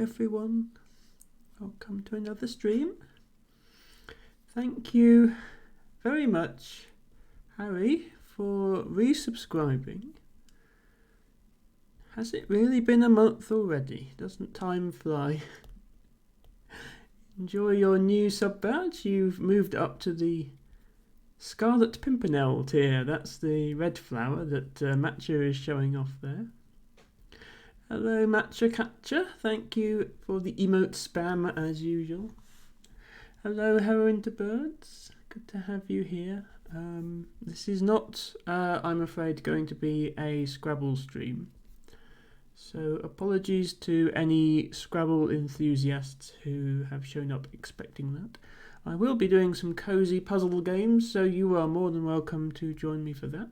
everyone. Welcome to another stream. Thank you very much, Harry, for resubscribing. Has it really been a month already? Doesn't time fly? Enjoy your new sub badge. You've moved up to the Scarlet Pimpernel tier. That's the red flower that Matcha is showing off there. Hello, Matcha Catcher. Thank you for the emote spam as usual. Hello, Heroin to Birds. Good to have you here. This is not, I'm afraid, going to be a Scrabble stream. So apologies to any Scrabble enthusiasts who have shown up expecting that. I will be doing some cozy puzzle games, so you are more than welcome to join me for that.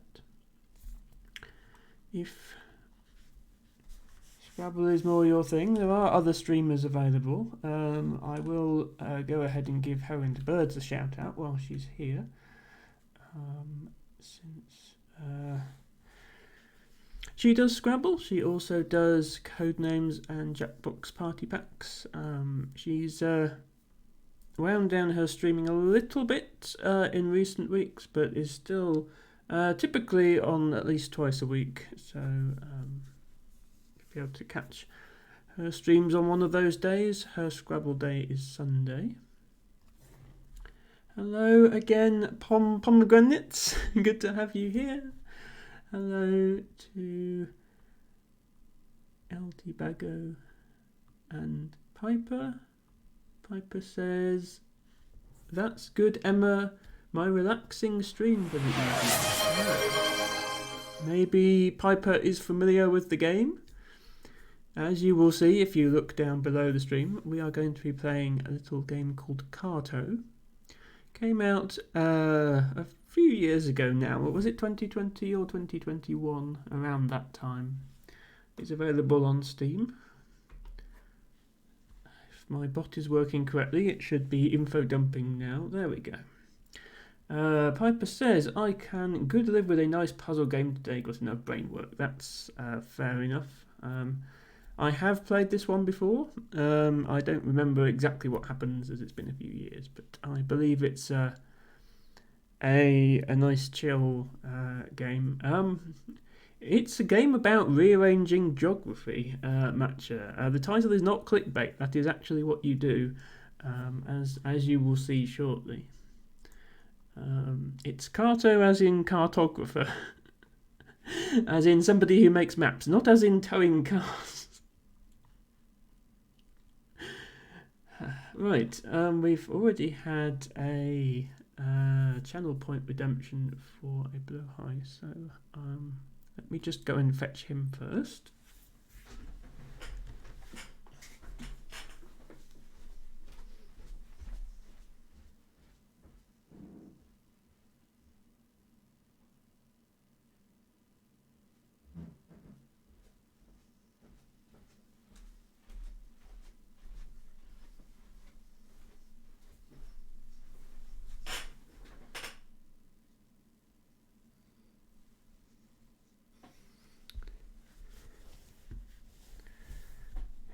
If Scrabble is more your thing, there are other streamers available. I will go ahead and give Heroin to Birds a shout out while she's here. Since she does Scrabble, she also does Codenames and Jackbox Party Packs. She's wound down her streaming a little bit in recent weeks, but is still typically on at least twice a week. So be able to catch her streams on one of those days. Her Scrabble day is Sunday. Hello again, Pomegranates. Good to have you here. Hello to LT Bago and Piper. Piper says, "That's good, Emma. My relaxing stream for the evening." Maybe Piper is familiar with the game. As you will see if you look down below the stream, we are going to be playing a little game called Carto. Came out a few years ago now. Was it 2020 or 2021? Around that time. It's available on Steam. If my bot is working correctly, it should be info dumping now. There we go. Piper says, "I can good live with a nice puzzle game today. Got enough brain work." That's fair enough. I have played this one before. I don't remember exactly what happens as it's been a few years, but I believe it's a nice chill game. It's a game about rearranging geography, Matcha. The title is not clickbait. That is actually what you do, as you will see shortly. It's Carto as in cartographer, as in somebody who makes maps, not as in towing cars. Right, we've already had a channel point redemption for a blowhigh, so let me just go and fetch him first.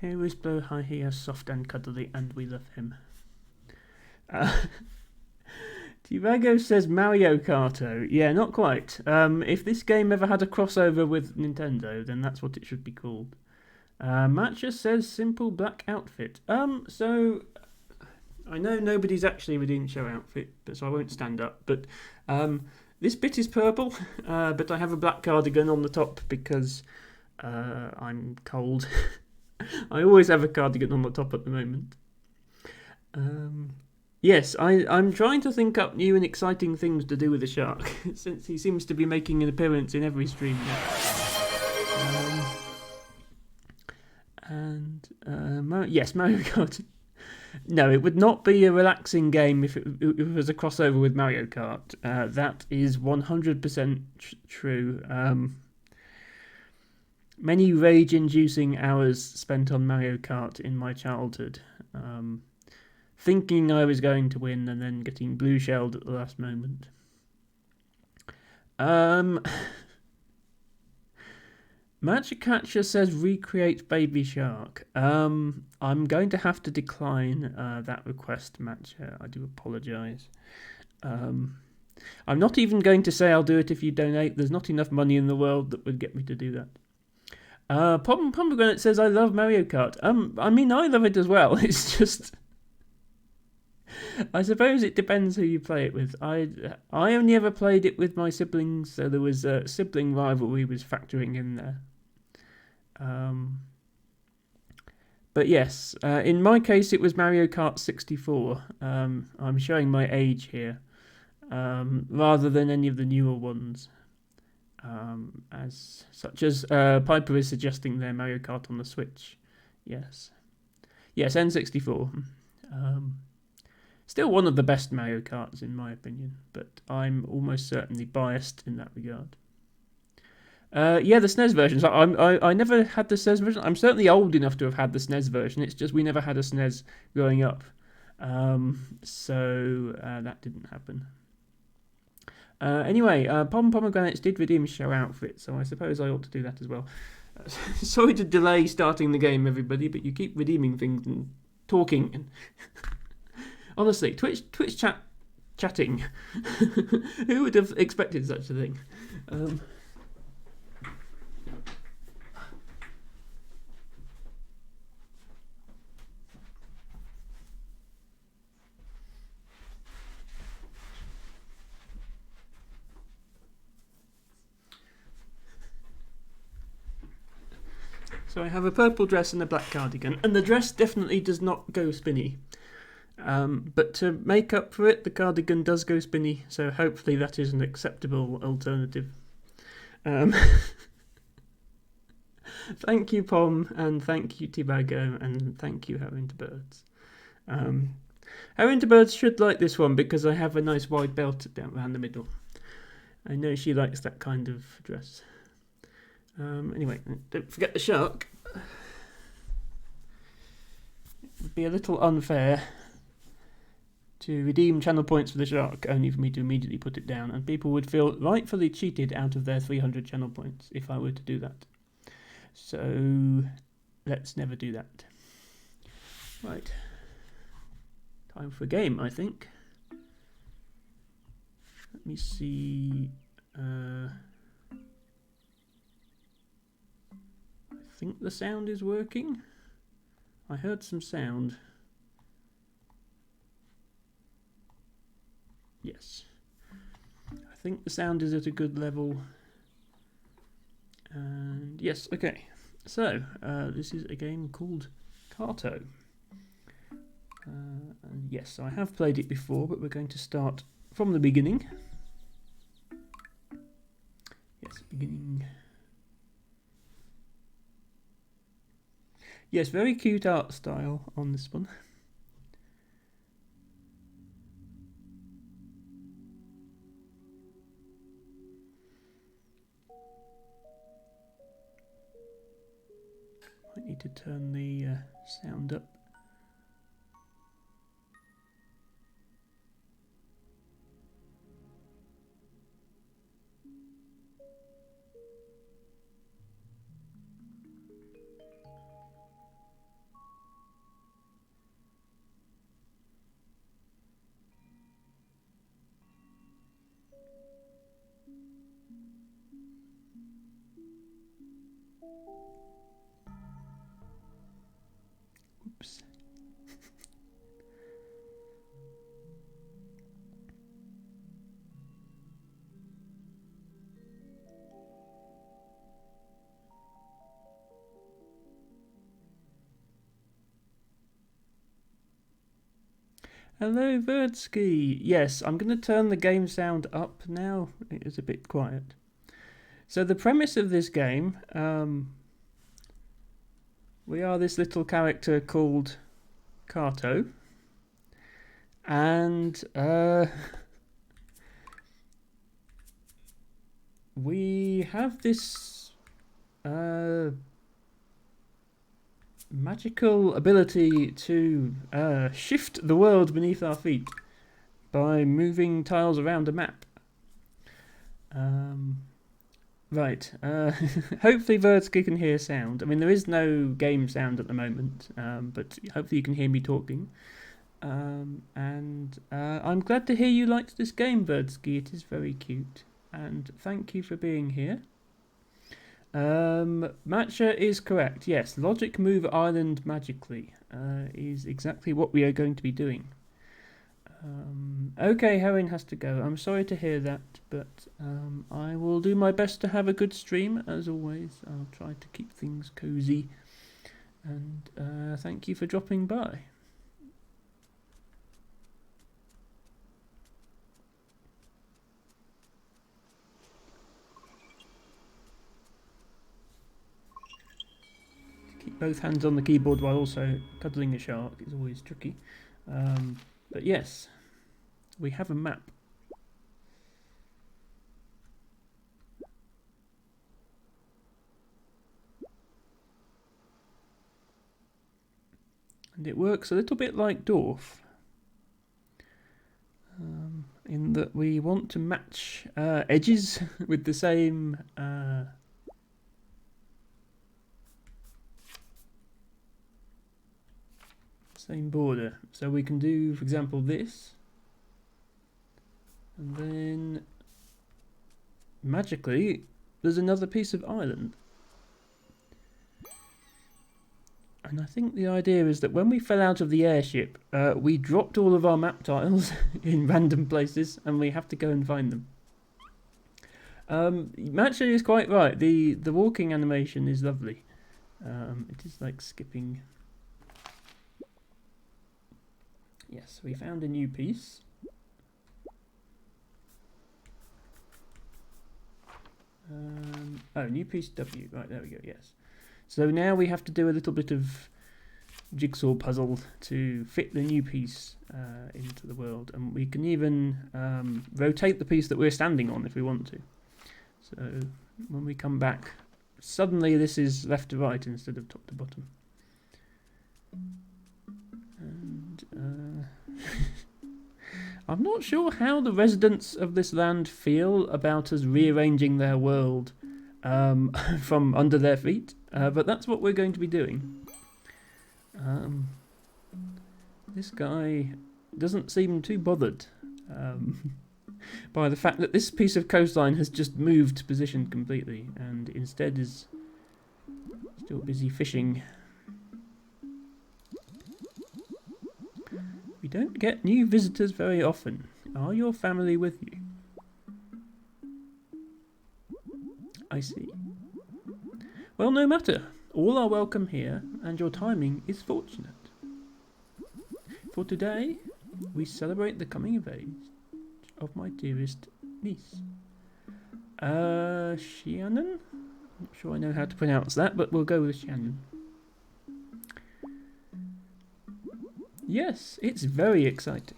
Here is Blowhigh. He is soft and cuddly, and we love him. Tivago says Mario Karto. Yeah, not quite. If this game ever had a crossover with Nintendo, then that's what it should be called. Matcha says simple black outfit. So I know nobody's actually within show outfit, so I won't stand up. But this bit is purple, but I have a black cardigan on the top because I'm cold. I always have a cardigan on the top at the moment. Yes, I'm trying to think up new and exciting things to do with the shark, since he seems to be making an appearance in every stream now. Yes, Mario Kart. No, it would not be a relaxing game if it was a crossover with Mario Kart. That is 100% true. Many rage-inducing hours spent on Mario Kart in my childhood, thinking I was going to win and then getting blue-shelled at the last moment. Magic Catcher says recreate Baby Shark. I'm going to have to decline that request, Matcha. I do apologise. I'm not even going to say I'll do it if you donate. There's not enough money in the world that would get me to do that. Pomegranate says I love Mario Kart. I mean I love it as well. It's just, I suppose it depends who you play it with. I only ever played it with my siblings, so there was a sibling rivalry was factoring in there. But yes, in my case it was Mario Kart 64. I'm showing my age here, rather than any of the newer ones. As such as Piper is suggesting there, Mario Kart on the Switch. Yes, N64. Still one of the best Mario Karts in my opinion, but I'm almost certainly biased in that regard. The SNES versions. I never had the SNES version. I'm certainly old enough to have had the SNES version. It's just we never had a SNES growing up, so that didn't happen. Anyway, Pomegranates did redeem show outfit, so I suppose I ought to do that as well. Sorry to delay starting the game, everybody, but you keep redeeming things and talking. And honestly, Twitch chatting. Who would have expected such a thing? So I have a purple dress and a black cardigan, and the dress definitely does not go spinny. But to make up for it, the cardigan does go spinny, so hopefully that is an acceptable alternative. Thank you, Pom, and thank you, Tibago, and thank you, Herrinterbirds. Herrinterbirds should like this one because I have a nice wide belt down around the middle. I know she likes that kind of dress. Anyway, don't forget the shark. It would be a little unfair to redeem channel points for the shark only for me to immediately put it down, and people would feel rightfully cheated out of their 300 channel points if I were to do that. So let's never do that. Right. Time for a game, I think. Let me see. I think the sound is working. I heard some sound. Yes. I think the sound is at a good level. And yes, okay. So, this is a game called Carto. And yes, I have played it before, but we're going to start from the beginning. Yes, beginning. Yes, very cute art style on this one. Might need to turn the sound up. Oops. Hello, Verdsky. Yes, I'm going to turn the game sound up now. It is a bit quiet. So the premise of this game, we are this little character called Carto, and we have this magical ability to shift the world beneath our feet by moving tiles around a map. Right. Hopefully Verdsky can hear sound. I mean, there is no game sound at the moment, but hopefully you can hear me talking. And I'm glad to hear you liked this game, Verdsky. It is very cute. And thank you for being here. Matcha is correct. Yes, logic move island magically is exactly what we are going to be doing. Okay, Heron has to go. I'm sorry to hear that, but I will do my best to have a good stream, as always. I'll try to keep things cozy, and thank you for dropping by. Keep both hands on the keyboard while also cuddling a shark is always tricky. But yes, we have a map. And it works a little bit like Dwarf, in that we want to match edges with the same border. So we can do, for example, this, and then magically there's another piece of island. And I think the idea is that when we fell out of the airship, we dropped all of our map tiles in random places, and we have to go and find them. Matcha is quite right. The walking animation is lovely. It is like skipping. Yes, we found a new piece. New piece W. Right, there we go, yes. So now we have to do a little bit of jigsaw puzzle to fit the new piece into the world. And we can even rotate the piece that we're standing on if we want to. So when we come back, suddenly this is left to right instead of top to bottom. And I'm not sure how the residents of this land feel about us rearranging their world from under their feet, but that's what we're going to be doing. This guy doesn't seem too bothered by the fact that this piece of coastline has just moved position completely, and instead is still busy fishing. We don't get new visitors very often. Are your family with you? I see. Well, no matter. All are welcome here, and your timing is fortunate. For today, we celebrate the coming of age of my dearest niece. Shannon? I'm not sure I know how to pronounce that, but we'll go with Shannon. Yes, it's very exciting.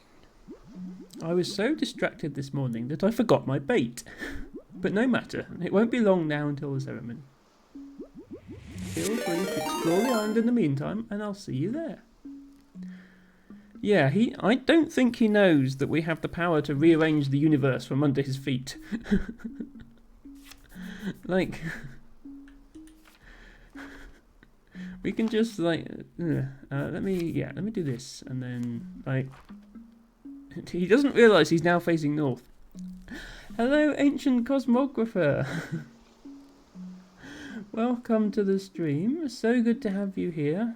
I was so distracted this morning that I forgot my bait. But no matter, it won't be long now until the ceremony. Feel free to explore the island in the meantime, and I'll see you there. Yeah, I don't think he knows that we have the power to rearrange the universe from under his feet. Like, we can just like, let me do this, and then like, he doesn't realise he's now facing north. Hello, ancient cosmographer. Welcome to the stream. So good to have you here.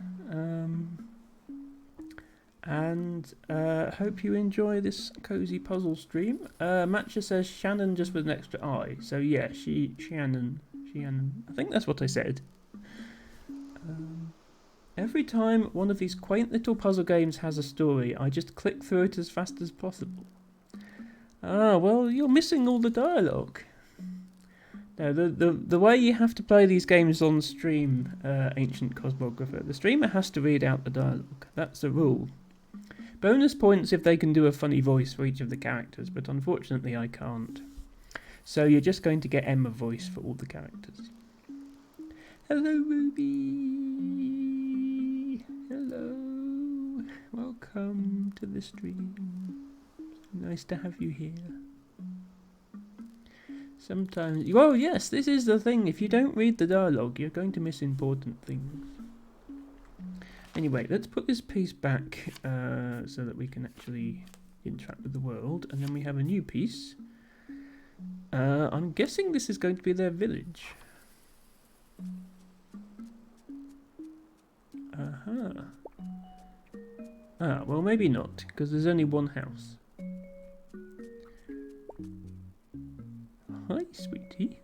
And hope you enjoy this cozy puzzle stream. Matcha says Shannon just with an extra I. So yeah, Shannon. I think that's what I said. Every time one of these quaint little puzzle games has a story, I just click through it as fast as possible. Ah, well, you're missing all the dialogue. No, the way you have to play these games on stream, Ancient Cosmographer, the streamer has to read out the dialogue. That's the rule. Bonus points if they can do a funny voice for each of the characters, but unfortunately I can't. So you're just going to get Emma voice for all the characters. Hello, Ruby. Hello. Welcome to the stream. Nice to have you here. Sometimes... Well, yes, this is the thing. If you don't read the dialogue, you're going to miss important things. Anyway, let's put this piece back so that we can actually interact with the world. And then we have a new piece. I'm guessing this is going to be their village. Ah, well, maybe not, because there's only one house. Hi, sweetie.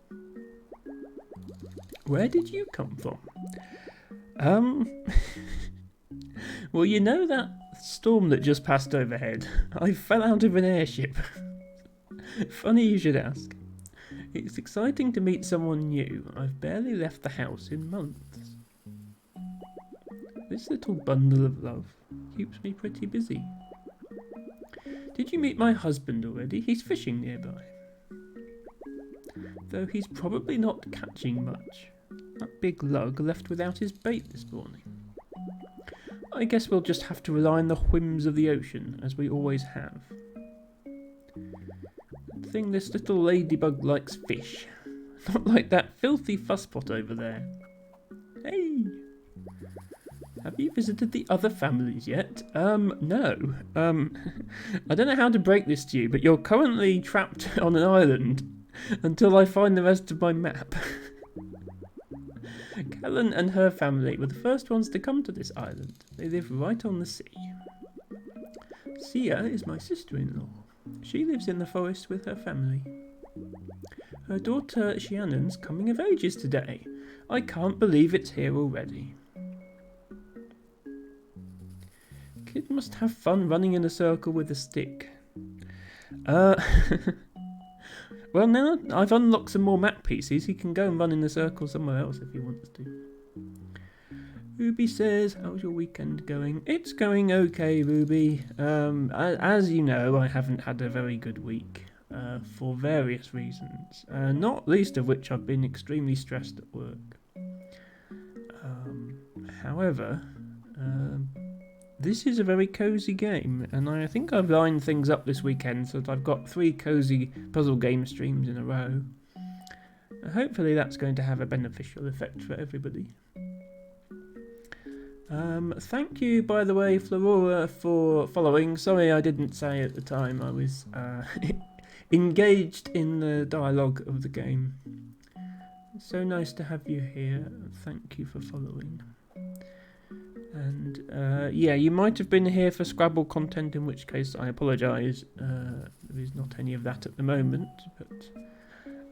Where did you come from? Well, you know that storm that just passed overhead? I fell out of an airship. Funny you should ask. It's exciting to meet someone new. I've barely left the house in months. This little bundle of love keeps me pretty busy. Did you meet my husband already? He's fishing nearby. Though he's probably not catching much. That big lug left without his bait this morning. I guess we'll just have to rely on the whims of the ocean, as we always have. Good thing this little ladybug likes fish. Not like that filthy fusspot over there. Hey! Have you visited the other families yet? No. I don't know how to break this to you, but you're currently trapped on an island until I find the rest of my map. Kellen and her family were the first ones to come to this island. They live right on the sea. Sia is my sister-in-law. She lives in the forest with her family. Her daughter Shannon's coming of ages today. I can't believe it's here already. Kid must have fun running in a circle with a stick. Well, now I've unlocked some more map pieces, he can go and run in a circle somewhere else if he wants to. Ruby says, how's your weekend going? It's going okay, Ruby. As you know, I haven't had a very good week for various reasons, not least of which I've been extremely stressed at work. However, this is a very cosy game, and I think I've lined things up this weekend so that I've got 3 cosy puzzle game streams in a row. Hopefully that's going to have a beneficial effect for everybody. Thank you, by the way, Florora, for following. Sorry I didn't say at the time, I was engaged in the dialogue of the game. It's so nice to have you here. Thank you for following. And yeah, you might have been here for Scrabble content, in which case I apologise. There is not any of that at the moment, but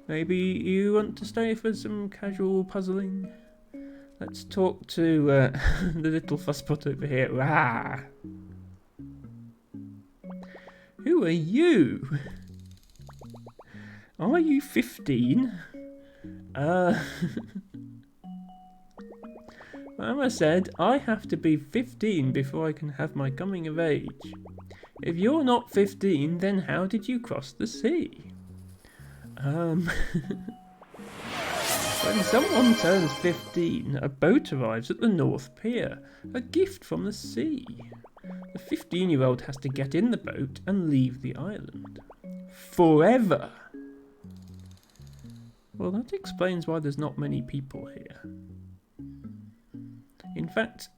maybe you want to stay for some casual puzzling? Let's talk to the little fusspot over here. Rah! Who are you? Are you 15? Mama said I have to be 15 before I can have my coming of age. If you're not 15, then how did you cross the sea? When someone turns 15, a boat arrives at the North Pier, a gift from the sea. The 15-year-old has to get in the boat and leave the island. Forever! Well, that explains why there's not many people here. In fact,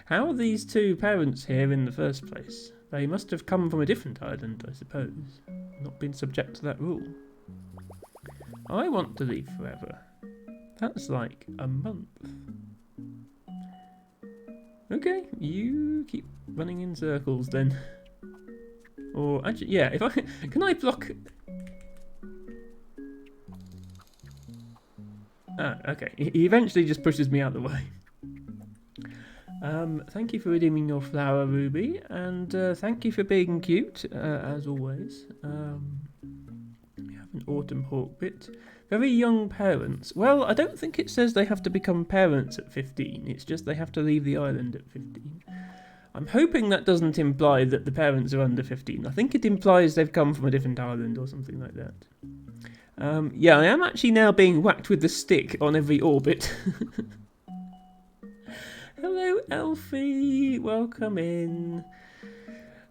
how are these 2 parents here in the first place? They must have come from a different island, I suppose. Not been subject to that rule. I want to leave forever. That's like a month. Okay, you keep running in circles then. Or actually, yeah, if I can I block. Ah, okay. He eventually just pushes me out of the way. Thank you for redeeming your flower, Ruby, and thank you for being cute, as always. We have an autumn hawk bit. Very young parents. Well, I don't think it says they have to become parents at 15. It's just they have to leave the island at 15. I'm hoping that doesn't imply that the parents are under 15. I think it implies they've come from a different island or something like that. Yeah, I am actually now being whacked with the stick on every orbit. Hello, Elfie. Welcome in.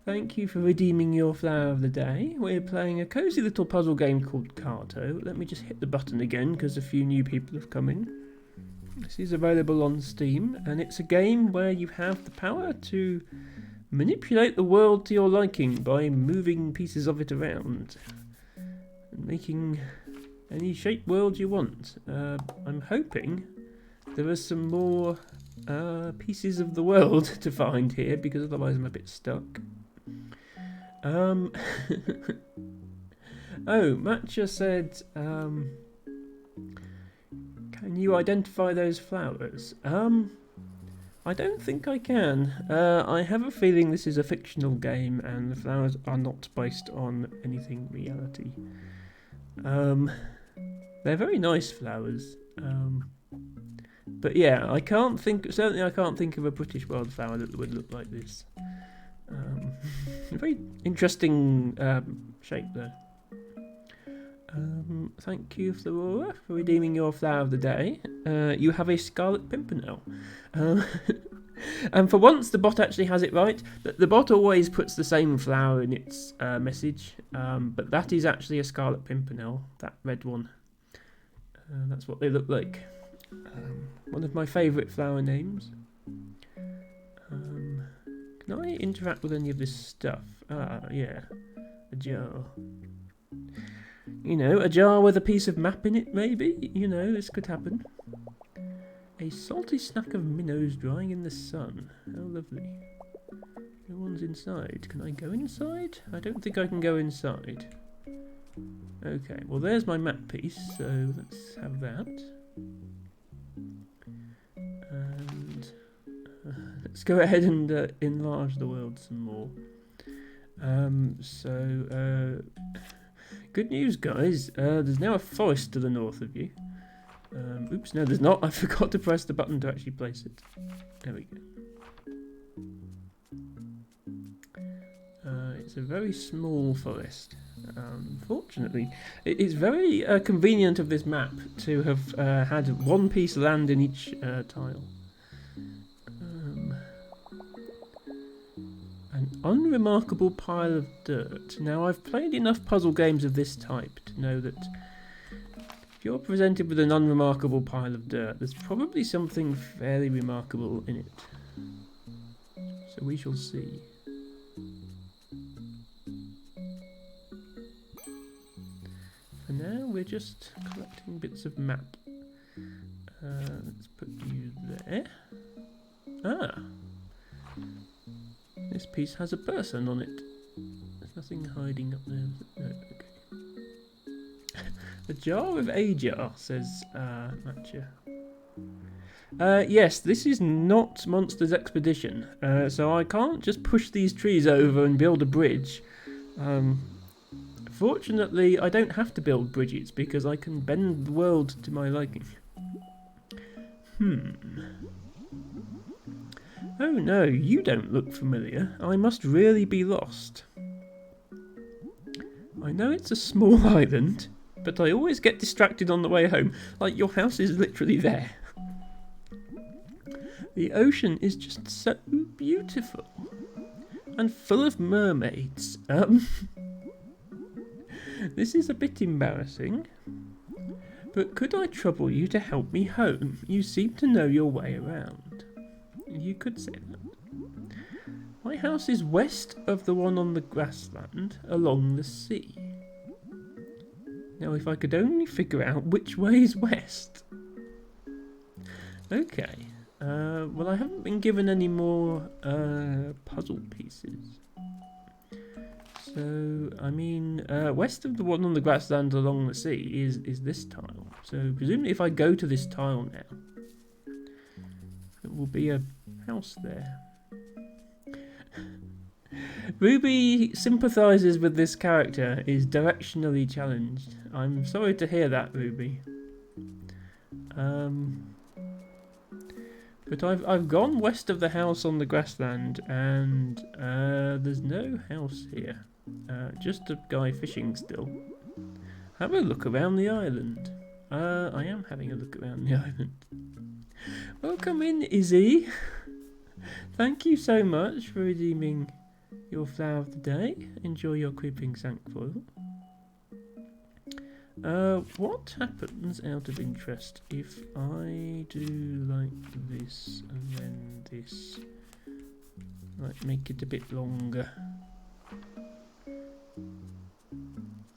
Thank you for redeeming your flower of the day. We're playing a cosy little puzzle game called Carto. Let me just hit the button again because a few new people have come in. This is available on Steam, and it's a game where you have the power to manipulate the world to your liking by moving pieces of it around and making any shape world you want. I'm hoping there are some more pieces of the world to find here, because otherwise I'm a bit stuck. Oh, Matcha said, can you identify those flowers? I don't think I can. I have a feeling this is a fictional game and the flowers are not based on anything reality. They're very nice flowers. But yeah, I can't think of a British wildflower that would look like this. A very interesting shape there. Thank you, Flora, for redeeming your flower of the day. You have a Scarlet Pimpernel. And for once, the bot actually has it right. The bot always puts the same flower in its message, but that is actually a Scarlet Pimpernel, that red one. That's what they look like. One of my favourite flower names. Can I interact with any of this stuff? Yeah. A jar. You know, a jar with a piece of map in it, maybe? You know, this could happen. A salty snack of minnows drying in the sun. How lovely. No one's inside. Can I go inside? I don't think I can go inside. Okay, well there's my map piece, so let's have that. And let's go ahead and enlarge the world some more. Good news, guys. There's now a forest to the north of you. Oops, no, there's not. I forgot to press the button to actually place it. There we go. It's a very small forest. Fortunately, it's very convenient of this map to have had one piece of land in each tile. An unremarkable pile of dirt. Now, I've played enough puzzle games of this type to know that if you're presented with an unremarkable pile of dirt, there's probably something fairly remarkable in it. So we shall see. For now, we're just collecting bits of map. Let's put you there. Ah! This piece has a person on it. There's nothing hiding up there. No, okay. A jar of a jar, says Matcha. Yes, this is not Monsters Expedition, so I can't just push these trees over and build a bridge. Fortunately, I don't have to build bridges because I can bend the world to my liking. Oh no, you don't look familiar. I must really be lost. I know it's a small island, but I always get distracted on the way home. Like, your house is literally there. The ocean is just so beautiful. And full of mermaids. This is a bit embarrassing. But could I trouble you to help me home? You seem to know your way around. You could say that. My house is west of the one on the grassland, along the sea. Now, if I could only figure out which way is west. Okay. Well, I haven't been given any more puzzle pieces. So, I mean, west of the one on the grassland along the sea is this tile. So, presumably if I go to this tile now, there will be a house there. Ruby sympathises with this character, is directionally challenged. I'm sorry to hear that, Ruby. But I've gone west of the house on the grassland, and there's no house here. Just a guy fishing still. Have a look around the island. I am having a look around the island. Welcome in, Izzy. Thank you so much for redeeming your flower of the day. Enjoy your creeping cinquefoil. What happens out of interest if I do like this and then this? Like make it a bit longer.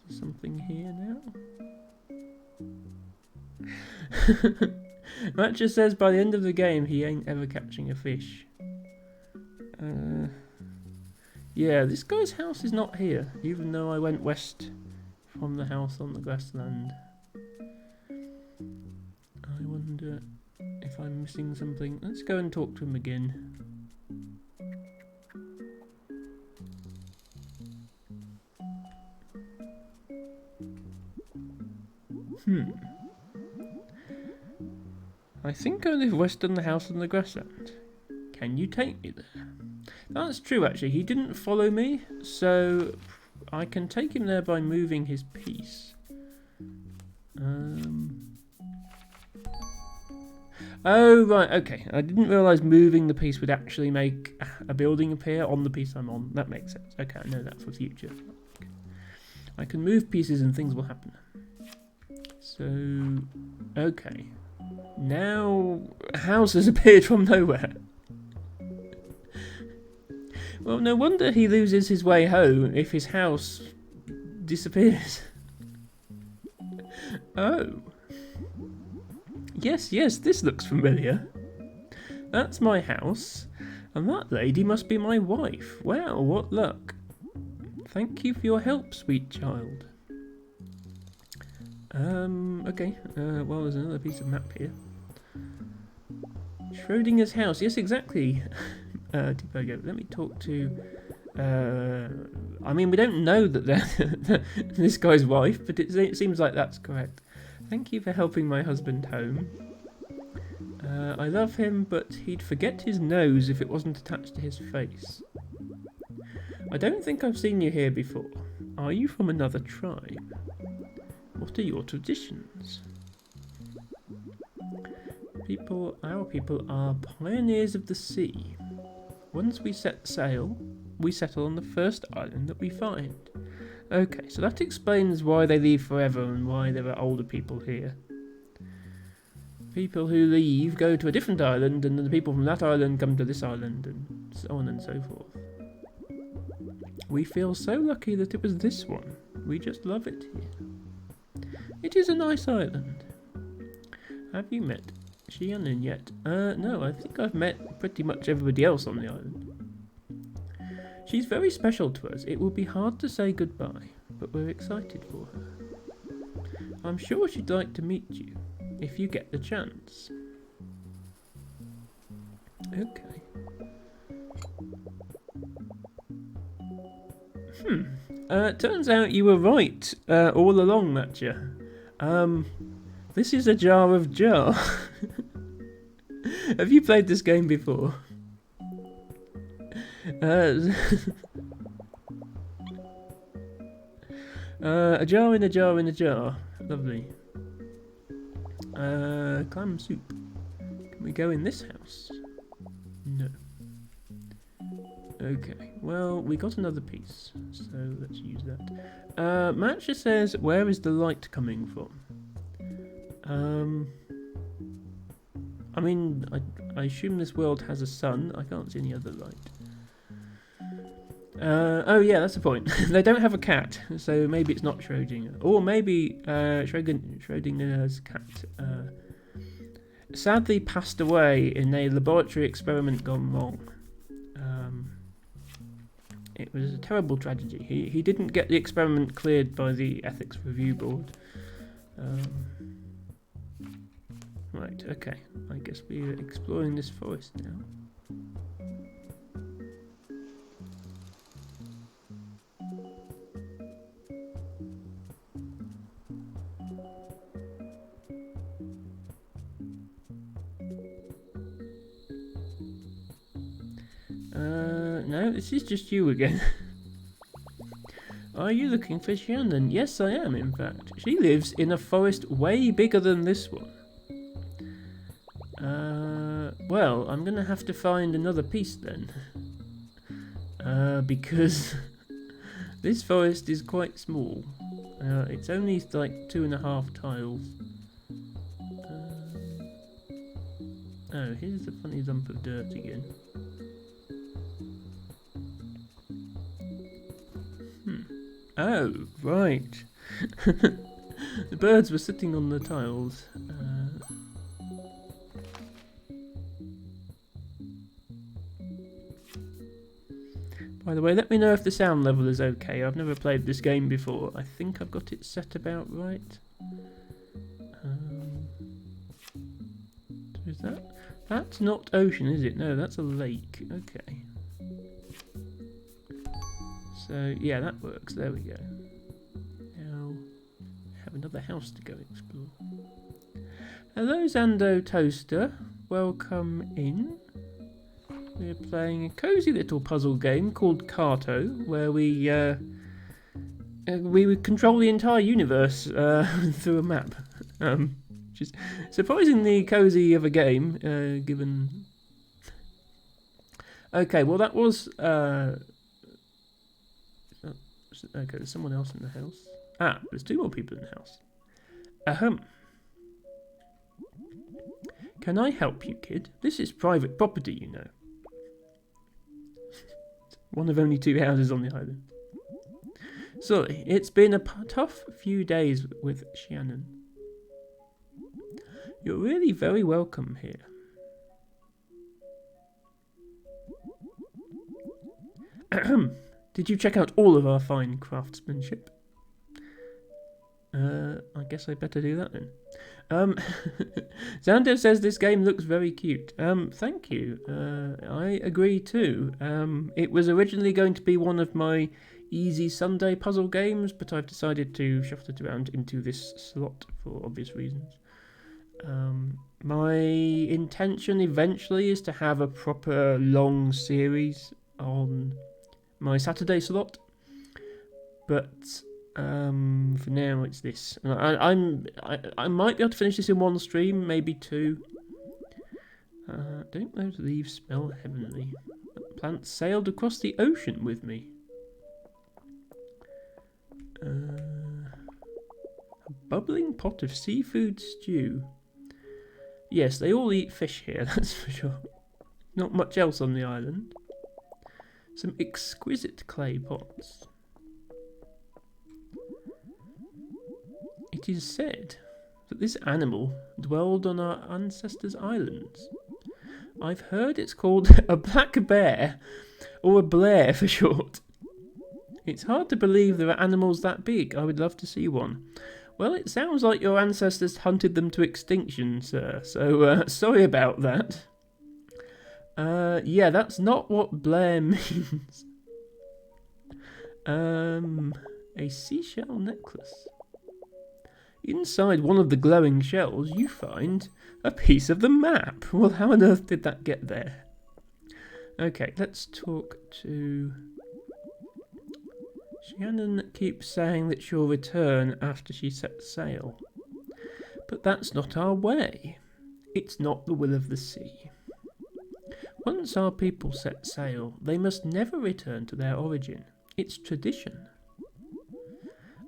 Something here now? Matcha says by the end of the game he ain't ever catching a fish. Yeah, this guy's house is not here, even though I went west from the house on the grassland. I wonder if I'm missing something. Let's go and talk to him again. I think I live west on the house on the grassland. Can you take me there? That's true, actually. He didn't follow me, so I can take him there by moving his piece. Oh, right, okay. I didn't realise moving the piece would actually make a building appear on the piece I'm on. That makes sense. Okay, I know that for future. I can move pieces and things will happen. So, okay. Now, a house has appeared from nowhere. Well, no wonder he loses his way home if his house disappears. Oh. Yes, this looks familiar. That's my house, and that lady must be my wife. Wow, what luck. Thank you for your help, sweet child. Okay, well, there's another piece of map here. Schrodinger's house, yes, exactly. Tipogo, let me talk to... I mean, we don't know that they're this guy's wife, but it seems like that's correct. Thank you for helping my husband home. I love him, but he'd forget his nose if it wasn't attached to his face. I don't think I've seen you here before. Are you from another tribe? What are your traditions? Our people are pioneers of the sea. Once we set sail, we settle on the first island that we find. Okay, so that explains why they leave forever and why there are older people here. People who leave go to a different island, and then the people from that island come to this island, and so on and so forth. We feel so lucky that it was this one. We just love it here. It is a nice island. Have you met Shianen yet? No, I think I've met pretty much everybody else on the island. She's very special to us. It will be hard to say goodbye, but we're excited for her. I'm sure she'd like to meet you, if you get the chance. Okay. Turns out you were right all along, Matcha. This is a jar of jar. Have you played this game before? A jar in a jar in a jar. Lovely. Clam soup. Can we go in this house? No. Okay, well, we got another piece, so let's use that. Matcha says, where is the light coming from? I mean, I assume this world has a sun. I can't see any other light. Oh yeah, that's the point. They don't have a cat, so maybe it's not Schrödinger. Or maybe Schrödinger's cat sadly passed away in a laboratory experiment gone wrong. It was a terrible tragedy. He didn't get the experiment cleared by the Ethics Review Board. Right, okay. I guess we're exploring this forest now. No, this is just you again. Are you looking for Shannon? Yes, I am, in fact. She lives in a forest way bigger than this one. Well, I'm going to have to find another piece then. Because this forest is quite small. It's only like 2.5 tiles. Oh, here's the funny lump of dirt again. Oh, right. The birds were sitting on the tiles. By the way, let me know if the sound level is okay. I've never played this game before. I think I've got it set about right. So is that? That's not ocean, is it? No, that's a lake. Okay. So, yeah, that works. There we go. Now, I have another house to go explore. Hello, Zando Toaster. Welcome in. We're playing a cosy little puzzle game called Carto, where we would control the entire universe through a map. Which is surprisingly cosy of a game, given... Okay, well that was... Okay, there's someone else in the house. Ah, there's 2 more people in the house. Ahem. Can I help you, kid? This is private property, you know. One of only 2 houses on the island. Sorry, it's been a tough few days with Shannon. You're really very welcome here. Did you check out all of our fine craftsmanship? I guess I better do that then. Xander says this game looks very cute. Thank you. I agree too. It was originally going to be one of my easy Sunday puzzle games, but I've decided to shuffle it around into this slot for obvious reasons. My intention eventually is to have a proper long series on my Saturday slot, but for now it's this. I might be able to finish this in one stream, maybe 2. Don't those leaves smell heavenly? That plant sailed across the ocean with me. A bubbling pot of seafood stew. Yes, they all eat fish here, that's for sure. Not much else on the island. Some exquisite clay pots. It is said that this animal dwelled on our ancestors' islands. I've heard it's called a black bear, or a Blair for short. It's hard to believe there are animals that big. I would love to see one. Well, it sounds like your ancestors hunted them to extinction, sir, so sorry about that. Yeah, that's not what Blair means. A seashell necklace. Inside one of the glowing shells, you find a piece of the map. Well, how on earth did that get there? Okay, let's talk to... Shannon keeps saying that she'll return after she sets sail. But that's not our way. It's not the will of the sea. Once our people set sail, they must never return to their origin. It's tradition.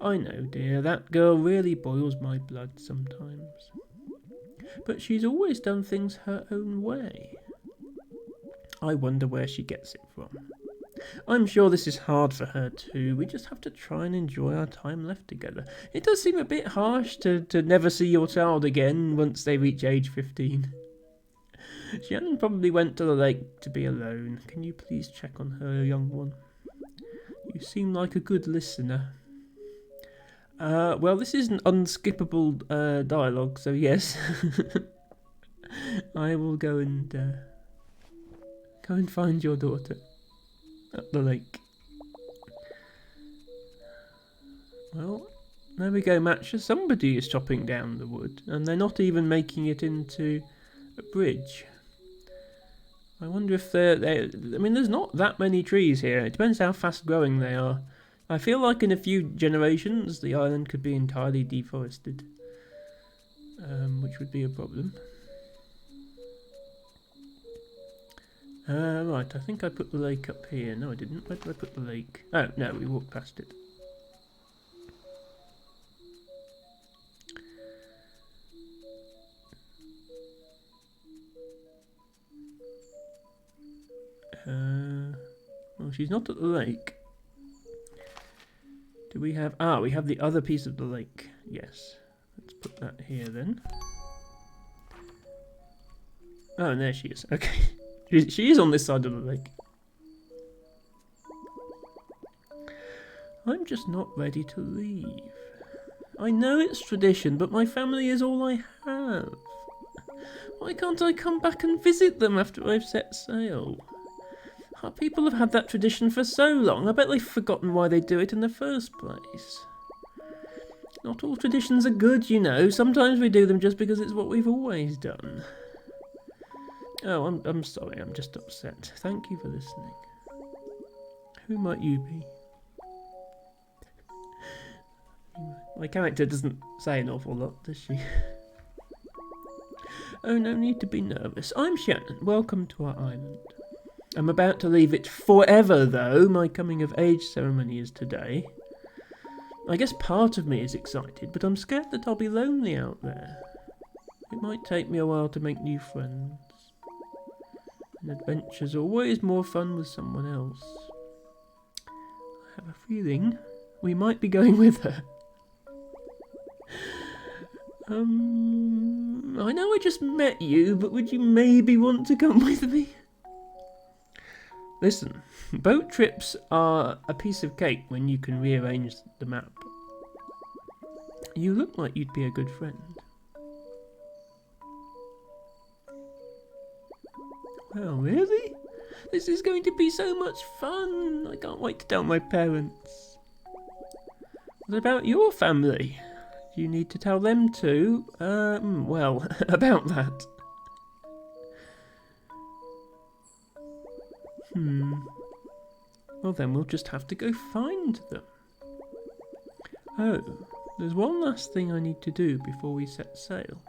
I know, dear, that girl really boils my blood sometimes. But she's always done things her own way. I wonder where she gets it from. I'm sure this is hard for her too. We just have to try and enjoy our time left together. It does seem a bit harsh to never see your child again once they reach age 15. Shannon probably went to the lake to be alone. Can you please check on her, young one? You seem like a good listener. Well, this is an unskippable dialogue, so yes. I will go and find your daughter at the lake. Well, there we go, Matcha. Somebody is chopping down the wood, and they're not even making it into a bridge. I wonder if I mean, there's not that many trees here. It depends how fast growing they are. I feel like in a few generations the island could be entirely deforested, which would be a problem. Right, I think I put the lake up here. No, I didn't. Where did I put the lake? Oh, no, we walked past it. Well, she's not at the lake. Do we have... Ah, we have the other piece of the lake. Yes. Let's put that here then. Oh, and there she is. Okay. She is on this side of the lake. I'm just not ready to leave. I know it's tradition, but my family is all I have. Why can't I come back and visit them after I've set sail? Our people have had that tradition for so long, I bet they've forgotten why they do it in the first place. Not all traditions are good, you know. Sometimes we do them just because it's what we've always done. Oh, I'm sorry, I'm just upset. Thank you for listening. Who might you be? My character doesn't say an awful lot, does she? Oh, no need to be nervous. I'm Shannon. Welcome to our island. I'm about to leave it forever, though. My coming-of-age ceremony is today. I guess part of me is excited, but I'm scared that I'll be lonely out there. It might take me a while to make new friends. An adventure's always more fun with someone else. I have a feeling we might be going with her. I know I just met you, but would you maybe want to come with me? Listen, boat trips are a piece of cake when you can rearrange the map. You look like you'd be a good friend. Well, really? This is going to be so much fun. I can't wait to tell my parents. What about your family? Do you need to tell them too? Well, about that. Well then we'll just have to go find them. Oh, there's one last thing I need to do before we set sail.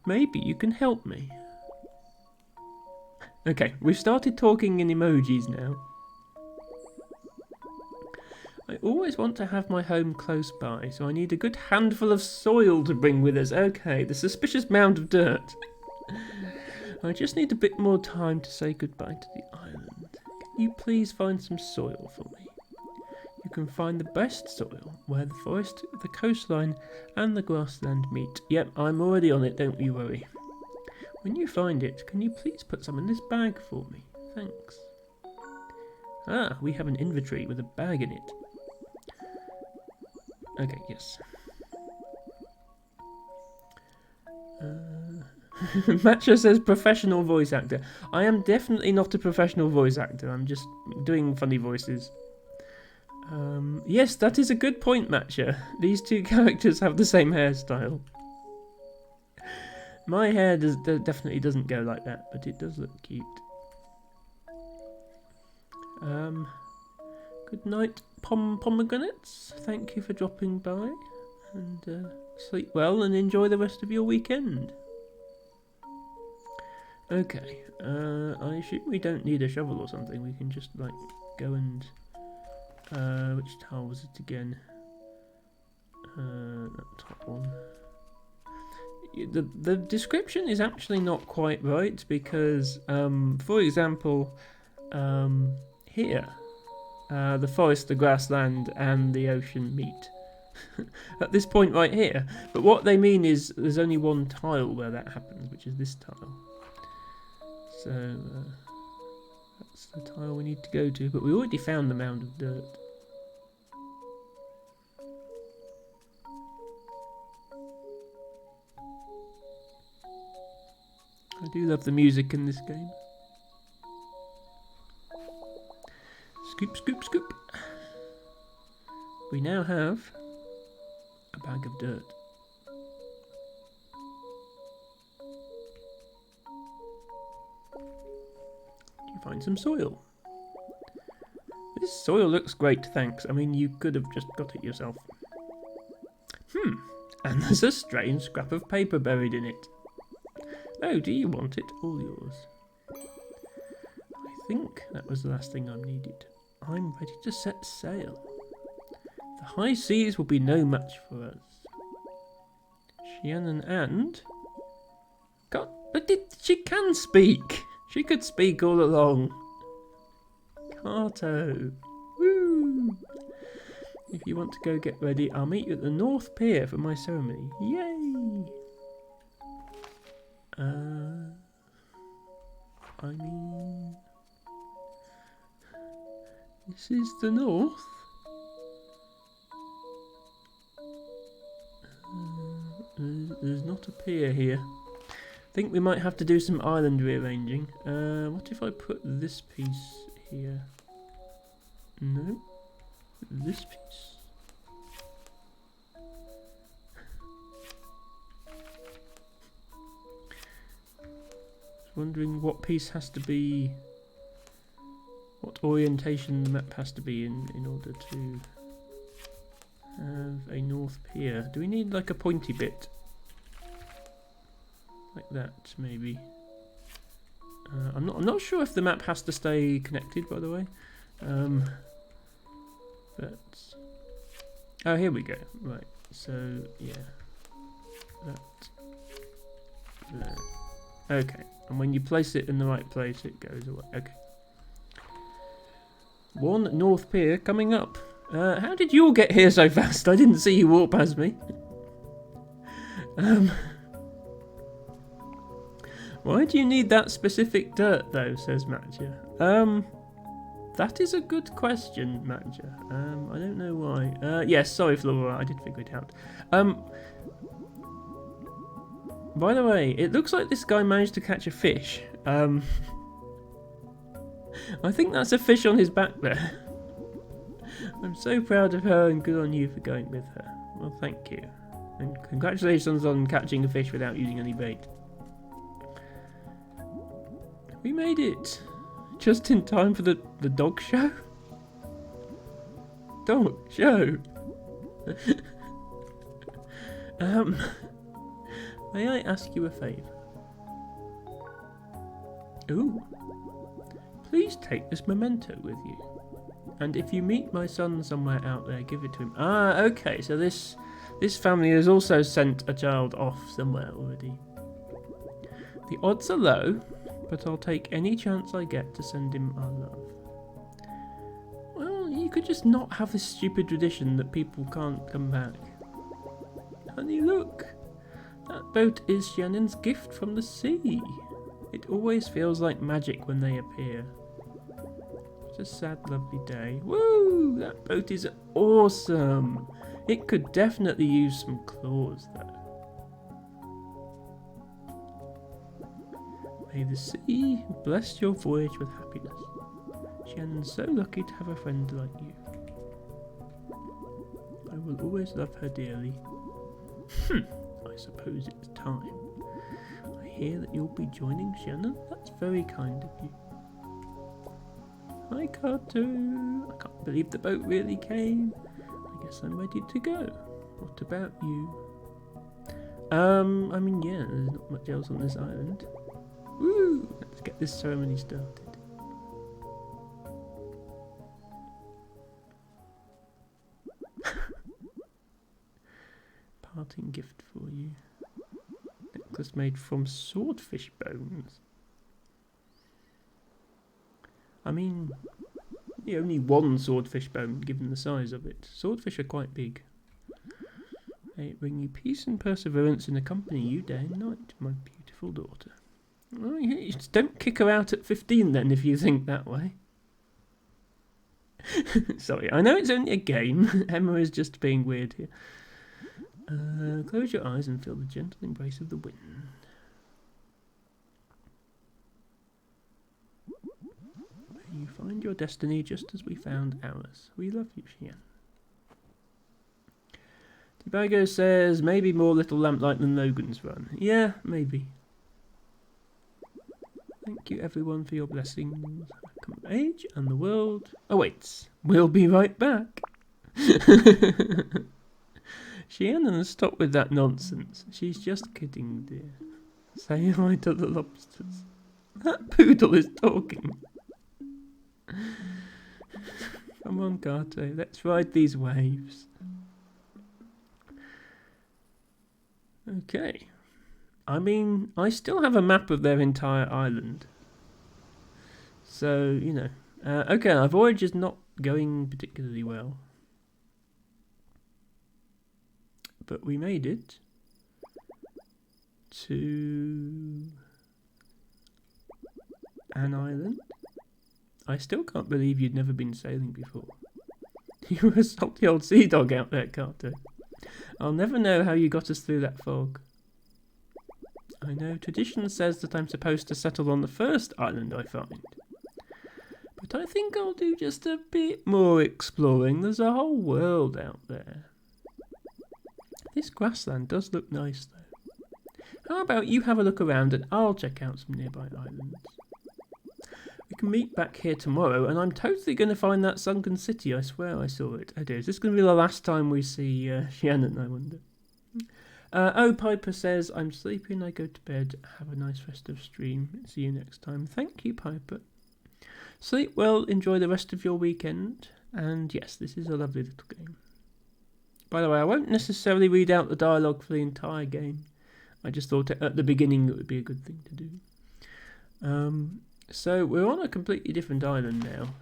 Maybe you can help me. Okay, we've started talking in emojis now. I always want to have my home close by, so I need a good handful of soil to bring with us. Okay, the suspicious mound of dirt. I just need a bit more time to say goodbye to the island. Can you please find some soil for me? You can find the best soil where the forest, the coastline and the grassland meet. Yep, I'm already on it, don't you worry. When you find it, can you please put some in this bag for me? Thanks. Ah, we have an inventory with a bag in it. Okay, yes. Matcha says professional voice actor. I am definitely not a professional voice actor. I'm just doing funny voices. Yes, that is a good point, Matcha. These two characters have the same hairstyle. My hair definitely doesn't go like that, but it does look cute. Good night, pomegranates. Thank you for dropping by. And sleep well and enjoy the rest of your weekend. Okay, I assume we don't need a shovel or something. We can just, like, go and... which tile was it again? That top one. The description is actually not quite right because, for example, here, the forest, the grassland, and the ocean meet. At this point right here. But what they mean is there's only one tile where that happens, which is this tile. So, that's the tile we need to go to, but we already found the mound of dirt. I do love the music in this game. Scoop, scoop, scoop. We now have a bag of dirt. You find some soil. This soil looks great, thanks. I mean, you could have just got it yourself. And there's a strange scrap of paper buried in it. Oh, do you want it? All yours. think that was the last thing I needed. I'm ready to set sail. The high seas will be no match for us. Shannon and... God, but she can speak! She could speak all along. Kato. Woo! If you want to go get ready, I'll meet you at the North Pier for my ceremony. Yay! I mean... This is the North. There's not a pier here. I think we might have to do some island rearranging. What if I put this piece here? No. This piece. Just wondering what piece has to be... What orientation the map has to be in order to have a north pier. Do we need like a pointy bit? Like that, maybe. I'm not sure if the map has to stay connected, by the way. But oh, here we go. Right. So yeah, that. Okay. And when you place it in the right place, it goes away. Okay. One North Pier coming up. How did you all get here so fast? I didn't see you walk past me. Why do you need that specific dirt, though? Says Matcha. That is a good question, Matcha. I don't know why. Yes, sorry, Flora. I did figure it out. By the way, it looks like this guy managed to catch a fish. I think that's a fish on his back there. I'm so proud of her and good on you for going with her. Well, thank you. And congratulations on catching a fish without using any bait. We made it. Just in time for the dog show? Dog show? May I ask you a favour? Ooh. Please take this memento with you. And if you meet my son somewhere out there, give it to him. Ah, okay, so this family has also sent a child off somewhere already. The odds are low, but I'll take any chance I get to send him our love. Well, you could just not have this stupid tradition that people can't come back. Honey, look! That boat is Shannon's gift from the sea. It always feels like magic when they appear. It's a sad, lovely day. Woo! That boat is awesome! It could definitely use some claws, though. May the sea bless your voyage with happiness. Shannon's so lucky to have a friend like you. I will always love her dearly. I suppose it's time. I hear that you'll be joining Shannon. That's very kind of you. Hi, Kato. I can't believe the boat really came. I guess I'm ready to go. What about you? I mean, yeah, there's not much else on this island. Woo! Let's get this ceremony started. Parting gift for you. Necklace made from swordfish bones. I mean, only one swordfish bone given the size of it. Swordfish are quite big. May it bring you peace and perseverance and accompany you day and night, my beautiful daughter. Well, don't kick her out at 15 then, if you think that way. Sorry, I know it's only a game. Emma is just being weird here. Close your eyes and feel the gentle embrace of the wind. May you find your destiny just as we found ours. We love you, Shian. Tibago says, maybe more Little Lamplight than Logan's Run. Yeah, maybe. Thank you everyone for your blessings. I come of age and the world awaits. We'll be right back. Shannon, stop with that nonsense. She's just kidding, dear. Say hi to the lobsters. That poodle is talking. Come on, Kato, let's ride these waves. Okay. I mean, I still have a map of their entire island. So, you know. Okay, our voyage is not going particularly well. But we made it to an island. I still can't believe you'd never been sailing before. You were a salty old sea dog out there, Kato. I'll never know how you got us through that fog. I know tradition says that I'm supposed to settle on the first island I find. But I think I'll do just a bit more exploring. There's a whole world out there. This grassland does look nice, though. How about you have a look around and I'll check out some nearby islands? We can meet back here tomorrow, and I'm totally going to find that sunken city. I swear I saw it. Oh dear, is this going to be the last time we see Shannon, I wonder? Oh, Piper says, I'm sleepy and I go to bed. Have a nice festive stream. See you next time. Thank you, Piper. Sleep well, enjoy the rest of your weekend. And yes, this is a lovely little game. By the way, I won't necessarily read out the dialogue for the entire game. I just thought at the beginning it would be a good thing to do. So we're on a completely different island now.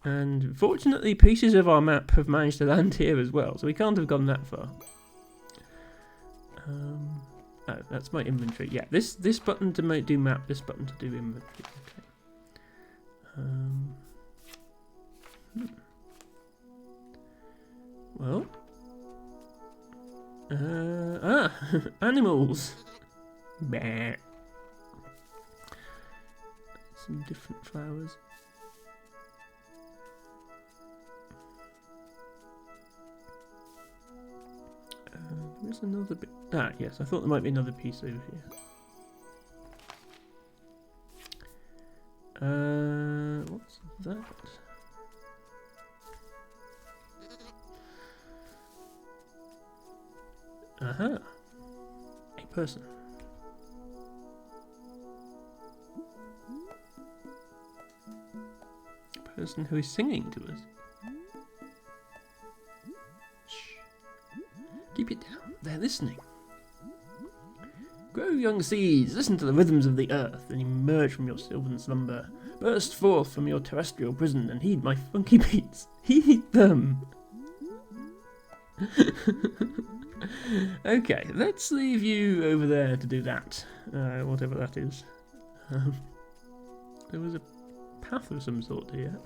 And fortunately pieces of our map have managed to land here as well, so we can't have gone that far. Oh, that's my inventory. Yeah, this button to do map, this button to do inventory. Okay. Well, animals. Bah. Some different flowers. There's another bit. Ah, yes, I thought there might be another piece over here. What's that? Aha. A person. A person who is singing to us. Keep it down, they're listening. Grow, young seeds, listen to the rhythms of the earth, and emerge from your sylvan slumber. Burst forth from your terrestrial prison, and heed my funky beats. Heed them! Okay, let's leave you over there to do that. Whatever that is. There was a path of some sort here.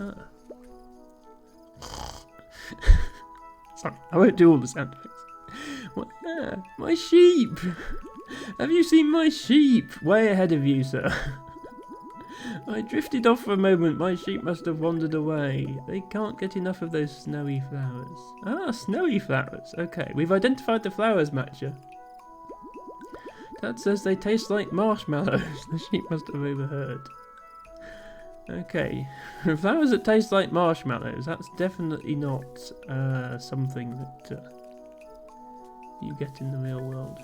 Sorry, I won't do all the sound effects. What? My sheep! Have you seen my sheep? Way ahead of you, sir. I drifted off for a moment. My sheep must have wandered away. They can't get enough of those snowy flowers. Ah, snowy flowers. Okay, we've identified the flowers, Matcha. Dad says they taste like marshmallows. The sheep must have overheard. Okay, flowers that taste like marshmallows. That's definitely not something that you get in the real world.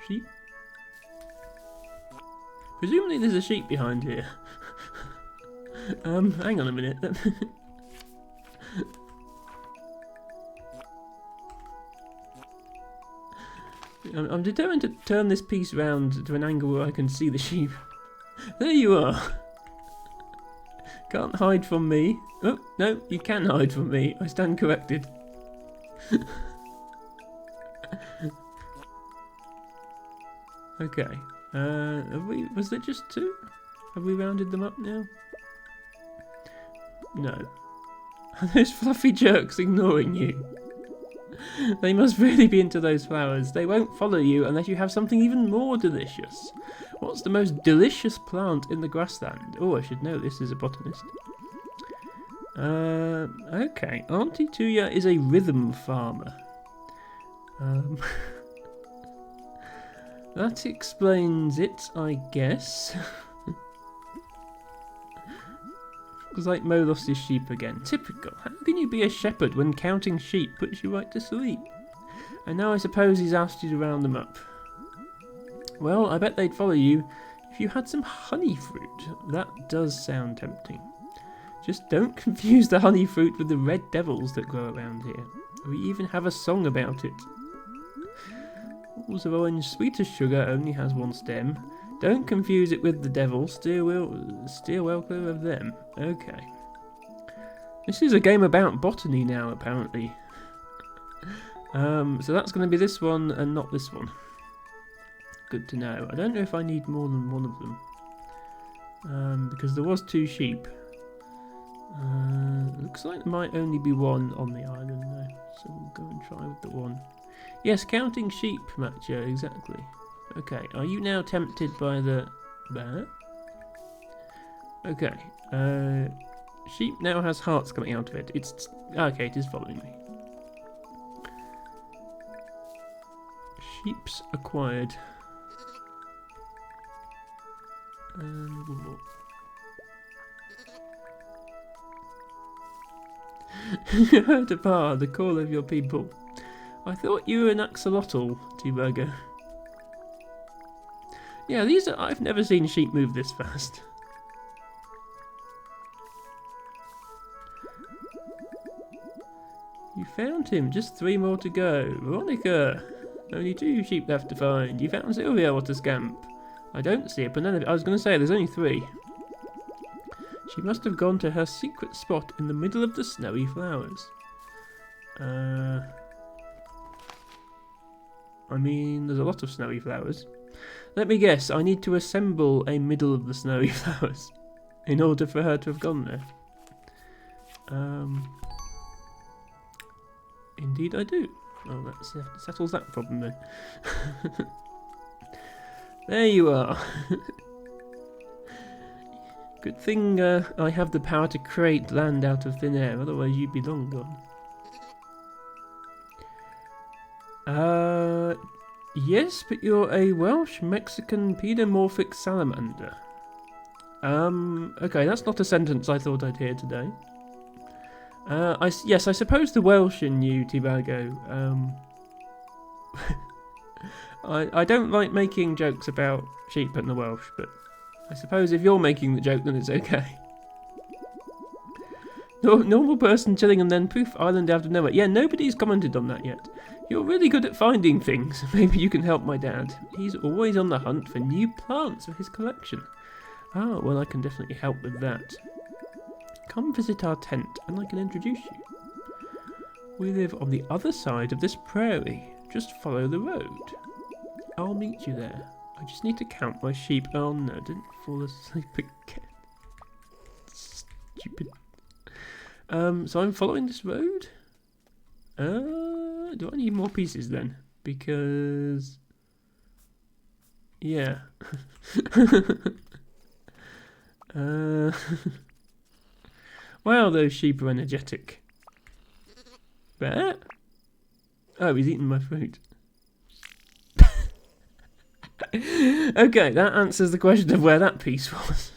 Sheep? Presumably there's a sheep behind here. Hang on a minute. I'm determined to turn this piece round to an angle where I can see the sheep. There you are. Can't hide from me. Oh, no, you can hide from me. I stand corrected. Okay. Was there just two? Have we rounded them up now? No. Are those fluffy jerks ignoring you? They must really be into those flowers. They won't follow you unless you have something even more delicious. What's the most delicious plant in the grassland? Oh, I should know this as a botanist. Okay. Auntie Tuya is a rhythm farmer. That explains it, I guess. Looks like Mo lost his sheep again. Typical. How can you be a shepherd when counting sheep puts you right to sleep? And now I suppose he's asked you to round them up. Well, I bet they'd follow you if you had some honey fruit. That does sound tempting. Just don't confuse the honey fruit with the red devils that grow around here. We even have a song about it. Balls of orange, sweet as sugar, only has one stem. Don't confuse it with the devil. Steer well clear of them. Okay. This is a game about botany now, apparently. So that's going to be this one and not this one. Good to know. I don't know if I need more than one of them. Because there was 2 sheep. Looks like there might only be one on the island though. So we'll go and try with the one. Yes, counting sheep, Matcha, exactly. Okay, are you now tempted by the bear? Okay. Sheep now has hearts coming out of it. It's okay, it is following me. Sheeps acquired. And one more. You heard a bar, the call of your people. I thought you were an axolotl, T-Burger. Yeah, I've never seen sheep move this fast. You found him, just 3 more to go. Veronica, only 2 sheep left to find. You found Sylvia, what a scamp. I don't see a banana. I was going to say, there's only 3. She must have gone to her secret spot in the middle of the snowy flowers. I mean, there's a lot of snowy flowers. Let me guess, I need to assemble a middle of the snowy flowers in order for her to have gone there. Indeed I do. Oh, that settles that problem then. There you are. Good thing I have the power to create land out of thin air, otherwise you'd be long gone. Yes, but you're a Welsh-Mexican pedomorphic salamander. Okay, that's not a sentence I thought I'd hear today. Yes, I suppose the Welsh in you, Tibago. I don't like making jokes about sheep and the Welsh, but I suppose if you're making the joke, then it's okay. Normal person chilling and then poof, island out of nowhere. Yeah, nobody's commented on that yet. You're really good at finding things. Maybe you can help my dad. He's always on the hunt for new plants for his collection. Oh, well, I can definitely help with that. Come visit our tent and I can introduce you. We live on the other side of this prairie. Just follow the road. I'll meet you there. I just need to count my sheep. Oh no, didn't fall asleep again. Stupid. So I'm following this road? Do I need more pieces then? Because... yeah. Wow, those sheep are energetic. Bear? Oh, he's eating my fruit. Okay, that answers the question of where that piece was.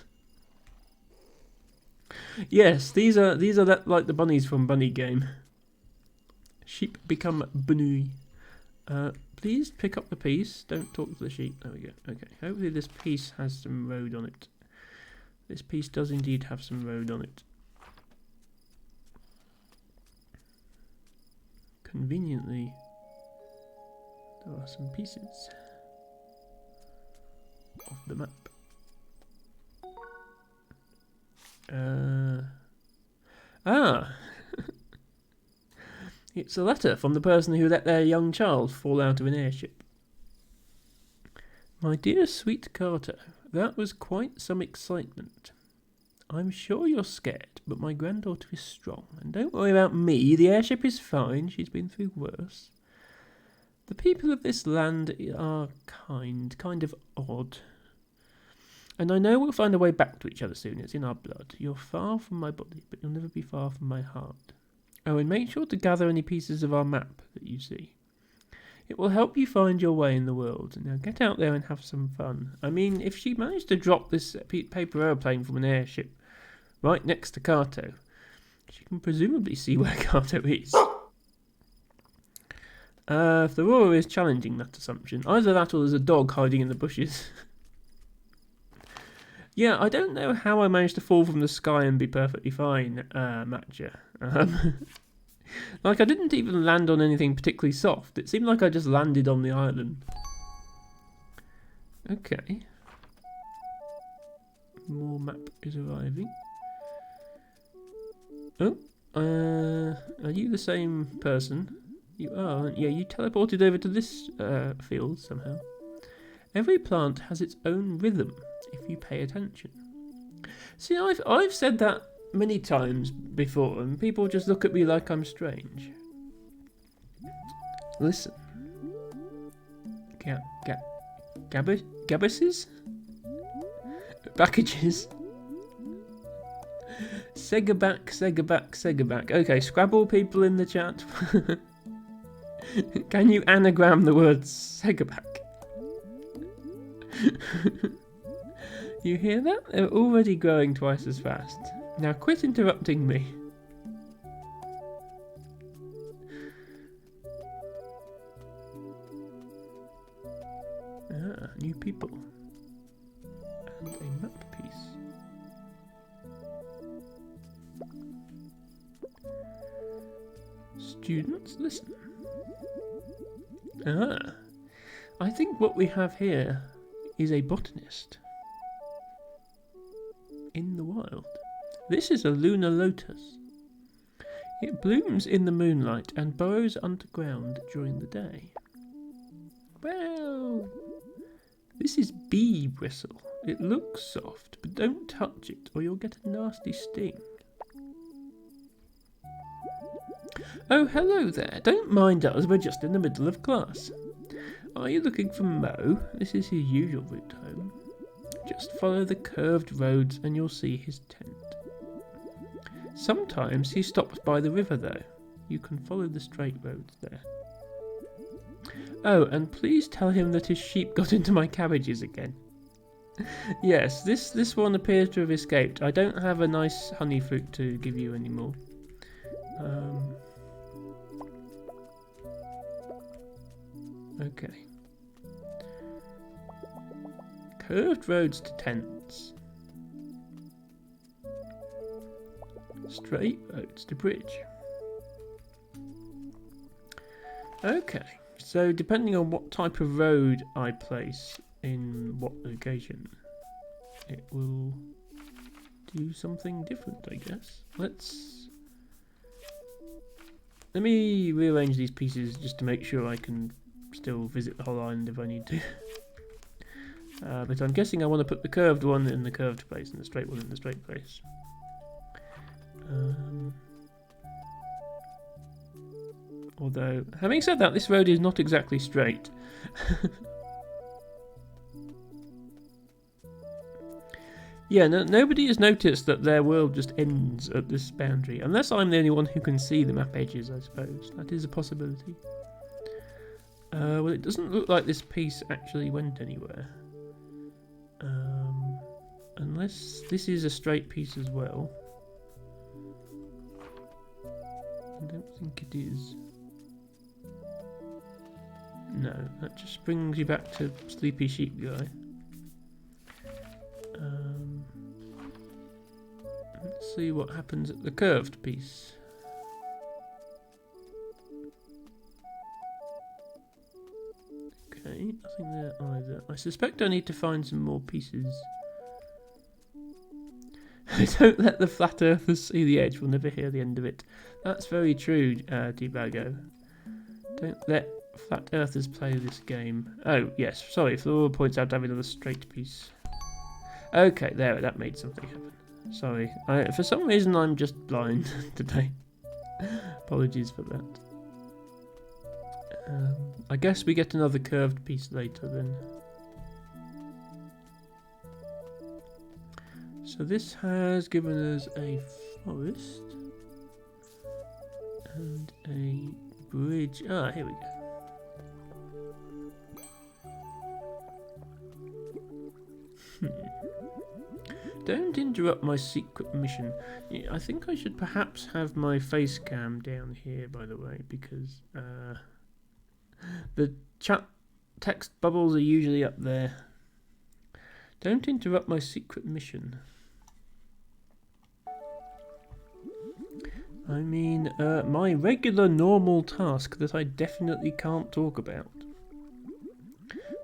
Yes, these are like the bunnies from Bunny Game. Sheep become bunny. Please pick up the piece. Don't talk to the sheep. There we go. Okay, hopefully this piece has some road on it. This piece does indeed have some road on it. Conveniently, there are some pieces of the map. It's a letter from the person who let their young child fall out of an airship. My dear sweet Carter, that was quite some excitement. I'm sure you're scared, but my granddaughter is strong. And don't worry about me, the airship is fine, she's been through worse. The people of this land are kind of odd. And I know we'll find a way back to each other soon, it's in our blood. You're far from my body, but you'll never be far from my heart. Oh, and make sure to gather any pieces of our map that you see. It will help you find your way in the world. Now get out there and have some fun. I mean, if she managed to drop this paper aeroplane from an airship right next to Kato, she can presumably see where Kato is. Flora is challenging that assumption. Either that or there's a dog hiding in the bushes. Yeah, I don't know how I managed to fall from the sky and be perfectly fine, Matcha. Like, I didn't even land on anything particularly soft. It seemed like I just landed on the island. Okay. More map is arriving. Oh, are you the same person? You are, yeah, you teleported over to this field somehow. Every plant has its own rhythm if you pay attention. See, I've said that many times before, and people just look at me like I'm strange. Listen. Gabbases? Packages? Segaback. Okay, Scrabble people in the chat. Can you anagram the word Segaback? You hear that? They're already growing twice as fast. Now quit interrupting me. Ah, new people. And a map piece. Students, listen. Ah, I think what we have here is a botanist. In the wild. This is a lunar lotus. It blooms in the moonlight and burrows underground during the day. Well, this is bee bristle. It looks soft, but don't touch it or you'll get a nasty sting. Oh, hello there. Don't mind us, we're just in the middle of class. Are you looking for Mo? This is his usual route home. Just follow the curved roads and you'll see his tent. Sometimes he stops by the river though. You can follow the straight roads there. Oh, and please tell him that his sheep got into my cabbages again. Yes, this one appears to have escaped. I don't have a nice honey fruit to give you anymore. Okay. Curved roads to tents. Straight roads to bridge. Okay, so depending on what type of road I place in what location, it will do something different, I guess. Let me rearrange these pieces just to make sure I can still visit the whole island if I need to. But I'm guessing I want to put the curved one in the curved place and the straight one in the straight place. Although, having said that, this road is not exactly straight. Yeah, nobody has noticed that their world just ends at this boundary. Unless I'm the only one who can see the map edges, I suppose. That is a possibility. Well, it doesn't look like this piece actually went anywhere. Unless this is a straight piece as well. I don't think it is. No, that just brings you back to Sleepy Sheep Guy. Let's see what happens at the curved piece. Okay, nothing there either. I suspect I need to find some more pieces. Don't let the flat earthers see the edge, we'll never hear the end of it. That's very true, Debago. Don't let flat earthers play this game. Oh, yes, sorry, Flora points out I have another straight piece. Okay, there, that made something happen. Sorry, for some reason I'm just blind today. Apologies for that. I guess we get another curved piece later then. So this has given us a forest and a bridge. Ah, here we go. Don't interrupt my secret mission. I think I should perhaps have my face cam down here, by the way, because The chat text bubbles are usually up there. Don't interrupt my secret mission. I mean, my regular normal task that I definitely can't talk about.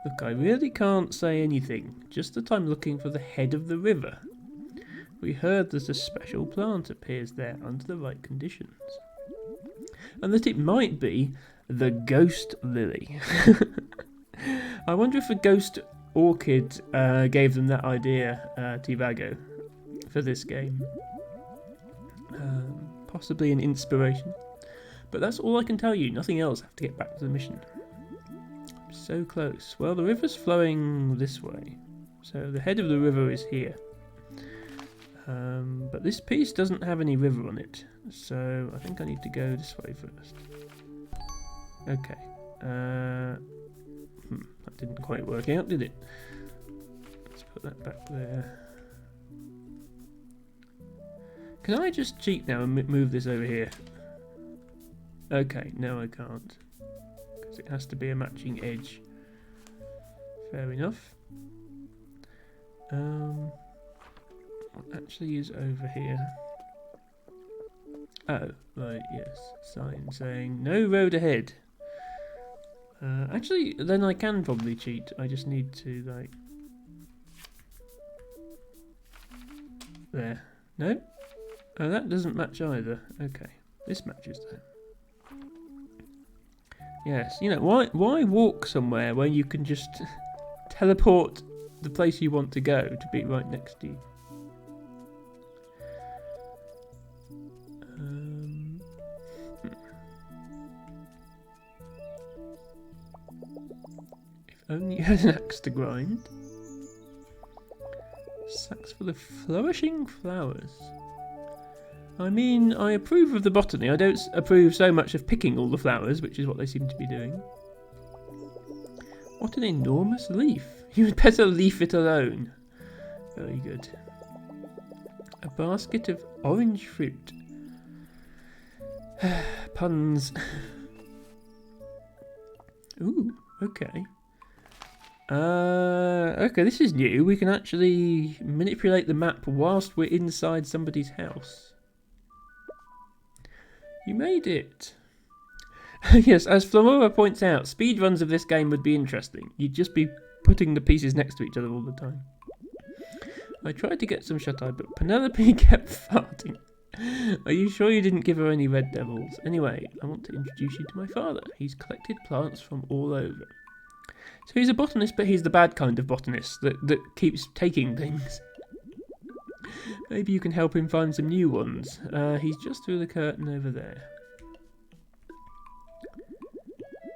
Look, I really can't say anything, just that I'm looking for the head of the river. We heard that a special plant appears there under the right conditions. And that it might be the ghost lily. I wonder if a ghost orchid gave them that idea, Tivago, for this game. Possibly an inspiration. But that's all I can tell you, nothing else. I have to get back to the mission. I'm so close. Well, the river's flowing this way. So the head of the river is here. But this piece doesn't have any river on it. So I think I need to go this way first. Okay. That didn't quite work out, did it? Let's put that back there. Can I just cheat now and move this over here? Okay, no I can't. Because it has to be a matching edge. Fair enough. What actually is over here? Oh, right, yes. Sign saying no road ahead. Actually, then I can probably cheat. I just need to, like... There. No? Oh, that doesn't match either. Okay, this matches then. Yes, you know, why walk somewhere when you can just teleport the place you want to go to be right next to you? If only you had an axe to grind. Sacks full of flourishing flowers. I mean, I approve of the botany. I don't approve so much of picking all the flowers, which is what they seem to be doing. What an enormous leaf. You had better leave it alone. Very good. A basket of orange fruit. Puns. Ooh, okay. Okay, this is new. We can actually manipulate the map whilst we're inside somebody's house. You made it. Yes, as Florora points out, speedruns of this game would be interesting. You'd just be putting the pieces next to each other all the time. I tried to get some shut-eye, but Penelope kept farting. Are you sure you didn't give her any red devils? Anyway, I want to introduce you to my father. He's collected plants from all over. So he's a botanist, but he's the bad kind of botanist that keeps taking things. Maybe you can help him find some new ones. He's just through the curtain over there.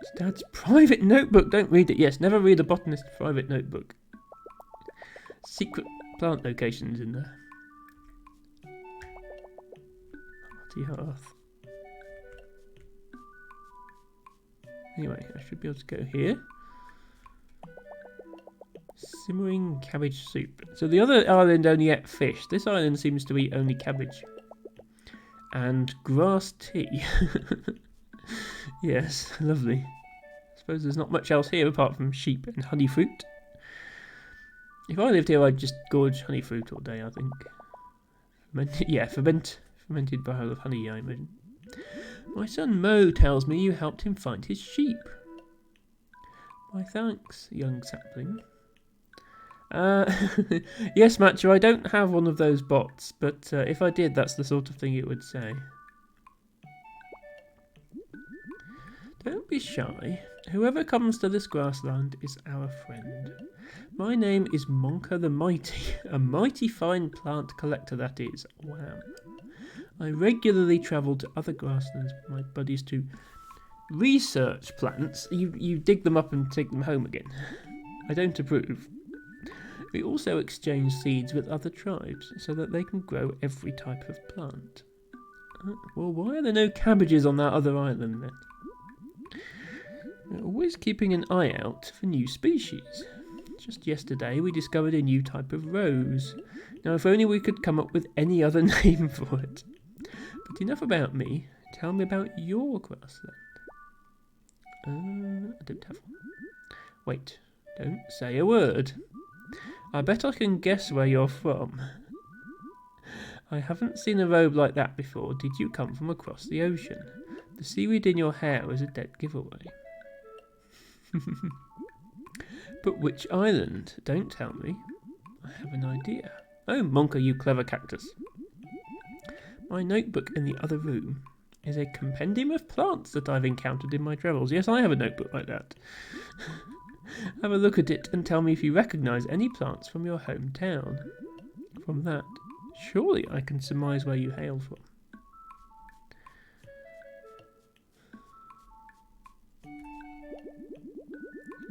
It's Dad's private notebook. Don't read it. Yes, never read a botanist's private notebook. Secret plant locations in there. Hearty hearth. Anyway, I should be able to go here. Simmering cabbage soup. So the other island only ate fish. This island seems to eat only cabbage. And grass tea. Yes, lovely. I suppose there's not much else here apart from sheep and honey fruit. If I lived here, I'd just gorge honey fruit all day, I think. Fermented vial of honey, I imagine. My son Mo tells me you helped him find his sheep. Why, thanks, young sapling. Yes, Matcher, I don't have one of those bots, but if I did, that's the sort of thing it would say. Don't be shy. Whoever comes to this grassland is our friend. My name is Monka the Mighty, a mighty fine plant collector that is. Wow. I regularly travel to other grasslands with my buddies to research plants. You dig them up and take them home again. I don't approve. We also exchange seeds with other tribes so that they can grow every type of plant. Well, why are there no cabbages on that other island then? We're always keeping an eye out for new species. Just yesterday we discovered a new type of rose. Now if only we could come up with any other name for it. But enough about me. Tell me about your grassland. I don't have one. Wait, don't say a word. I bet I can guess where you're from. I haven't seen a robe like that before. Did you come from across the ocean? The seaweed in your hair is a dead giveaway. But which island? Don't tell me. I have an idea. Oh, Monka, you clever cactus. My notebook in the other room is a compendium of plants that I've encountered in my travels. Yes, I have a notebook like that. Have a look at it and tell me if you recognise any plants from your hometown. From that, surely I can surmise where you hail from.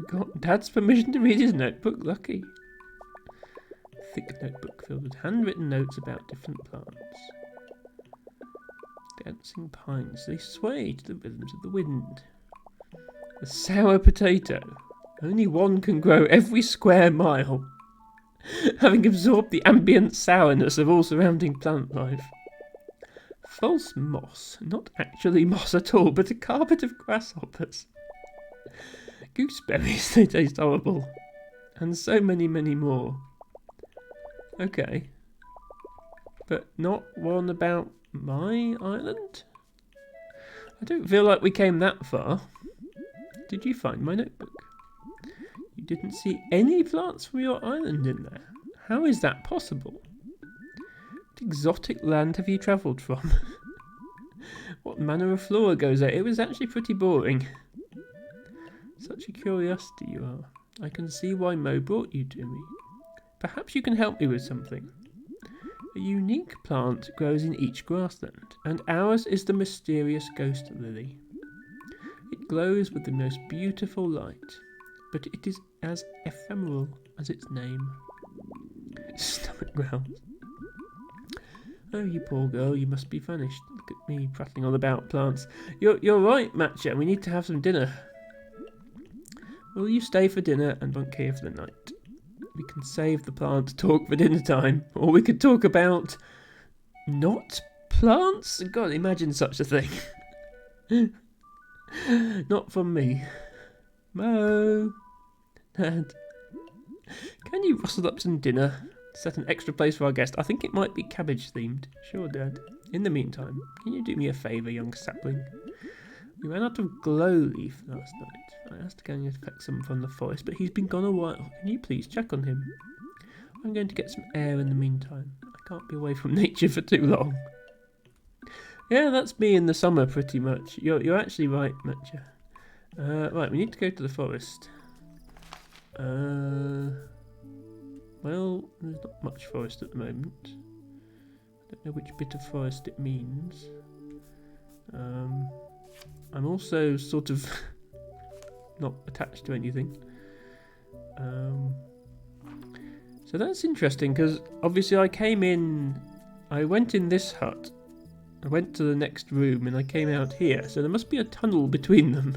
Got Dad's permission to read his notebook? Lucky. Thick notebook filled with handwritten notes about different plants. Dancing pines, they sway to the rhythms of the wind. The sour potato. Only one can grow every square mile, having absorbed the ambient sourness of all surrounding plant life. False moss, not actually moss at all, but a carpet of grasshoppers. Gooseberries, they taste horrible. And so many, many more. Okay. But not one about my island? I don't feel like we came that far. Did you find my notebook? You didn't see any plants from your island in there. How is that possible? What exotic land have you travelled from? What manner of flora goes there? It was actually pretty boring. Such a curiosity you are. I can see why Mo brought you to me. Perhaps you can help me with something. A unique plant grows in each grassland, and ours is the mysterious ghost lily. It glows with the most beautiful light, but it is as ephemeral as its name. Stomach growls. Oh, you poor girl, you must be famished. Look at me prattling on about plants. You're right, Matcha, we need to have some dinner. Will you stay for dinner and bunk here for the night? We can save the plant talk for dinner time, or we could talk about not plants? God, imagine such a thing. Not from me. Mo. Dad. Can you rustle up some dinner? Set an extra place for our guest. I think it might be cabbage themed. Sure, Dad. In the meantime, can you do me a favour, young sapling? We ran out of glow leaf last night. I asked Gang to fetch some from the forest, but he's been gone a while. Can you please check on him? I'm going to get some air in the meantime. I can't be away from nature for too long. Yeah, that's me in the summer, pretty much. You're actually right, Matcha. Right, we need to go to the forest. Well, there's not much forest at the moment. I don't know which bit of forest it means. I'm also sort of not attached to anything. So that's interesting, because obviously I went in this hut, I went to the next room, and I came out here, so there must be a tunnel between them.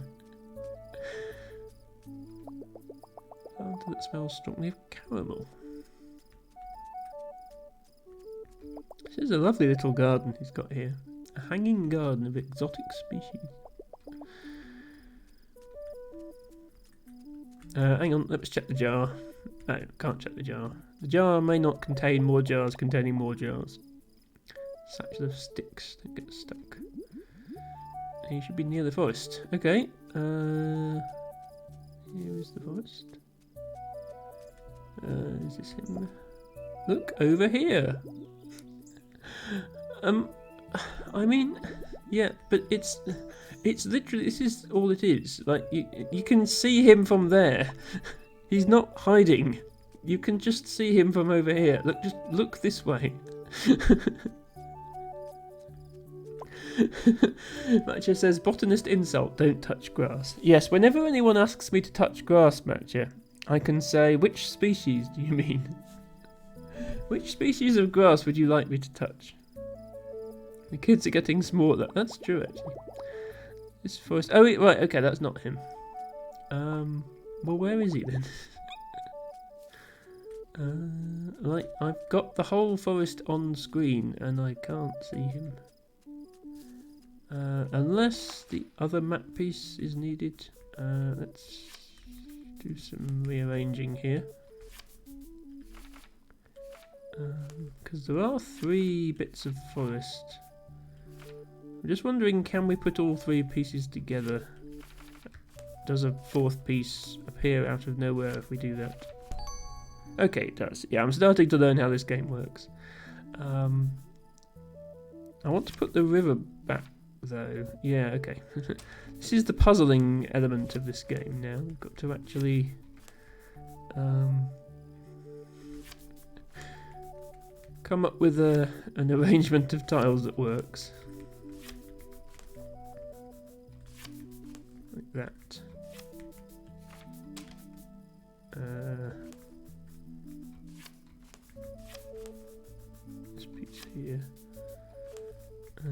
That smells strongly of caramel. This is a lovely little garden he's got here. A hanging garden of exotic species. Hang on, let's check the jar. No, can't check the jar. The jar may not contain more jars containing more jars. Satchel of sticks, don't get stuck. He should be near the forest. Okay, here is the forest. Is this him? Look, over here! I mean, yeah, but it's literally, this is all it is. Like, you can see him from there. He's not hiding. You can just see him from over here. Look, just look this way. Matcha says, botanist insult, don't touch grass. Yes, whenever anyone asks me to touch grass, Matcha, I can say, which species do you mean? Which species of grass would you like me to touch? The kids are getting smaller. That's true, actually. This forest... Oh, wait, right, okay, that's not him. Well, where is he then? Like, I've got the whole forest on screen, and I can't see him. Unless the other map piece is needed. Let's do some rearranging here. Because there are 3 bits of forest. I'm just wondering, can we put all 3 pieces together? Does a 4th piece appear out of nowhere if we do that? Okay, it does. Yeah, I'm starting to learn how this game works. I want to put the river back though. Yeah, okay. This is the puzzling element of this game now. We've got to actually come up with an arrangement of tiles that works. Like that. This piece here. Oh.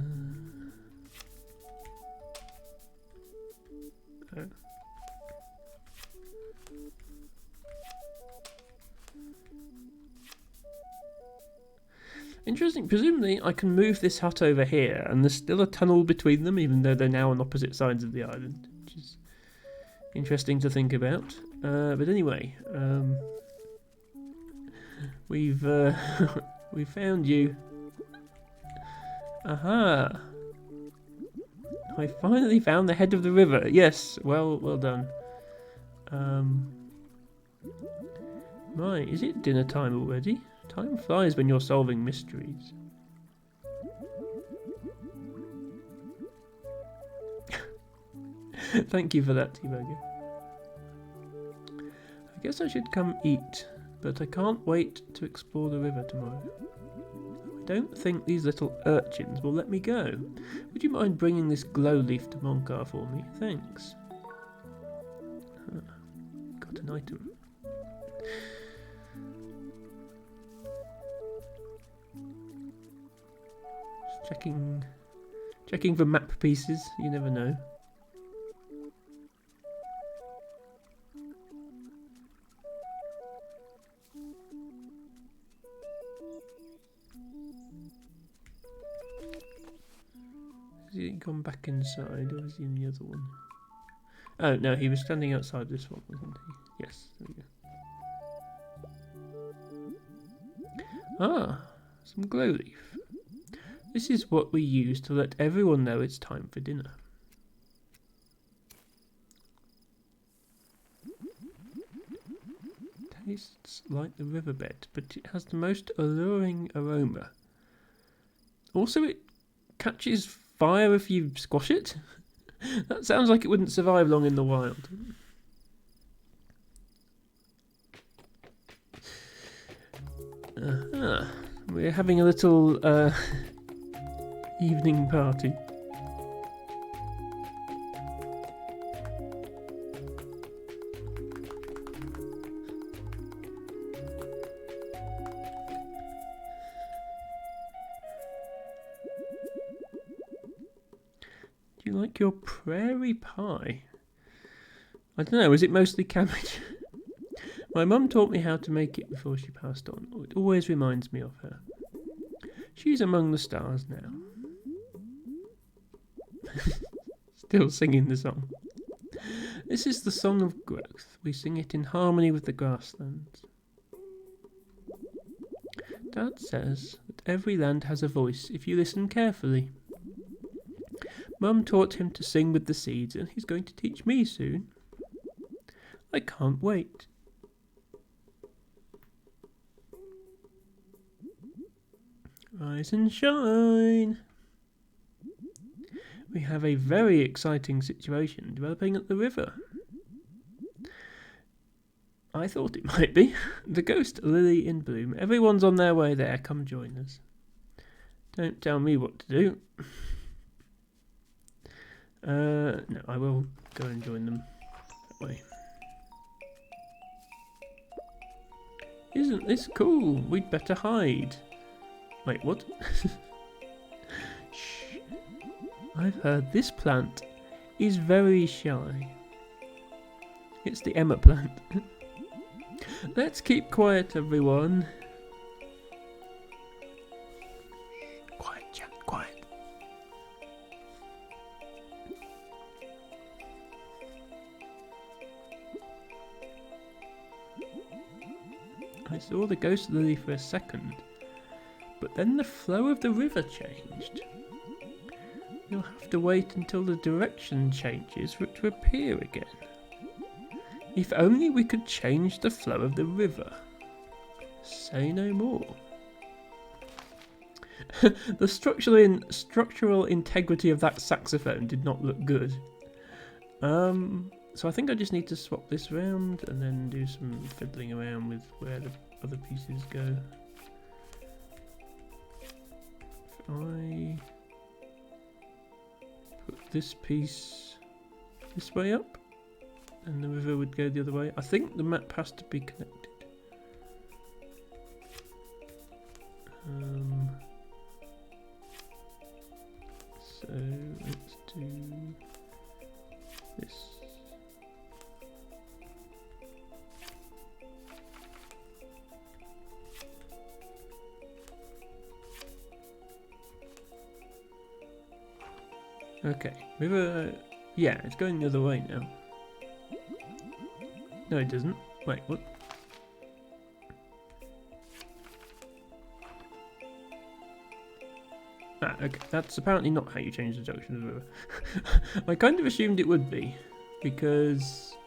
Interesting. Presumably I can move this hut over here and there's still a tunnel between them, even though they're now on opposite sides of the island, which is interesting to think about. But anyway, we've we found you. Aha! I finally found the head of the river. Yes, well done. Right, is it dinner time already? Time flies when you're solving mysteries. Thank you for that, T-Burger. I guess I should come eat, but I can't wait to explore the river tomorrow. I don't think these little urchins will let me go. Would you mind bringing this glow leaf to Monkar for me? Thanks. Got an item. Just checking for map pieces. You never know. Has he gone back inside, or is he in the other one? Oh no, he was standing outside this one, wasn't he? Yes, there we go. Ah, some glow leaf. This is what we use to let everyone know it's time for dinner. Tastes like the riverbed, but it has the most alluring aroma. Also, it catches fire if you squash it. That sounds like it wouldn't survive long in the wild. We're having a little evening party. Do you like your prairie pie? I don't know, is it mostly cabbage? My mum taught me how to make it before she passed on. It always reminds me of her. She's among the stars now. Still singing the song. This is the song of growth. We sing it in harmony with the grasslands. Dad says that every land has a voice if you listen carefully. Mum taught him to sing with the seeds, and he's going to teach me soon. I can't wait. Rise and shine. We have a very exciting situation developing at the river. I thought it might be. The ghost lily in bloom. Everyone's on their way there. Come join us. Don't tell me what to do. No, I will go and join them that way. Isn't this cool? We'd better hide. Wait, what? Shh. I've heard this plant is very shy. It's the Emma plant. Let's keep quiet, everyone. Quiet, chat, quiet. I saw the ghost lily for a second, but then the flow of the river changed. You'll have to wait until the direction changes for it to appear again. If only we could change the flow of the river. Say no more. The structural integrity of that saxophone did not look good. So I think I just need to swap this around and then do some fiddling around with where the other pieces go. If I put this piece this way up, and the river would go the other way. I think the map has to be connected. So let's do this. Okay, river. Yeah, it's going the other way now. No, it doesn't. Wait, what? Ah, okay. That's apparently not how you change the direction of the river. I kind of assumed it would be, because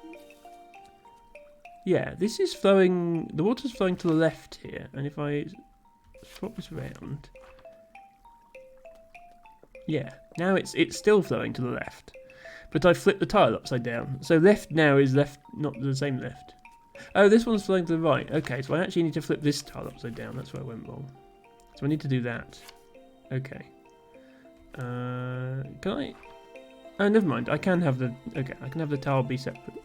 yeah, this is flowing. The water's flowing to the left here, and if I swap this around, yeah, now it's still flowing to the left, but I flipped the tile upside down. So left now is left, not the same left. Oh, this one's flowing to the right. Okay, so I actually need to flip this tile upside down. That's where I went wrong. So I need to do that. Okay. Can I? Oh, never mind. I can have the. Okay, I can have the tile be separate.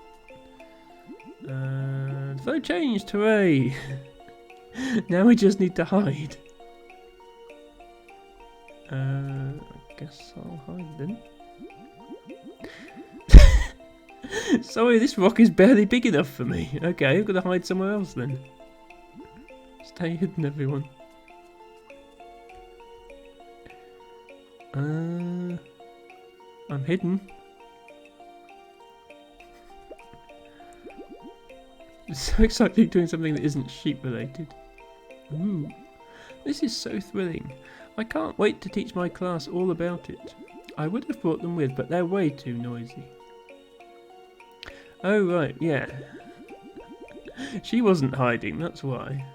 The flow changed. Hooray! Now we just need to hide. I guess I'll hide then. Sorry, this rock is barely big enough for me. Okay, I've got to hide somewhere else then. Stay hidden, everyone. I'm hidden. It's so exciting doing something that isn't sheep related. Ooh, this is so thrilling. I can't wait to teach my class all about it. I would have brought them with, but they're way too noisy. Oh right, yeah. She wasn't hiding, that's why.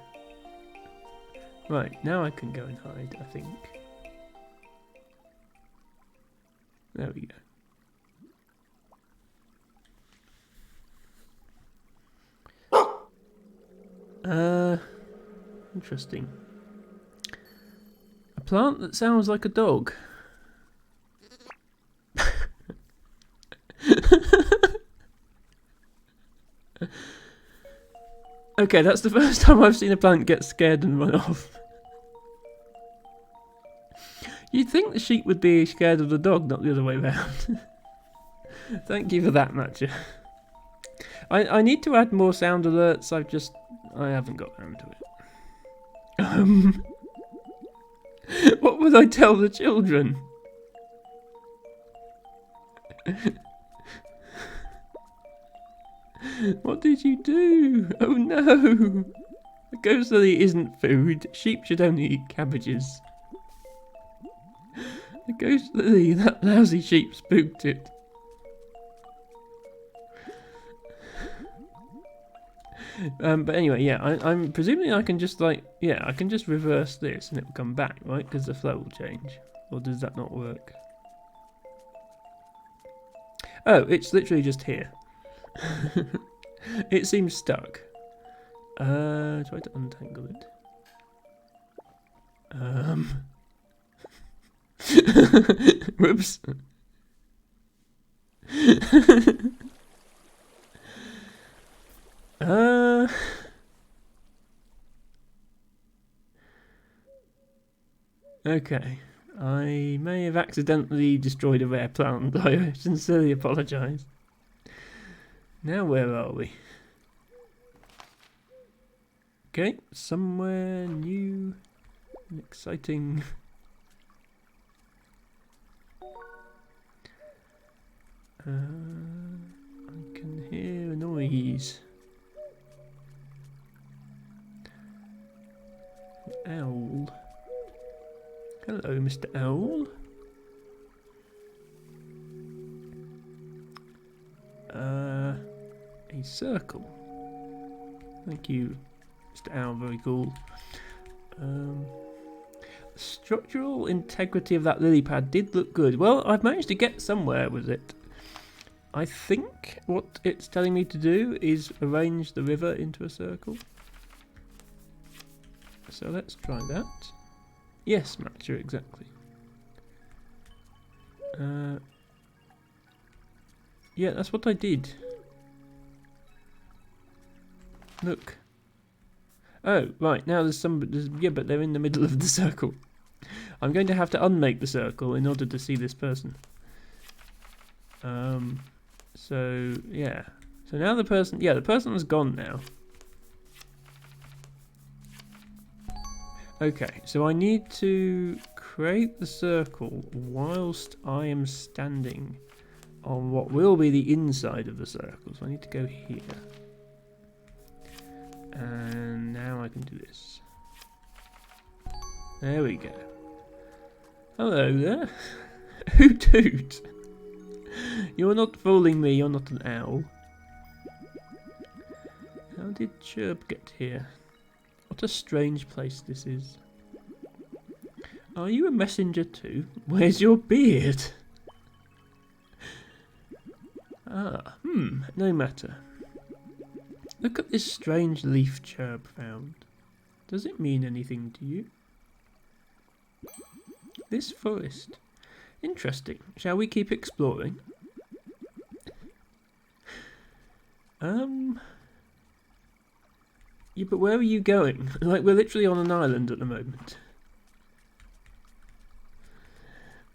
Right, now I can go and hide, I think. There we go. Interesting. A plant that sounds like a dog. Okay, that's the first time I've seen a plant get scared and run off. You'd think the sheep would be scared of the dog, not the other way around. Thank you for that, Matcha. I need to add more sound alerts. I haven't got around to it. What would I tell the children? What did you do? Oh no! A ghost lily isn't food. Sheep should only eat cabbages. The ghost lily, that lousy sheep spooked it. But anyway, yeah, I'm presuming I can just I can just reverse this and it will come back, right? Because the flow will change. Or does that not work? Oh, it's literally just here. It seems stuck. Try to untangle it. Whoops. Okay. I may have accidentally destroyed a rare plant. I sincerely apologise. Now where are we? Okay, somewhere new and exciting. I can hear a noise. Owl. Hello, Mr. Owl. A circle. Thank you, Mr. Owl. Very cool. Structural integrity of that lily pad did look good. Well, I've managed to get somewhere with it. I think what it's telling me to do is arrange the river into a circle. So let's try that. Yes, Matcha, exactly. Yeah, that's what I did. Look. Oh, right, now there's somebody... Yeah, but they're in the middle of the circle. I'm going to have to unmake the circle in order to see this person. So, yeah. So now the person... Yeah, the person is gone now. Okay, so I need to create the circle whilst I am standing on what will be the inside of the circle. So I need to go here. And now I can do this. There we go. Hello there. Hoot hoot. You're not fooling me, you're not an owl. How did Chirp get here? What a strange place this is. Are you a messenger too? Where's your beard? Ah, no matter. Look at this strange leaf Chirp found. Does it mean anything to you? This forest. Interesting. Shall we keep exploring? Yeah, but where are you going? Like, we're literally on an island at the moment.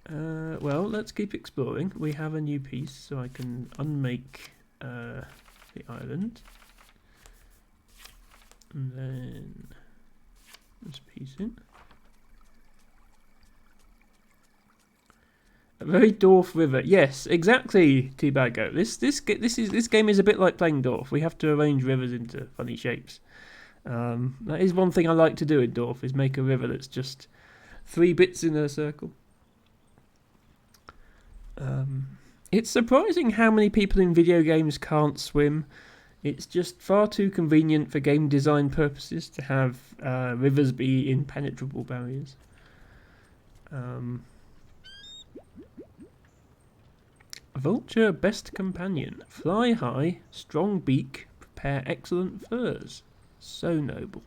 Well, let's keep exploring. We have a new piece, so I can unmake the island. And then this piece in. A very Dwarf river. Yes, exactly, T-Bago. This game is a bit like playing Dwarf. We have to arrange rivers into funny shapes. That is one thing I like to do in Dwarf, is make a river that's just 3 bits in a circle. It's surprising how many people in video games can't swim. It's just far too convenient for game design purposes to have rivers be impenetrable barriers. Vulture best companion. Fly high, strong beak, prepare excellent furs. So noble.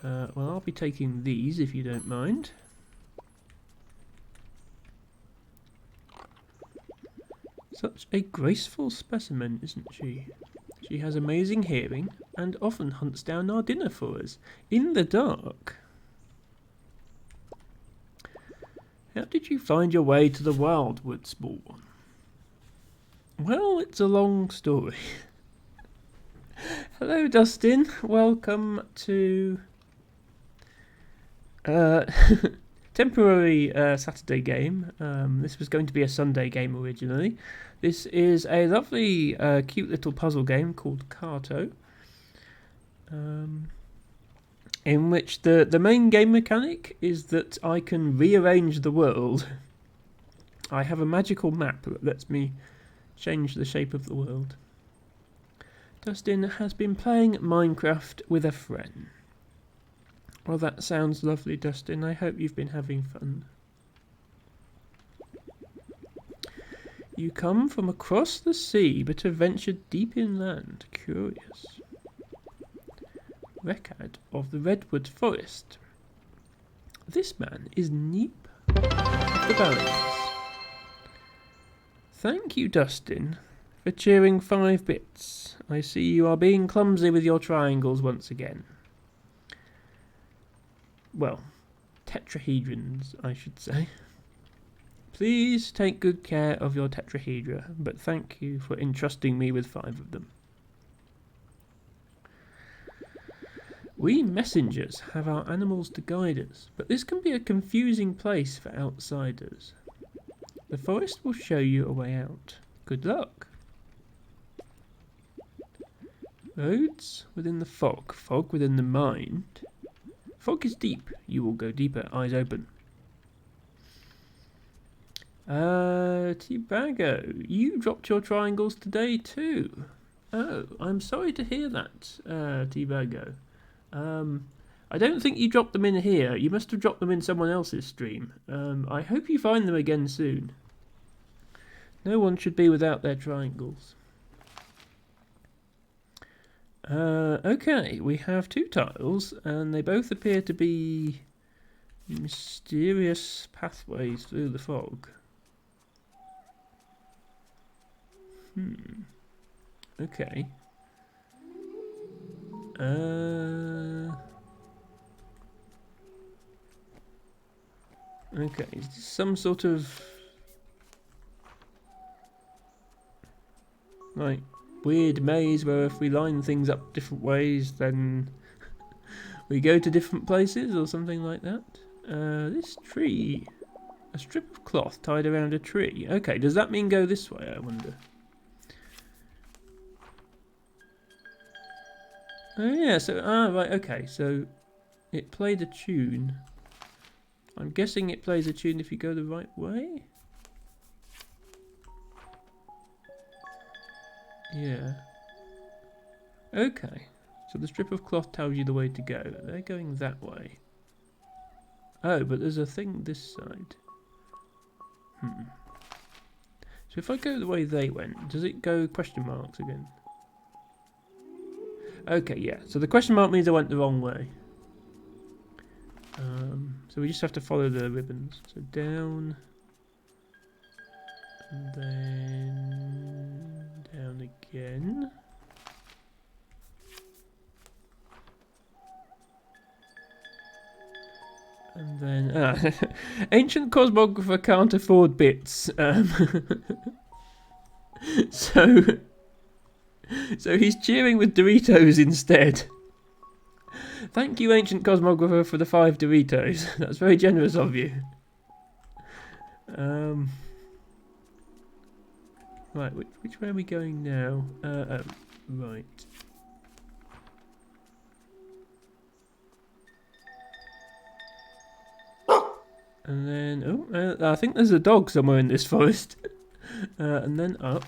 Well, I'll be taking these if you don't mind. Such a graceful specimen, isn't she? She has amazing hearing and often hunts down our dinner for us in the dark. How did you find your way to the Wildwood, small one? Well, it's a long story. Hello, Dustin. Welcome to temporary Saturday game. This was going to be a Sunday game originally. This is a lovely, cute little puzzle game called Carto, in which the main game mechanic is that I can rearrange the world. I have a magical map that lets me change the shape of the world. Dustin has been playing Minecraft with a friend. Well, that sounds lovely, Dustin. I hope you've been having fun. You come from across the sea, but have ventured deep inland. Curious. Record of the Redwood Forest. This man is Neep of the Barrens. Thank you, Dustin, for cheering 5 bits. I see you are being clumsy with your triangles once again. Well, tetrahedrons, I should say. Please take good care of your tetrahedra, but thank you for entrusting me with 5 of them. We messengers have our animals to guide us, but this can be a confusing place for outsiders. The forest will show you a way out. Good luck. Roads within the fog. Fog within the mind. Fog is deep. You will go deeper. Eyes open. Tibago, you dropped your triangles today too. Oh, I'm sorry to hear that, Tibago. I don't think you dropped them in here. You must have dropped them in someone else's stream. I hope you find them again soon. No one should be without their triangles. Okay, we have 2 tiles, and they both appear to be mysterious pathways through the fog. Okay. Okay, is this some sort of like weird maze where if we line things up different ways then we go to different places or something like that? This tree, a strip of cloth tied around a tree. Okay, does that mean go this way, I wonder? Oh yeah, so, right, okay, so it played a tune. I'm guessing it plays a tune if you go the right way? Yeah. Okay, so the strip of cloth tells you the way to go. They're going that way. Oh, but there's a thing this side. So if I go the way they went, does it go question marks again? Okay, yeah. So the question mark means I went the wrong way. So we just have to follow the ribbons. So down. And then down again. And then ancient cosmographer can't afford bits. So he's cheering with Doritos instead. Thank you, ancient cosmographer, for the 5 Doritos. That's very generous of you. Right, which way are we going now? Right. And then, I think there's a dog somewhere in this forest. And then up.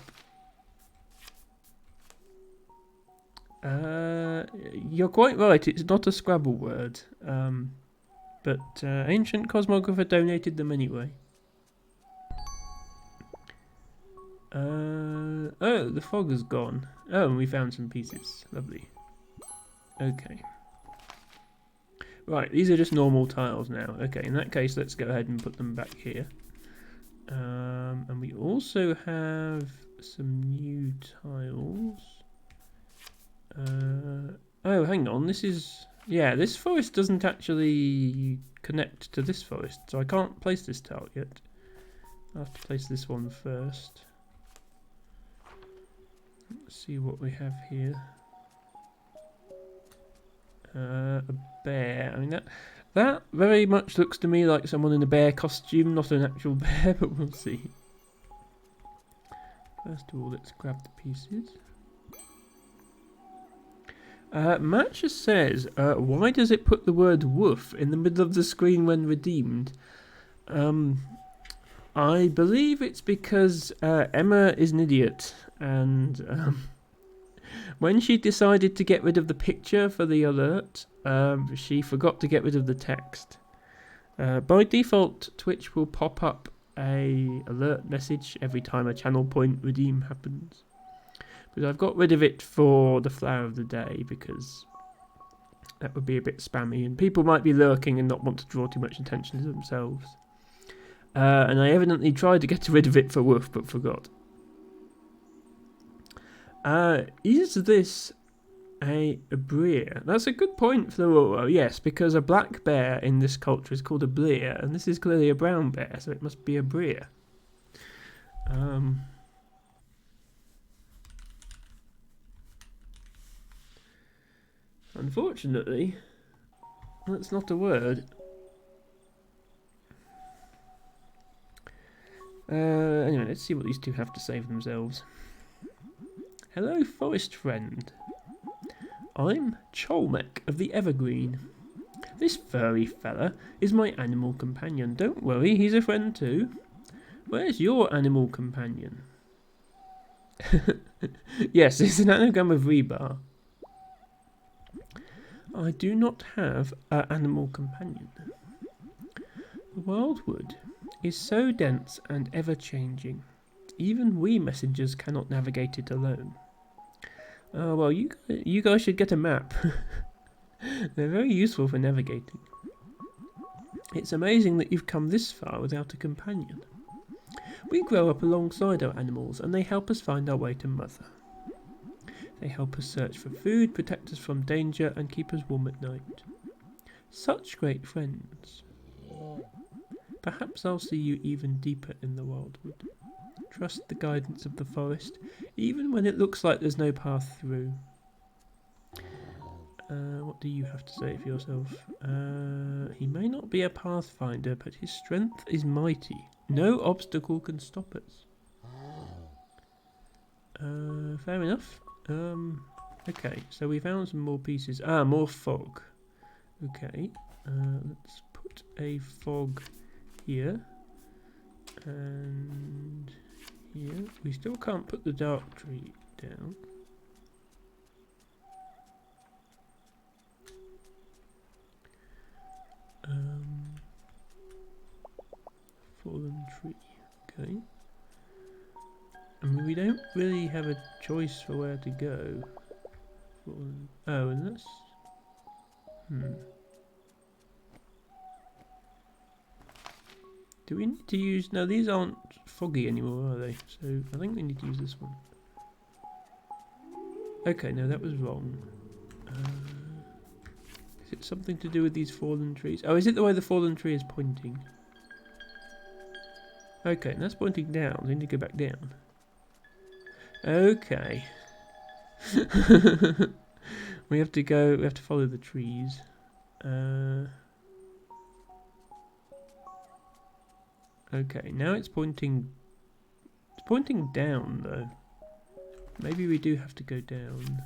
You're quite right, it's not a Scrabble word. But ancient cosmographer donated them anyway. Oh, the fog has gone. Oh, and we found some pieces. Lovely. Okay. Right, these are just normal tiles now. Okay, in that case, let's go ahead and put them back here. And we also have some new tiles. Oh, hang on, this is... Yeah, this forest doesn't actually connect to this forest, so I can't place this tile yet. I'll have to place this one first. Let's see what we have here. A bear. I mean, that very much looks to me like someone in a bear costume, not an actual bear, but we'll see. First of all, let's grab the pieces. Matcha says, why does it put the word woof in the middle of the screen when redeemed? I believe it's because Emma is an idiot, and when she decided to get rid of the picture for the alert, she forgot to get rid of the text. By default, Twitch will pop up a alert message every time a channel point redeem happens. But I've got rid of it for the flower of the day because that would be a bit spammy and people might be lurking and not want to draw too much attention to themselves. And I evidently tried to get rid of it for woof but forgot. Is this a breer? That's a good point, Flororo. Yes, because a black bear in this culture is called a breer, and this is clearly a brown bear, so it must be a breer. Unfortunately, that's not a word. Anyway, let's see what these two have to say for themselves. Hello, forest friend. I'm Cholmek of the Evergreen. This furry fella is my animal companion. Don't worry, he's a friend too. Where's your animal companion? Yes, it's an anagram of Rebar. I do not have an animal companion. The wildwood is so dense and ever-changing. Even we messengers cannot navigate it alone. Oh, well, you guys should get a map. They're very useful for navigating. It's amazing that you've come this far without a companion. We grow up alongside our animals and they help us find our way to Mother. They help us search for food, protect us from danger and keep us warm at night. Such great friends. Perhaps I'll see you even deeper in the wildwood. Trust the guidance of the forest, even when it looks like there's no path through. What do you have to say for yourself? He may not be a pathfinder, but his strength is mighty. No obstacle can stop us. Fair enough. Okay, so we found some more pieces. More fog. Okay, let's put a fog here. And here. We still can't put the dark tree down. Fallen tree. Okay. I mean, we don't really have a choice for where to go. Fallen. Oh, and that's. Do we need to use... No, these aren't foggy anymore, are they? So I think we need to use this one. Okay, no, that was wrong. Is it something to do with these fallen trees? Oh, is it the way the fallen tree is pointing? Okay, and that's pointing down. We need to go back down. Okay. We have to follow the trees. Okay, now it's pointing down though. Maybe we do have to go down.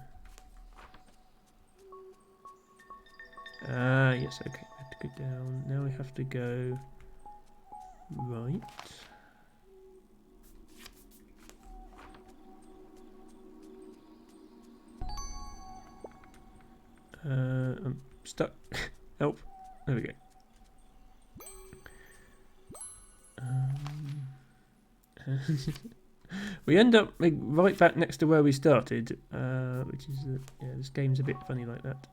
Yes, okay, we have to go down. Now we have to go right. I'm stuck. Help. There we go. We end up right back next to where we started, which is yeah, this game's a bit funny like that.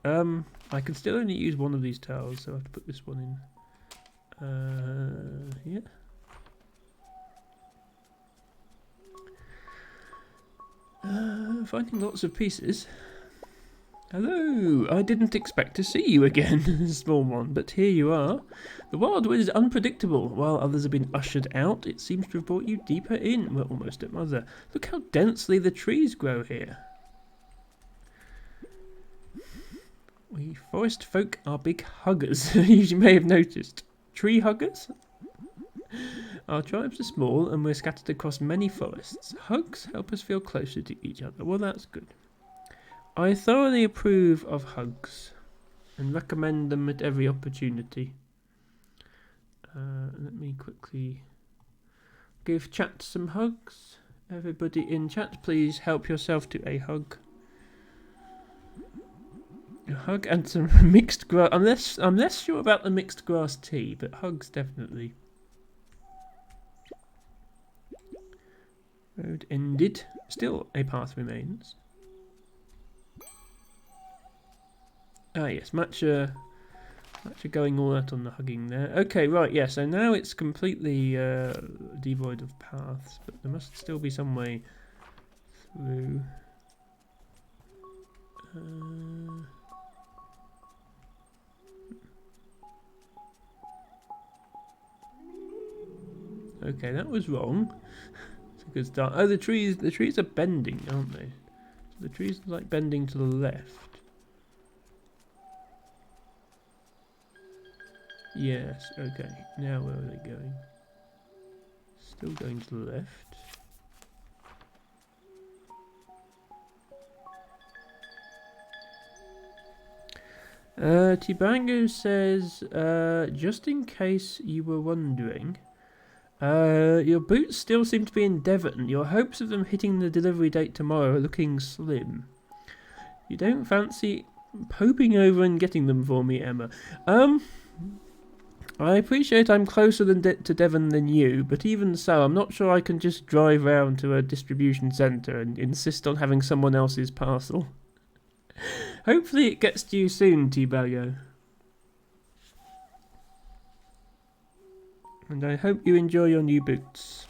I can still only use one of these tiles, so I have to put this one in. Yeah. Finding lots of pieces. Hello, I didn't expect to see you again, small one, but here you are. The wildwood is unpredictable. While others have been ushered out, it seems to have brought you deeper in. We're almost at Mother. Look how densely the trees grow here. We forest folk are big huggers, you may have noticed. Tree huggers? Our tribes are small and we're scattered across many forests. Hugs help us feel closer to each other. Well, that's good. I thoroughly approve of hugs and recommend them at every opportunity. Let me quickly give chat some hugs. Everybody in chat, please help yourself to a hug. A hug and some mixed grass. I'm less sure about the mixed grass tea, but hugs definitely. Road ended. Still a path remains. Ah yes, Matcha going all out on the hugging there. Okay, right, yeah, so now it's completely devoid of paths, but there must still be some way through. Okay, that was wrong. It's a good start. Oh, the trees are bending, aren't they? So the trees are like bending to the left. Yes, okay. Now where are they going? Still going to the left. Tibango says, just in case you were wondering, your boots still seem to be in Devon. Your hopes of them hitting the delivery date tomorrow are looking slim. You don't fancy poking over and getting them for me, Emma? I appreciate I'm closer to Devon than you, but even so, I'm not sure I can just drive round to a distribution centre and insist on having someone else's parcel. Hopefully it gets to you soon, T-Bago. And I hope you enjoy your new boots.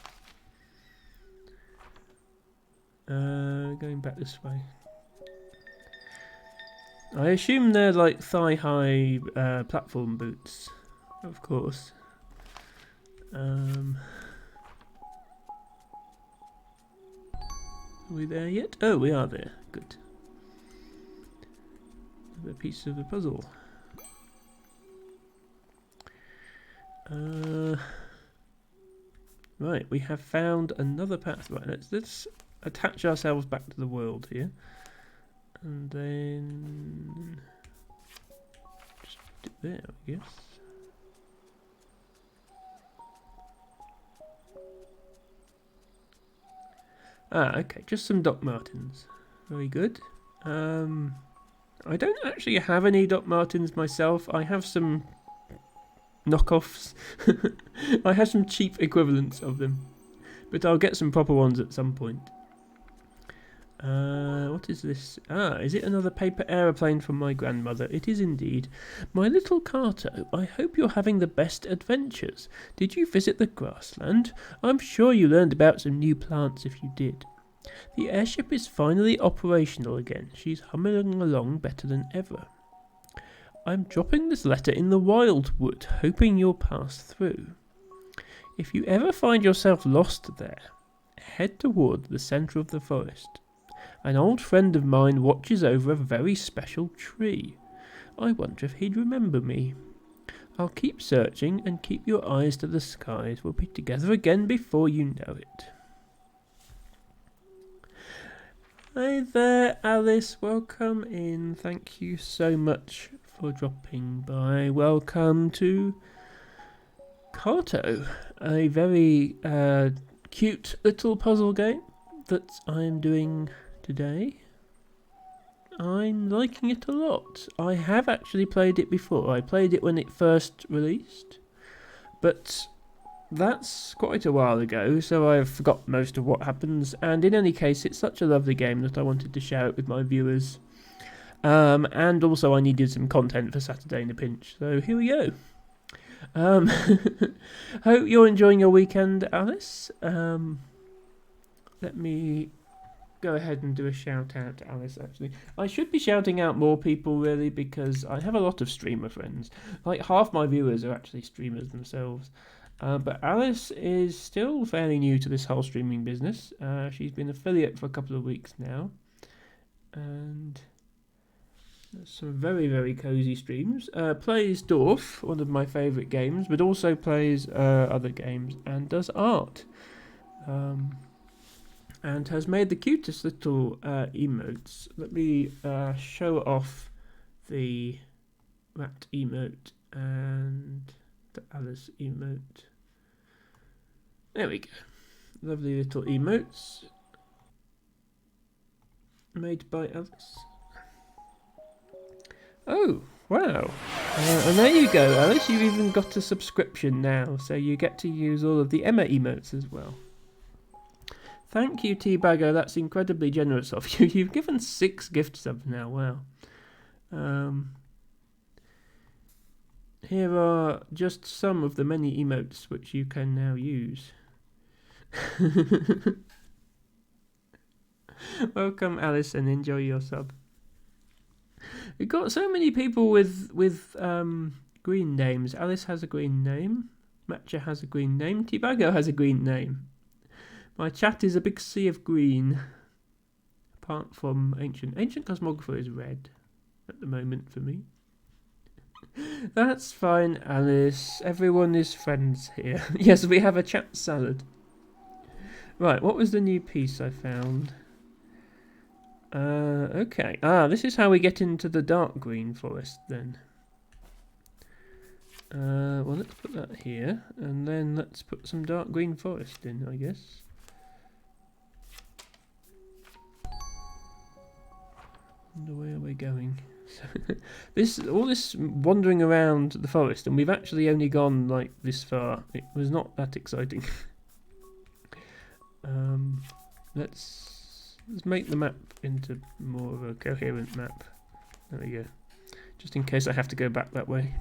Going back this way. I assume they're like thigh-high platform boots, of course. Are we there yet? Oh, we are there. Good. The piece of the puzzle. Right, we have found another path. Right, let's attach ourselves back to the world here. And then just put it there, I guess. Okay, just some Doc Martens. Very good. I don't actually have any Doc Martens myself. I have some knockoffs. I have some cheap equivalents of them, but I'll get some proper ones at some point. What is this? Is it another paper aeroplane from my grandmother? It is indeed. My little Carto, I hope you're having the best adventures. Did you visit the grassland? I'm sure you learned about some new plants if you did. The airship is finally operational again. She's humming along better than ever. I'm dropping this letter in the wildwood, hoping you'll pass through. If you ever find yourself lost there, head toward the centre of the forest. An old friend of mine watches over a very special tree. I wonder if he'd remember me. I'll keep searching and keep your eyes to the skies. We'll be together again before you know it. Hi there, Alice. Welcome in. Thank you so much for dropping by. Welcome to Carto, a very cute little puzzle game that I'm doing today. I'm liking it a lot. I have actually played it before. I played it when it first released, but that's quite a while ago, so I've forgot most of what happens, and in any case, it's such a lovely game that I wanted to share it with my viewers. And also I needed some content for Saturday in a pinch, so here we go. Hope you're enjoying your weekend, Alice. Let me go ahead and do a shout out to Alice, actually. I should be shouting out more people, really, because I have a lot of streamer friends. Like, half my viewers are actually streamers themselves. But Alice is still fairly new to this whole streaming business. She's been affiliate for a couple of weeks now. And some very, very cozy streams. Plays Dwarf, one of my favourite games, but also plays other games and does art. And has made the cutest little emotes. Let me show off the rat emote and the Alice emote. There we go. Lovely little emotes made by Alice. Oh, wow. And there you go, Alice. You've even got a subscription now, so you get to use all of the Emma emotes as well. Thank you, T-Bagger. That's incredibly generous of you. You've given 6 gift subs now. Wow. Here are just some of the many emotes which you can now use. Welcome, Alice, and enjoy your sub. We've got so many people with green names. Alice has a green name. Matcha has a green name. T-Bagger has a green name. My chat is a big sea of green. Apart from Ancient. Ancient Cosmographer is red at the moment for me. That's fine, Alice. Everyone is friends here. Yes, we have a chat salad. Right, what was the new piece I found? Okay. Ah, this is how we get into the dark green forest then. Well, let's put that here, and then let's put some dark green forest in, I guess. Wonder where we're going. All this wandering around the forest, and we've actually only gone like this far. It was not that exciting. Let's make the map into more of a coherent map. There we go. Just in case I have to go back that way.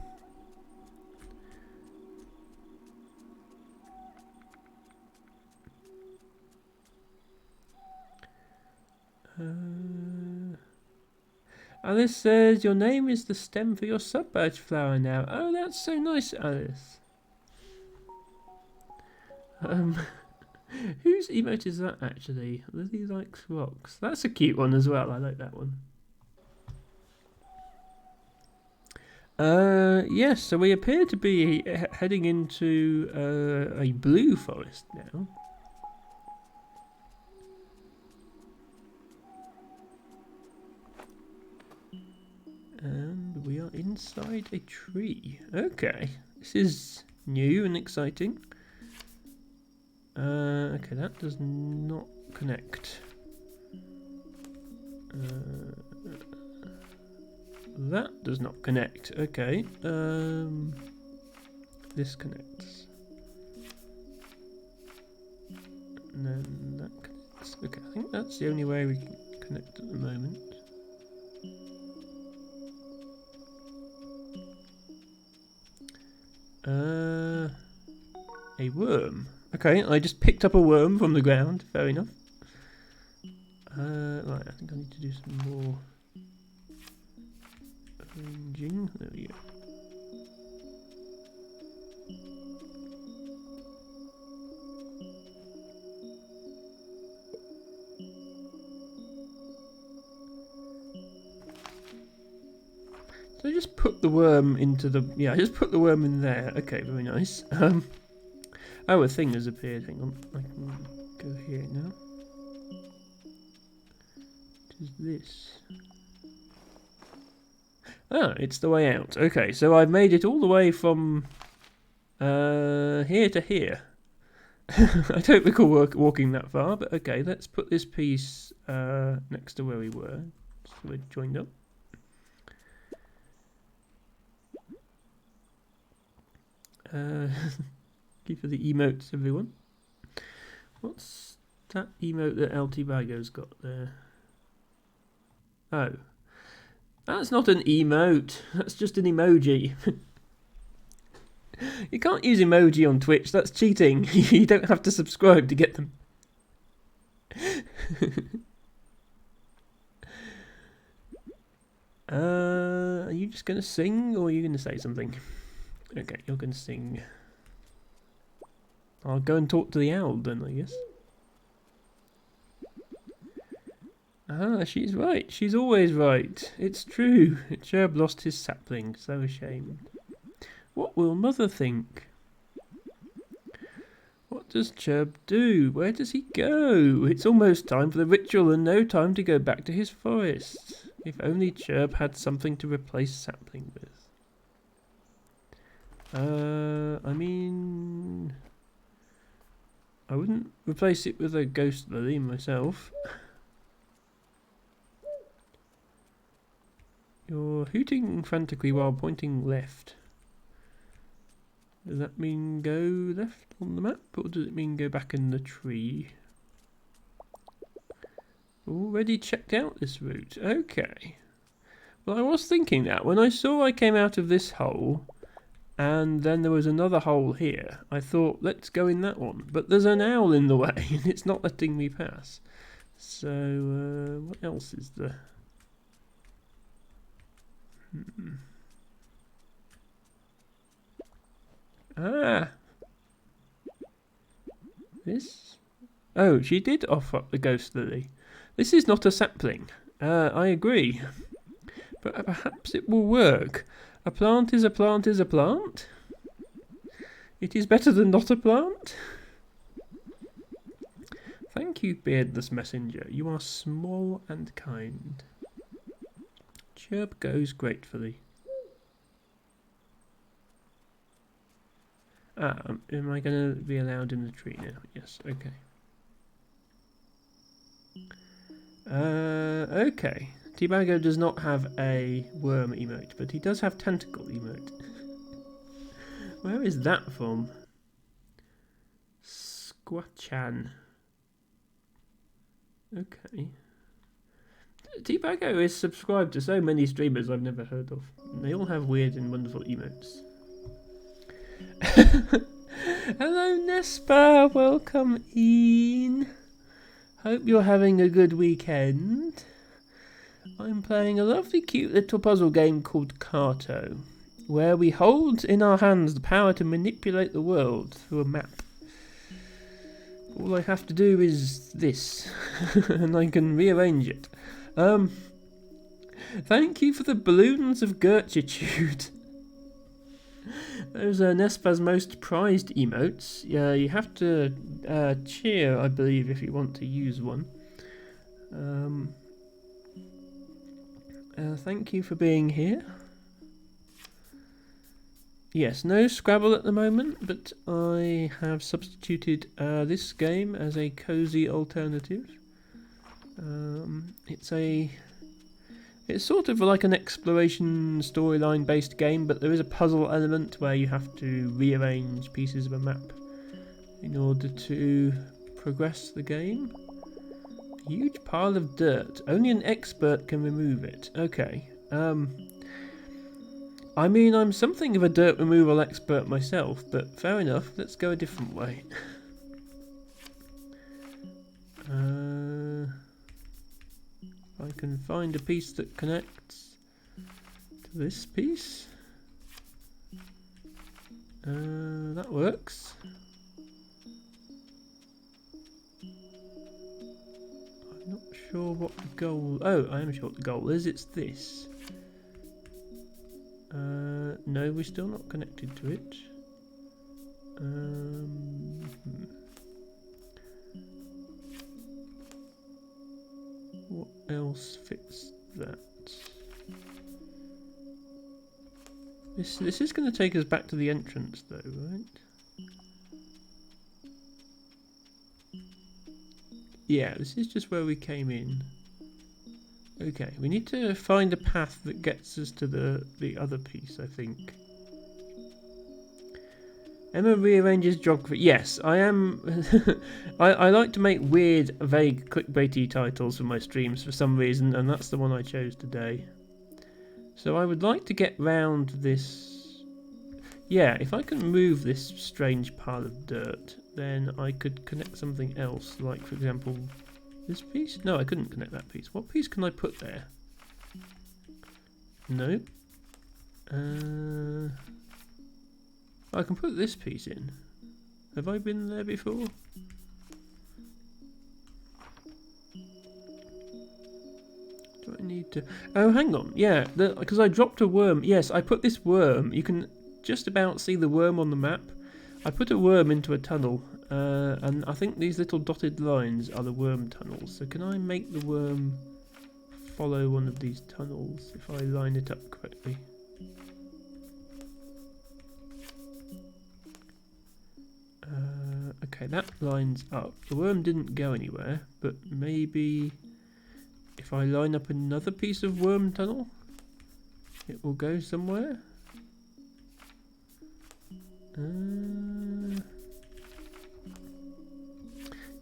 Alice says your name is the stem for your subbadge flower now. Oh, that's so nice, Alice. Whose emote is that actually? Lily likes rocks. That's a cute one as well. I like that one. Yes, so we appear to be heading into a blue forest now. And we are inside a tree. Okay, this is new and exciting. Okay, that does not connect. That does not connect. Okay, this connects. And then that connects. Okay, I think that's the only way we can connect at the moment. A worm. Okay, I just picked up a worm from the ground. Fair enough. Right, I think I need to do some more arranging. There we go. So I just put the worm into the... Yeah, I just put the worm in there. Okay, very nice. Oh, a thing has appeared. Hang on. I can go here now. What is this? Ah, it's the way out. Okay, so I've made it all the way from here to here. I don't recall walking that far, but okay, let's put this piece next to where we were. So we're joined up. Thank you for the emotes, everyone. What's that emote that LT Bago's got there? Oh. That's not an emote. That's just an emoji. You can't use emoji on Twitch. That's cheating. You don't have to subscribe to get them. Are you just going to sing or are you going to say something? Okay, you're going to sing. I'll go and talk to the owl then, I guess. Ah, she's right. She's always right. It's true. Cherub lost his sapling. So ashamed. What will Mother think? What does Cherub do? Where does he go? It's almost time for the ritual and no time to go back to his forest. If only Cherub had something to replace sapling with. I mean... I wouldn't replace it with a ghost lily myself. You're hooting frantically while pointing left. Does that mean go left on the map, or does it mean go back in the tree? Already checked out this route. Okay. Well, I was thinking that when I saw I came out of this hole, and then there was another hole here, I thought, let's go in that one. But there's an owl in the way, and it's not letting me pass. So, what else is there? Ah! This? Oh, she did offer up the ghost lily. This is not a sapling. I agree. But perhaps it will work. A plant is a plant is a plant? It is better than not a plant? Thank you, beardless messenger. You are small and kind. Chirp goes gratefully. Am I going to be allowed in the tree now? Yes, okay. Okay. T-Bago does not have a worm emote, but he does have tentacle emote. Where is that from? Squatchan. Okay. T-Bago is subscribed to so many streamers I've never heard of. They all have weird and wonderful emotes. Hello Nespa, welcome in. Hope you're having a good weekend. I'm playing a lovely cute little puzzle game called Carto, where we hold in our hands the power to manipulate the world through a map. All I have to do is this, and I can rearrange it. Thank you for the balloons of Gertitude. Those are Nespa's most prized emotes. You have to cheer, I believe, if you want to use one. Thank you for being here. Yes, no Scrabble at the moment, but I have substituted this game as a cozy alternative. It's sort of like an exploration storyline based game, but there is a puzzle element where you have to rearrange pieces of a map in order to progress the game. A huge pile of dirt. Only an expert can remove it. Okay. I mean, I'm something of a dirt removal expert myself, but fair enough. Let's go a different way. I can find a piece that connects to this piece. That works. I'm not sure what the goal... Oh, I am sure what the goal is. It's this. No, we're still not connected to it. What else fits that? This is going to take us back to the entrance though, right? Yeah, this is just where we came in. Okay, we need to find a path that gets us to the other piece, I think. Emma rearranges geography. Yes, I am. I like to make weird, vague, clickbaity titles for my streams for some reason, and that's the one I chose today. So I would like to get round this. Yeah, if I can move this strange pile of dirt, then I could connect something else, like for example, this piece? No, I couldn't connect that piece. What piece can I put there? No. I can put this piece in. Have I been there before? Do I need to... Oh, hang on. Yeah, because I dropped a worm. Yes, I put this worm. You can just about see the worm on the map. I put a worm into a tunnel. And I think these little dotted lines are the worm tunnels. So can I make the worm follow one of these tunnels if I line it up correctly? Okay, that lines up. The worm didn't go anywhere, but maybe if I line up another piece of worm tunnel, it will go somewhere.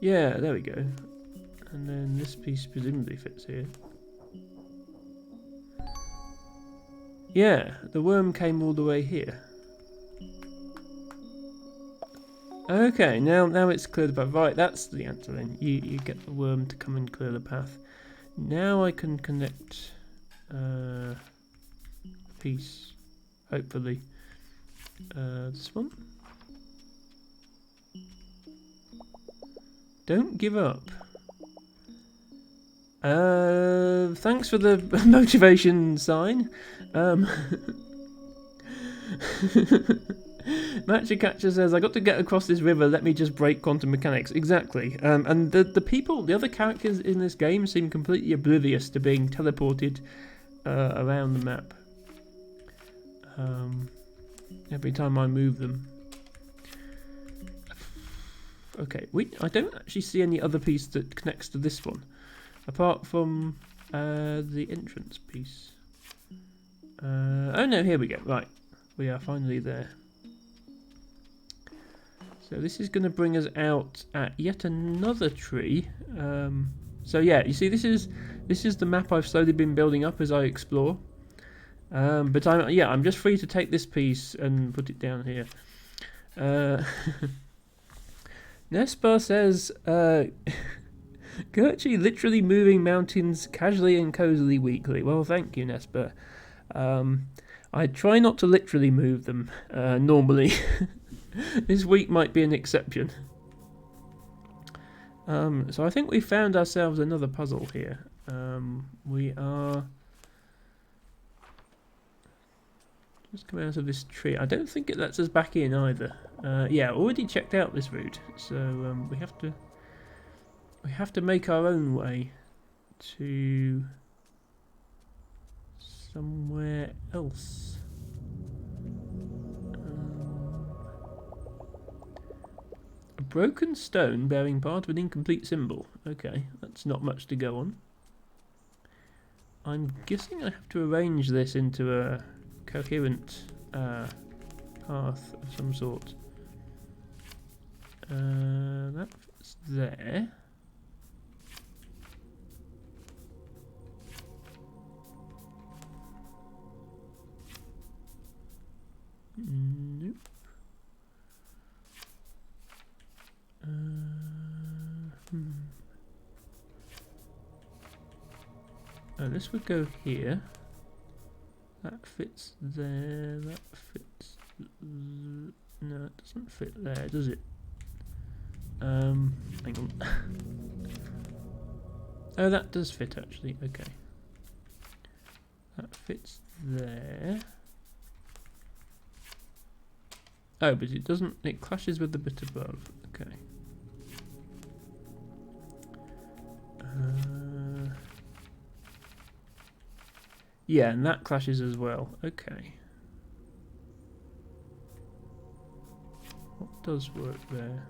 Yeah, there we go. And then this piece presumably fits here. Yeah, the worm came all the way here. Okay, now it's clear the path. Right, that's the answer then. You get the worm to come and clear the path. Now I can connect a piece, hopefully. This one. Don't give up. Thanks for the motivation sign. Matcha Catcher says, I got to get across this river, let me just break quantum mechanics. Exactly. And the people, the other characters in this game seem completely oblivious to being teleported around the map. Every time I move them. Okay, I don't actually see any other piece that connects to this one. Apart from the entrance piece. Oh no, here we go. Right. We are finally there. So this is going to bring us out at yet another tree. So yeah, you see, this is the map I've slowly been building up as I explore. But I'm just free to take this piece and put it down here. Nespa says, Gertrude literally moving mountains casually and cozily weekly. Well, thank you, Nespa. I try not to literally move them normally. This week might be an exception. So I think we found ourselves another puzzle here. We are just coming out of this tree. I don't think it lets us back in either. Yeah, already checked out this route, so we have to make our own way to somewhere else. A broken stone bearing part of an incomplete symbol. Okay, that's not much to go on. I'm guessing I have to arrange this into a coherent path of some sort. That's there. Nope. Oh, this would go here. That fits there. That fits. No, it doesn't fit there, does it? Hang on. Oh, that does fit actually. Okay. That fits there. Oh, but it doesn't. It clashes with the bit above. Okay. Yeah, and that clashes as well. Okay. What does work there?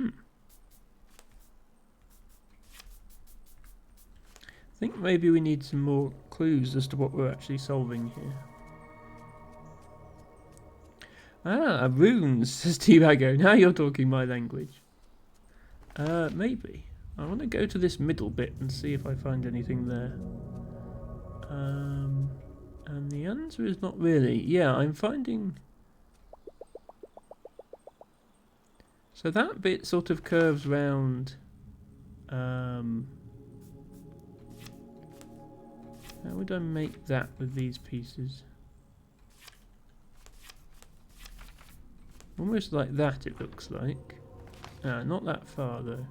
I think maybe we need some more clues as to what we're actually solving here. Ah, runes, says T-Bago. Now you're talking my language. Maybe. I want to go to this middle bit and see if I find anything there. And the answer is not really. Yeah, I'm finding... So that bit sort of curves round... How would I make that with these pieces? Almost like that, it looks like. Not that far though.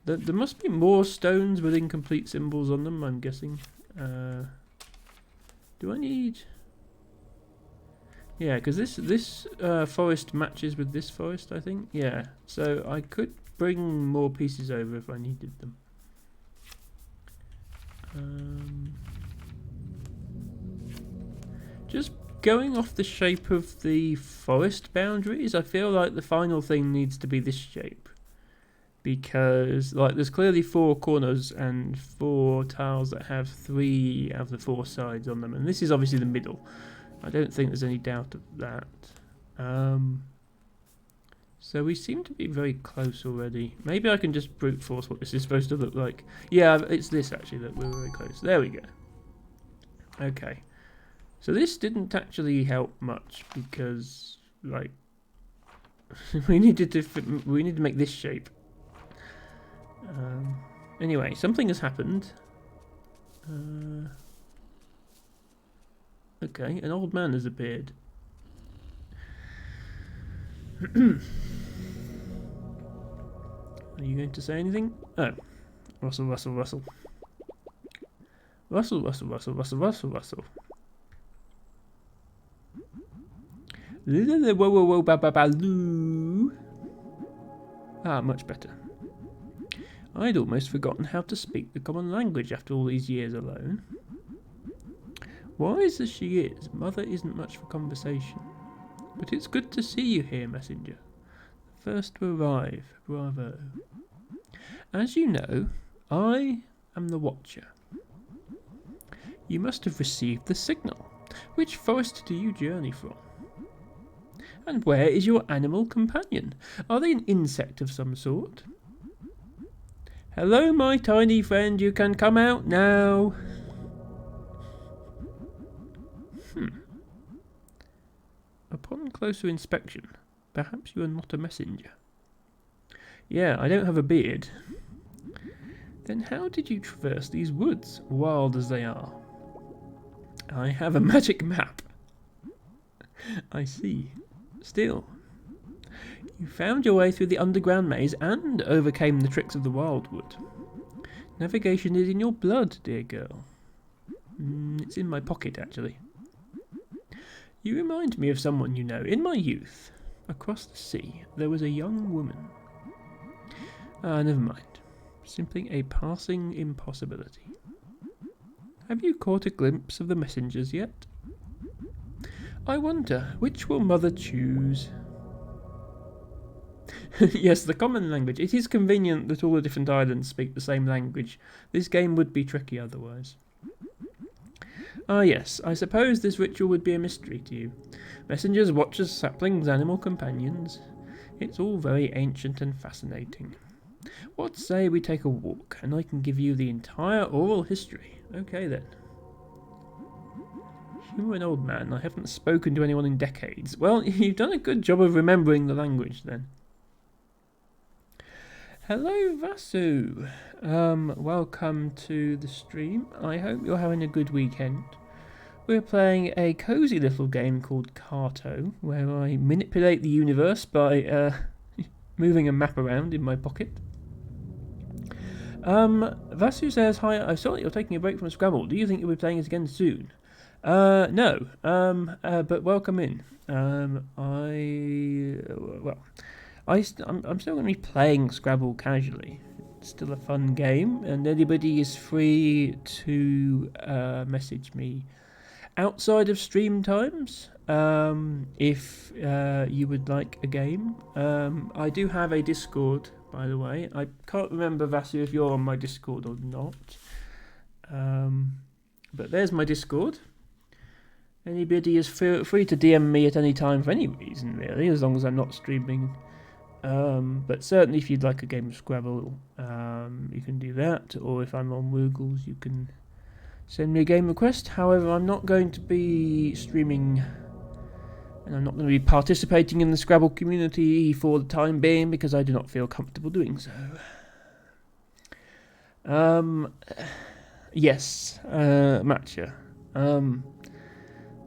There must be more stones with incomplete symbols on them, I'm guessing. Do I need... Yeah, because this forest matches with this forest, I think. Yeah, so I could bring more pieces over if I needed them. Just going off the shape of the forest boundaries, I feel like the final thing needs to be this shape. Because like there's clearly 4 corners and 4 tiles that have 3 out of the 4 sides on them, and this is obviously the middle. I don't think there's any doubt of that. So we seem to be very close already. Maybe I can just brute force what this is supposed to look like. Yeah, it's this actually that we're very close. There we go. Okay. So this didn't actually help much because, like, we needed to make this shape. Anyway, something has happened. Okay, an old man has appeared. Are you going to say anything? Oh, Russell. Rustle, rustle, rustle, rustle, rustle, rustle. Whoa, whoa, whoa, ba, ba, ba, loo. Ah, much better. I'd almost forgotten how to speak the common language after all these years alone. Wise as she is, Mother isn't much for conversation. But it's good to see you here, messenger. The first to arrive, bravo. As you know, I am the Watcher. You must have received the signal. Which forest do you journey from? And where is your animal companion? Are they an insect of some sort? Hello, my tiny friend, you can come out now. Upon closer inspection, perhaps you are not a messenger. Yeah, I don't have a beard. Then how did you traverse these woods, wild as they are? I have a magic map. I see. Still, you found your way through the underground maze and overcame the tricks of the wildwood. Navigation is in your blood, dear girl. It's in my pocket, actually. You remind me of someone you know. In my youth, across the sea, there was a young woman. Never mind. Simply a passing impossibility. Have you caught a glimpse of the messengers yet? I wonder, which will Mother choose? Yes, the common language. It is convenient that all the different islands speak the same language. This game would be tricky otherwise. Ah yes, I suppose this ritual would be a mystery to you. Messengers, watchers, saplings, animal companions. It's all very ancient and fascinating. What say we take a walk, and I can give you the entire oral history. Okay then. You're an old man. I haven't spoken to anyone in decades. Well, you've done a good job of remembering the language then. Hello, Vasu. Welcome to the stream. I hope you're having a good weekend. We're playing a cosy little game called Carto, where I manipulate the universe by moving a map around in my pocket. Vasu says, hi, I saw that you're taking a break from Scrabble. Do you think you'll be playing it again soon? No. But welcome in. I'm still going to be playing Scrabble casually. It's still a fun game, and anybody is free to message me outside of stream times if you would like a game. I do have a Discord, by the way. I can't remember, Vasu, if you're on my Discord or not. But there's my Discord. Anybody is free to DM me at any time for any reason, really, as long as I'm not streaming. But certainly if you'd like a game of Scrabble, you can do that. Or if I'm on Woogles, you can send me a game request. However, I'm not going to be streaming, and I'm not going to be participating in the Scrabble community for the time being because I do not feel comfortable doing so. Yes, Matcha.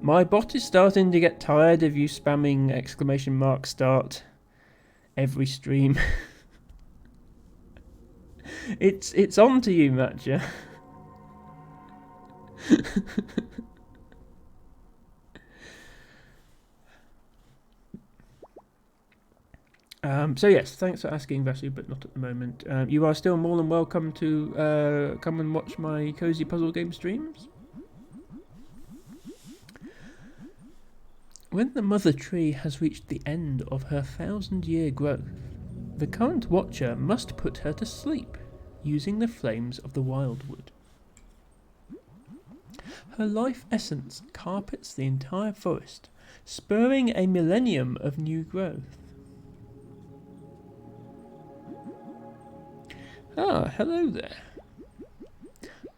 My bot is starting to get tired of you spamming ! start every stream. It's on to you, Matcha. So yes, thanks for asking, Vasu, but not at the moment. You are still more than welcome to come and watch my cozy puzzle game streams. When the mother tree has reached the end of her 1,000-year growth, the current watcher must put her to sleep using the flames of the wildwood. Her life essence carpets the entire forest, spurring a millennium of new growth. Ah, hello there.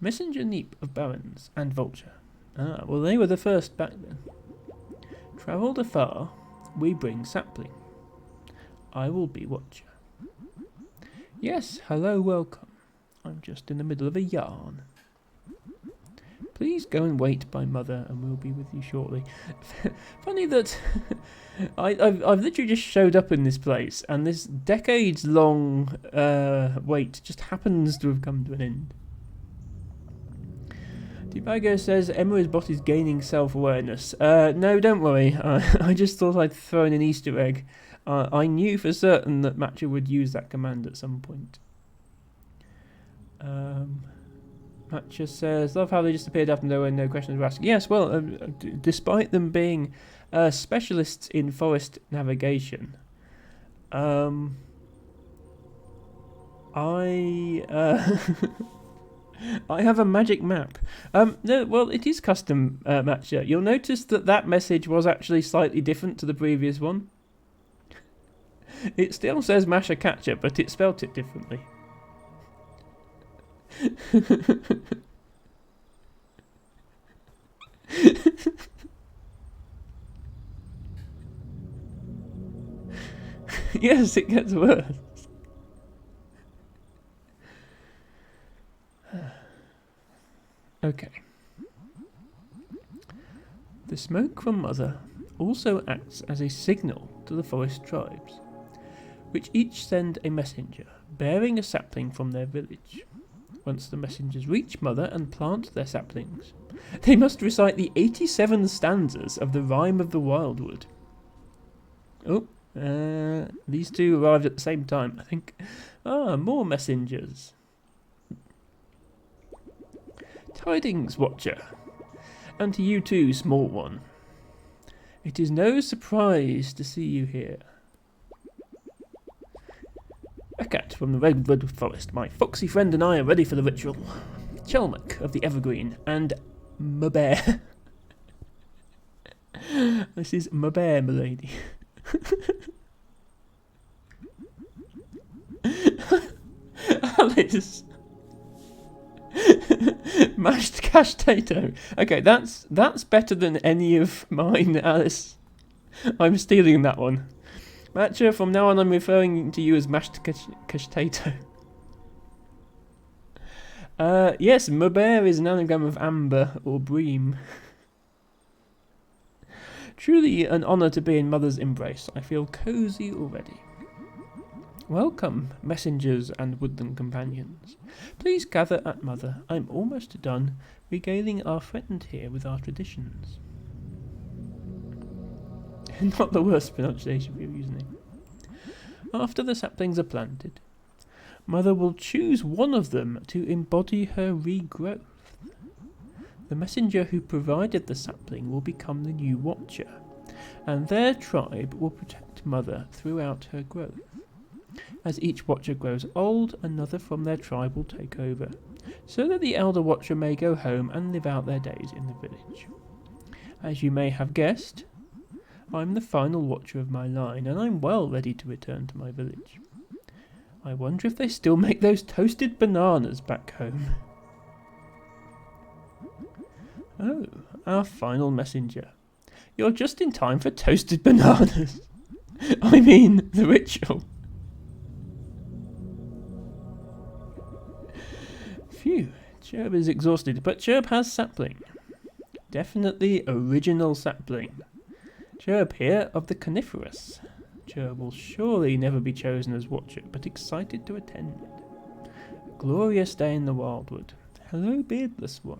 Messenger Neep of Barons and Vulture. Ah, well they were the first back then. Travelled afar, we bring sapling. I will be watcher. Yes, hello, welcome. I'm just in the middle of a yarn. Please go and wait by Mother, and we'll be with you shortly. Funny that I've literally just showed up in this place, and this decades-long wait just happens to have come to an end. Debago says Emma's bot is gaining self-awareness. No, don't worry. I just thought I'd throw in an Easter egg. I knew for certain that Matcha would use that command at some point. Matcha says, love how they just appeared out of nowhere, no questions were asked. Yes, well, despite them being specialists in forest navigation, I have a magic map. No, well, it is custom, Matcha. You'll notice that message was actually slightly different to the previous one. It still says Masha Catcher, but it spelt it differently. Yes, it gets worse. Okay. The smoke from Mother also acts as a signal to the forest tribes, which each send a messenger bearing a sapling from their village. Once the messengers reach Mother and plant their saplings, they must recite the 87 stanzas of the Rhyme of the Wildwood. Oh, these two arrived at the same time, I think. More messengers. Tidings, Watcher. And to you too, small one. It is no surprise to see you here. A cat from the Redwood Forest. My foxy friend and I are ready for the ritual. Chelmac of the Evergreen and Mabear. This is Mabear, milady. Alice. Mashed cash tato. Okay, that's better than any of mine, Alice. I'm stealing that one. Matcha, from now on I'm referring to you as mashed cash tato. Yes, Mabear is an anagram of amber or bream. Truly an honour to be in Mother's embrace. I feel cosy already. Welcome, messengers and woodland companions. Please gather at Mother. I'm almost done regaling our friend here with our traditions. Not the worst pronunciation for your username. After the saplings are planted, Mother will choose one of them to embody her regrowth. The messenger who provided the sapling will become the new Watcher, and their tribe will protect Mother throughout her growth. As each Watcher grows old, another from their tribe will take over, so that the elder Watcher may go home and live out their days in the village. As you may have guessed, I'm the final Watcher of my line, and I'm well ready to return to my village. I wonder if they still make those toasted bananas back home. Oh, our final messenger. You're just in time for toasted bananas. I mean, the ritual. Phew, Cherb is exhausted, but Cherb has sapling. Definitely original sapling. Cherb here of the coniferous. Cherb will surely never be chosen as Watcher, but excited to attend. A glorious day in the Wildwood. Hello, beardless one.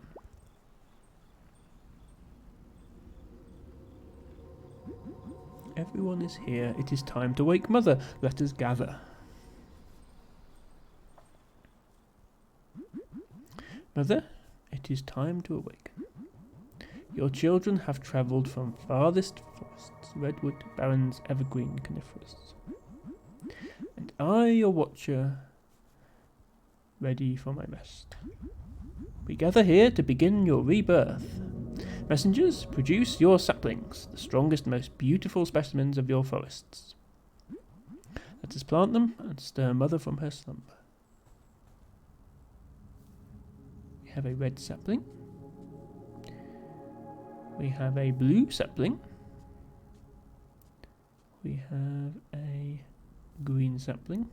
Everyone is here. It is time to wake Mother. Let us gather. Mother, it is time to awaken. Your children have travelled from farthest forests, redwood, barrens, evergreen, coniferous. And I, your Watcher, ready for my rest. We gather here to begin your rebirth. Messengers, produce your saplings, the strongest, most beautiful specimens of your forests. Let us plant them and stir Mother from her slumber. We have a red sapling. We have a blue sapling. We have a green sapling.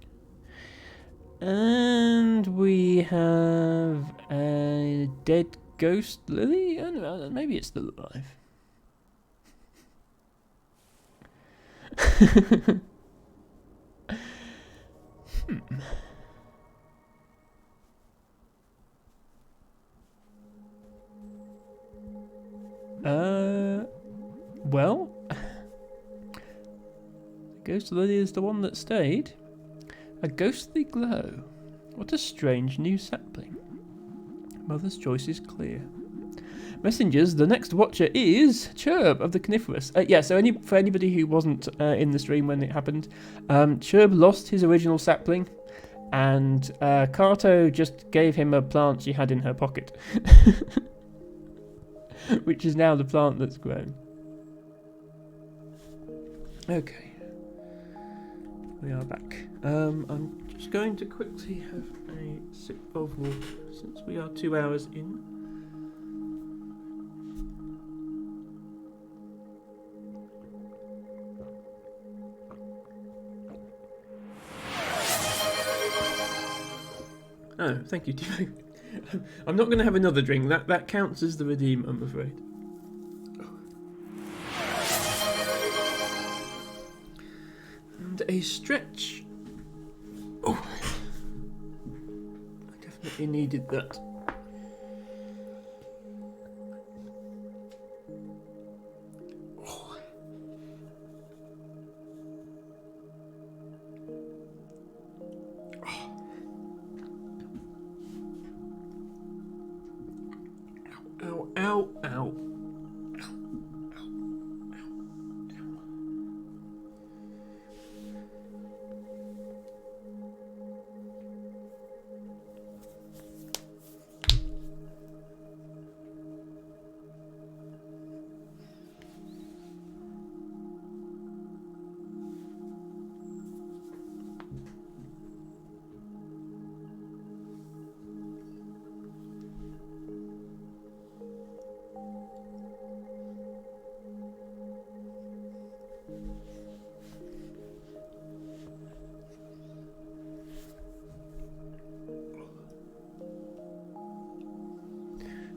And we have a dead ghost lily? I don't know, maybe it's still alive. Well, the ghost lily is the one that stayed. A ghostly glow. What a strange new sapling. Mother's choice is clear. Messengers, the next watcher is Chirb of the Coniferous. So for anybody who wasn't in the stream when it happened, Chirb lost his original sapling, and Kato just gave him a plant she had in her pocket, which is now the plant that's grown. Okay. We are back. I'm just going to quickly have a sip of water since we are 2 hours in. Oh, thank you, Timo. I'm not going to have another drink. That counts as the redeem, I'm afraid. And a stretch. Oh, I definitely needed that. Ow, ow, ow.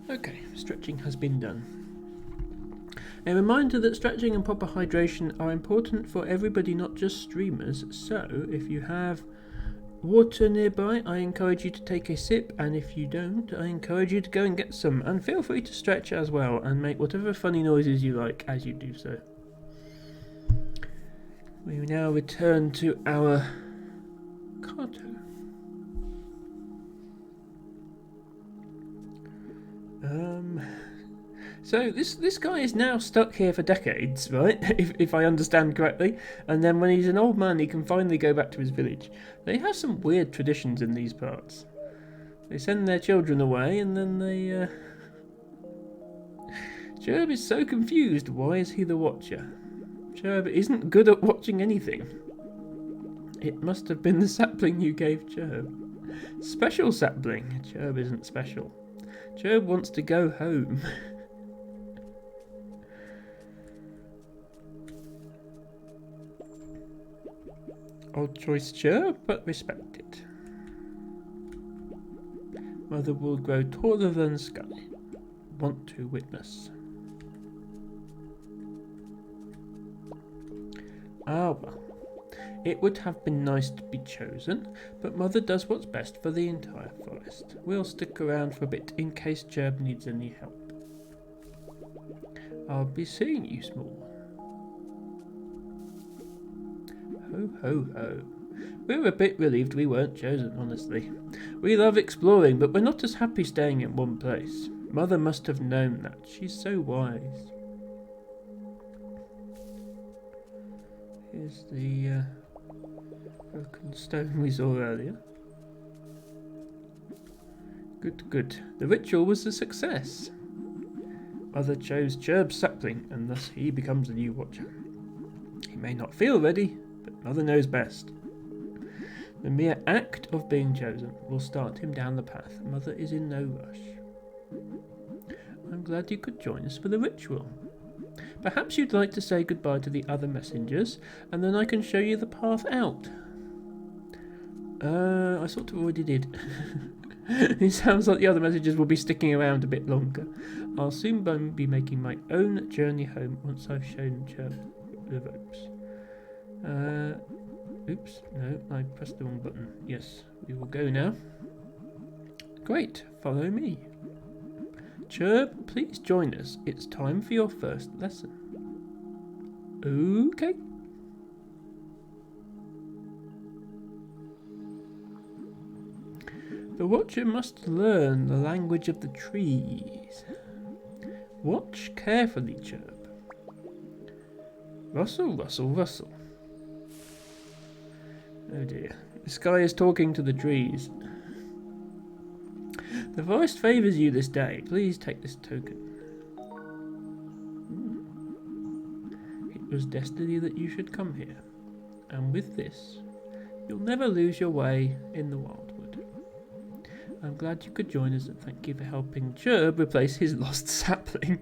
Okay, stretching has been done. A reminder that stretching and proper hydration are important for everybody, not just streamers. So, if you have water nearby, I encourage you to take a sip, and if you don't, I encourage you to go and get some. And feel free to stretch as well, and make whatever funny noises you like as you do so. We now return to our Kato. So this guy is now stuck here for decades, right? If I understand correctly. And then when he's an old man, he can finally go back to his village. They have some weird traditions in these parts. They send their children away, and then they... Cherub is so confused. Why is he the watcher? Cherub isn't good at watching anything. It must have been the sapling you gave Cherub. Special sapling. Cherub isn't special. Cherub wants to go home. Odd choice, Cherub, but respected. Mother will grow taller than sky. Want to witness. Ah well. It would have been nice to be chosen, but Mother does what's best for the entire forest. We'll stick around for a bit in case Cherub needs any help. I'll be seeing you, small one. Ho ho ho. We're a bit relieved we weren't chosen, honestly. We love exploring, but we're not as happy staying in one place. Mother must have known that. She's so wise. Here's the broken stone we saw earlier. Good, good. The ritual was a success. Mother chose Cherub's sapling, and thus he becomes the new watcher. He may not feel ready, but Mother knows best. The mere act of being chosen will start him down the path. Mother is in no rush. I'm glad you could join us for the ritual. Perhaps you'd like to say goodbye to the other messengers, and then I can show you the path out. I sort of already did. It sounds like the other messengers will be sticking around a bit longer. I'll soon be making my own journey home once I've shown Cherub the ropes. Oops, no, I pressed the wrong button. Yes, we will go now. Great, follow me. Cherub, please join us. It's time for your first lesson. Okay. The watcher must learn the language of the trees. Watch carefully, Chirp. Rustle, rustle, rustle. Oh dear. The sky is talking to the trees. The forest favours you this day. Please take this token. It was destiny that you should come here. And with this, you'll never lose your way in the wildwood. I'm glad you could join us, and thank you for helping Chirp replace his lost sapling.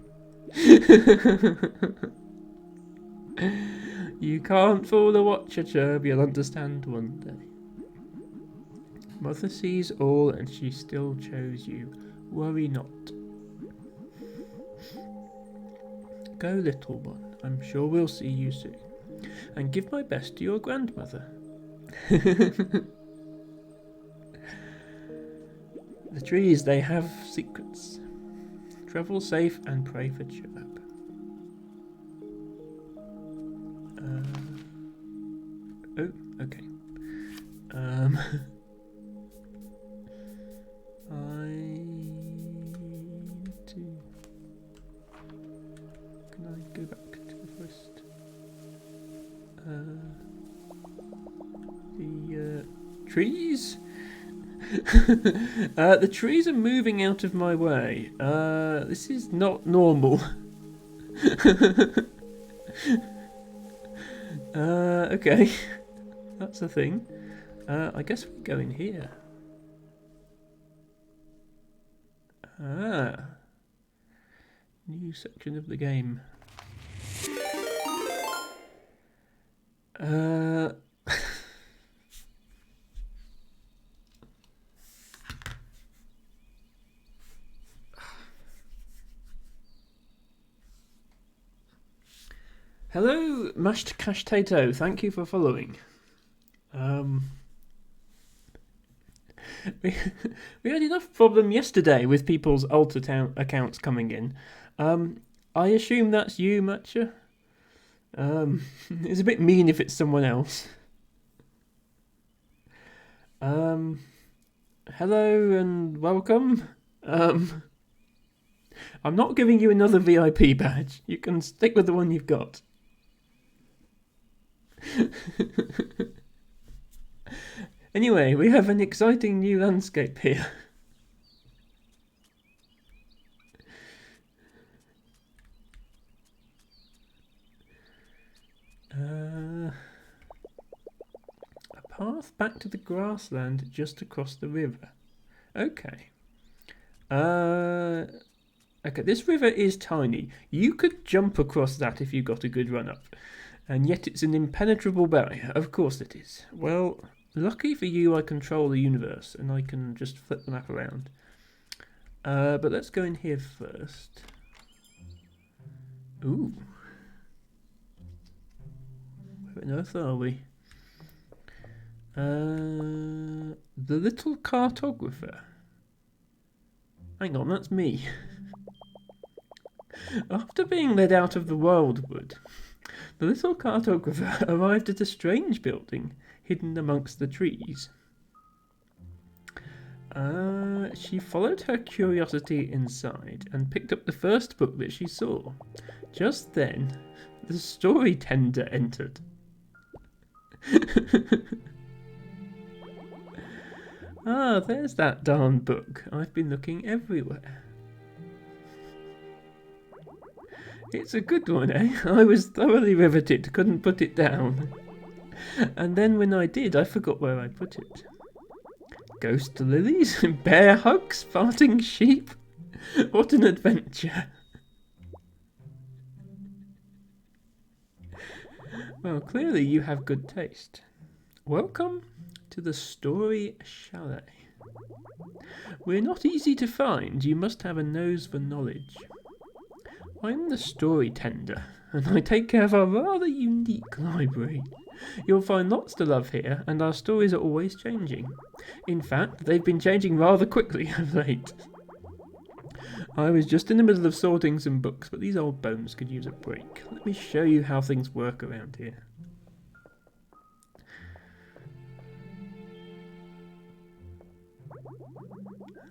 You can't fool a watcher, Chirp. You'll understand one day. Mother sees all, and she still chose you. Worry not. Go, little one. I'm sure we'll see you soon. And give my best to your grandmother. The trees, they have secrets. Travel safe and pray for Chirp. Oh, okay. I need to... Can I go back to the forest? The trees? The trees are moving out of my way. This is not normal. Okay. That's a thing. I guess we go in here. Ah. New section of the game. Hello, Mashed Cash Tato. Thank you for following. We had enough problem yesterday with people's alt accounts coming in. I assume that's you, Matcha. It's a bit mean if it's someone else. Hello and welcome. I'm not giving you another VIP badge. You can stick with the one you've got. Anyway, we have an exciting new landscape here. A path back to the grassland just across the river. Okay. Okay, this river is tiny. You could jump across that if you got a good run up. And yet it's an impenetrable barrier. Of course it is. Well, lucky for you, I control the universe, and I can just flip the map around. But let's go in here first. Ooh. Where on earth are we? The little cartographer. Hang on, that's me. After being led out of the wildwood, the little cartographer arrived at a strange building hidden amongst the trees. She followed her curiosity inside and picked up the first book that she saw. Just then, the story tender entered. Ah, there's that darn book. I've been looking everywhere. It's a good one, eh? I was thoroughly riveted, couldn't put it down. And then when I did, I forgot where I put it. Ghost lilies, bear hugs, farting sheep. What an adventure. Well, clearly you have good taste. Welcome to the Story Chalet. We're not easy to find. You must have a nose for knowledge. I'm the story tender, and I take care of a rather unique library. You'll find lots to love here, and our stories are always changing. In fact, they've been changing rather quickly of late. I was just in the middle of sorting some books, but these old bones could use a break. Let me show you how things work around here.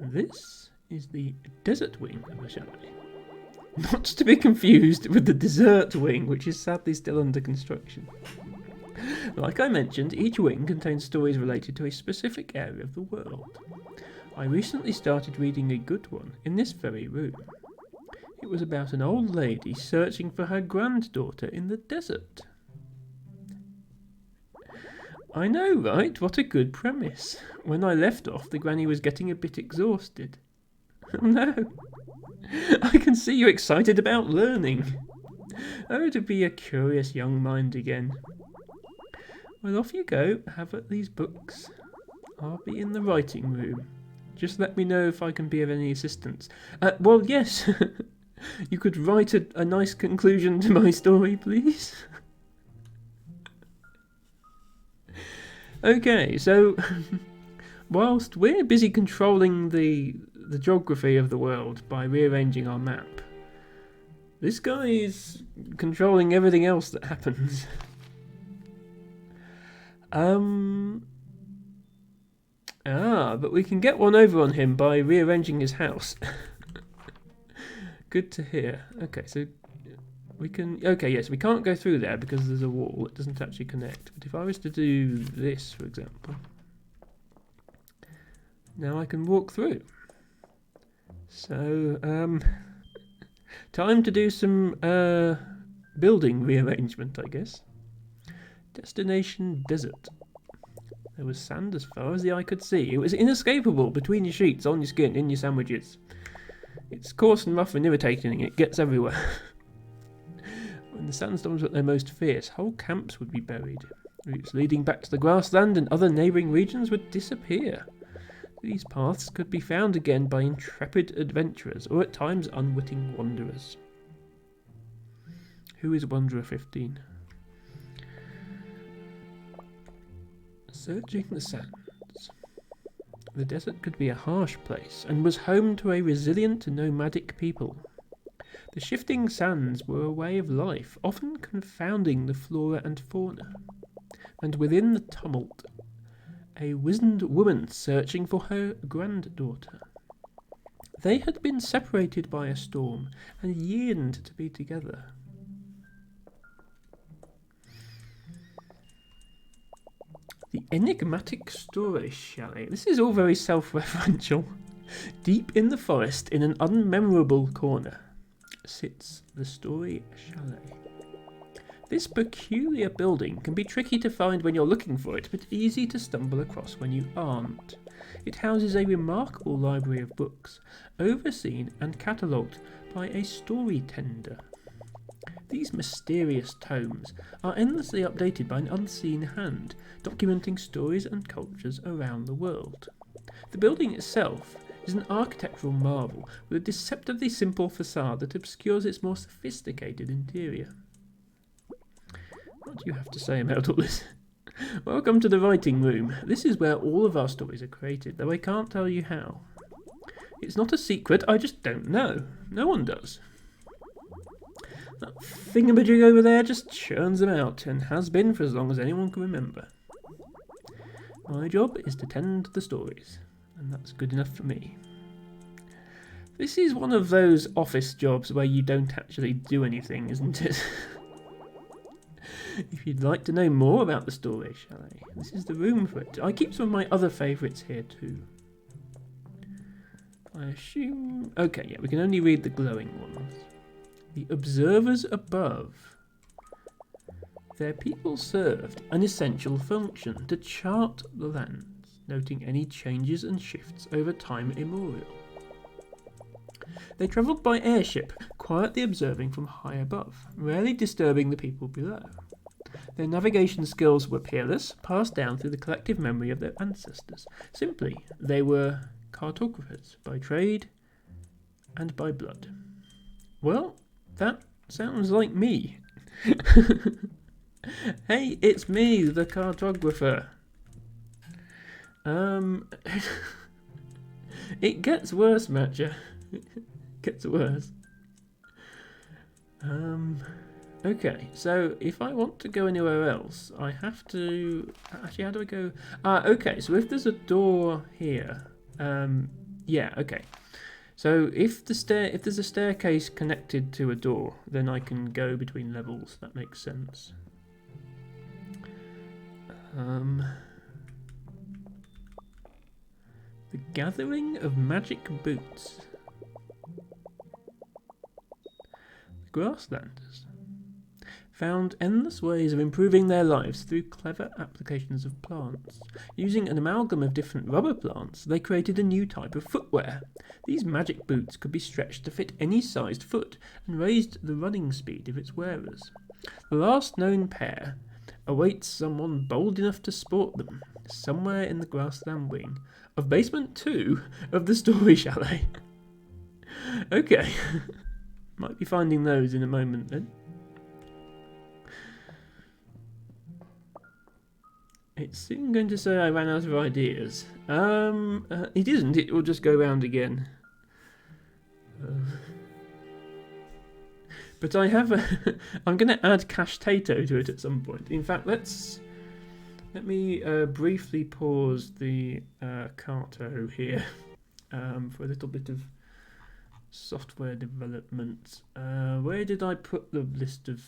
This is the desert wing of the chalet. Not to be confused with the dessert wing, which is sadly still under construction. Like I mentioned, each wing contains stories related to a specific area of the world. I recently started reading a good one in this very room. It was about an old lady searching for her granddaughter in the desert. I know, right? What a good premise. When I left off, the granny was getting a bit exhausted. Oh no! I can see you're excited about learning. Oh, to be a curious young mind again. Well, off you go. Have at these books. I'll be in the writing room. Just let me know if I can be of any assistance. Well, yes. You could write a nice conclusion to my story, please. Okay, so whilst we're busy controlling the geography of the world by rearranging our map, this guy is controlling everything else that happens. But we can get one over on him by rearranging his house. Good to hear. Okay, so we can... Okay, yes, we can't go through there because there's a wall. It doesn't actually connect. But if I was to do this, for example, now I can walk through. So, time to do some building rearrangement, I guess. Destination desert. There was sand as far as the eye could see. It was inescapable between your sheets, on your skin, in your sandwiches. It's coarse and rough and irritating. It gets everywhere. When the sandstorms were at their most fierce, whole camps would be buried. Routes leading back to the grassland and other neighbouring regions would disappear. These paths could be found again by intrepid adventurers, or at times unwitting wanderers. Who is Wanderer 15? Searching the sands. The desert could be a harsh place, and was home to a resilient nomadic people. The shifting sands were a way of life, often confounding the flora and fauna. And within the tumult, a wizened woman searching for her granddaughter. They had been separated by a storm, and yearned to be together. The enigmatic story chalet. This is all very self-referential. Deep in the forest, in an unmemorable corner, sits the story chalet. This peculiar building can be tricky to find when you're looking for it, but easy to stumble across when you aren't. It houses a remarkable library of books, overseen and catalogued by a story tender. These mysterious tomes are endlessly updated by an unseen hand, documenting stories and cultures around the world. The building itself is an architectural marvel with a deceptively simple facade that obscures its more sophisticated interior. What do you have to say about all this? Welcome to the writing room. This is where all of our stories are created, though I can't tell you how. It's not a secret, I just don't know. No one does. That thingamajig over there just churns them out, and has been for as long as anyone can remember. My job is to tend to the stories, and that's good enough for me. This is one of those office jobs where you don't actually do anything, isn't it? If you'd like to know more about the story chalet, this is the room for it. I keep some of my other favourites here too. I assume... Okay, yeah, we can only read the glowing ones. The observers above. Their people served an essential function to chart the lands, noting any changes and shifts over time immemorial. They travelled by airship, quietly observing from high above, rarely disturbing the people below. Their navigation skills were peerless, passed down through the collective memory of their ancestors. Simply, they were cartographers by trade and by blood. Well, that sounds like me. Hey, it's me, the cartographer. It gets worse, Matcha. Gets worse. Okay, so if I want to go anywhere else, I have to... Actually, how do I go? Okay, so if there's a door here... yeah, okay. So if there's a staircase connected to a door, then I can go between levels. That makes sense. The Gathering of Magic Boots. The Grasslanders found endless ways of improving their lives through clever applications of plants. Using an amalgam of different rubber plants, they created a new type of footwear. These magic boots could be stretched to fit any sized foot and raised the running speed of its wearers. The last known pair awaits someone bold enough to sport them, somewhere in the grassland wing of basement 2 of the Story Chalet. Okay, might be finding those in a moment then. It's soon going to say I ran out of ideas. It isn't, it will just go round again. But I have I'm going to add Cash Tato to it at some point. In fact, let me briefly pause the Carto here for a little bit of software development. Where did I put the list of...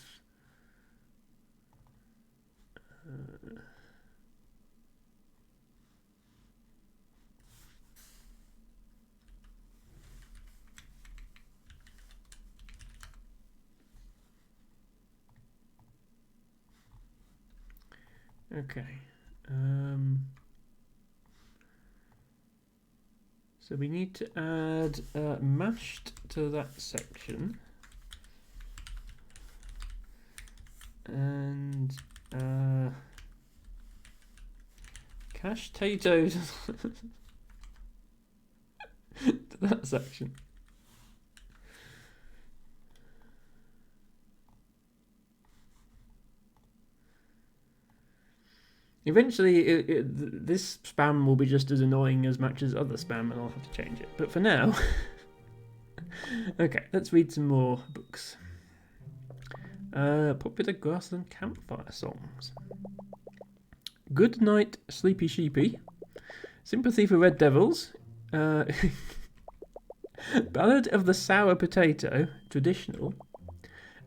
Okay. So we need to add mashed to that section. And Cash Tatoes to that section. Eventually, this spam will be just as annoying as Match's other spam, and I'll have to change it. But for now... Okay, let's read some more books. Popular grassland campfire songs. Good Night, Sleepy Sheepy. Sympathy for Red Devils. Ballad of the Sour Potato, traditional.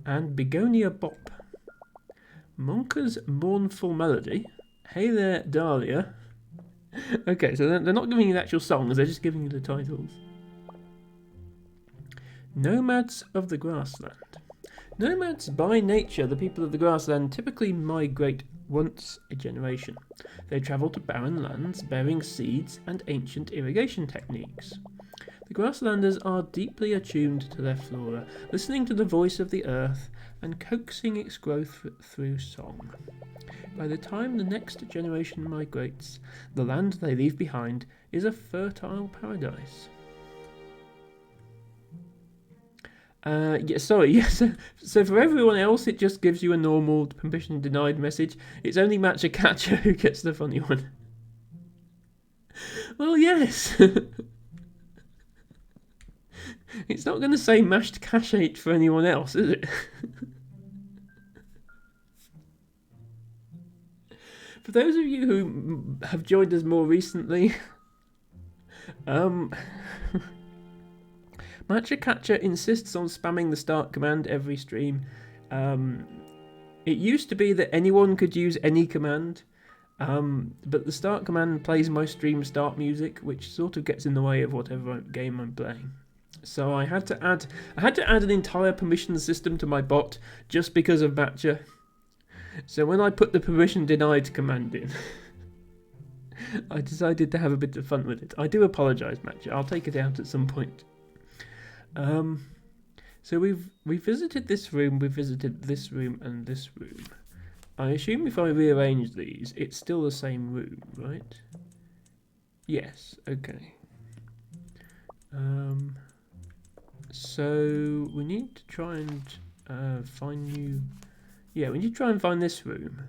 And Begonia Bop. Monka's Mournful Melody. Hey There, Dahlia. Okay, so they're not giving you the actual songs, they're just giving you the titles. Nomads of the Grassland. Nomads, by nature, the people of the grassland, typically migrate once a generation. They travel to barren lands, bearing seeds and ancient irrigation techniques. The grasslanders are deeply attuned to their flora, listening to the voice of the earth and coaxing its growth through song. By the time the next generation migrates, the land they leave behind is a fertile paradise. So for everyone else, it just gives you a normal permission denied message. It's only Matcha Catcher who gets the funny one. Well, yes. It's not going to say mashed cachate for anyone else, is it? For those of you who have joined us more recently, Matcha Catcher insists on spamming the start command every stream. It used to be that anyone could use any command, but the start command plays my stream start music, which sort of gets in the way of whatever game I'm playing. So I had to add an entire permission system to my bot just because of Matcha. So when I put the permission denied command in, I decided to have a bit of fun with it. I do apologise, Matcha. I'll take it out at some point. So we visited this room, we visited this room and this room. I assume if I rearrange these, it's still the same room, right? Yes, okay. So we need to try and find new... Yeah, we need to try and find this room,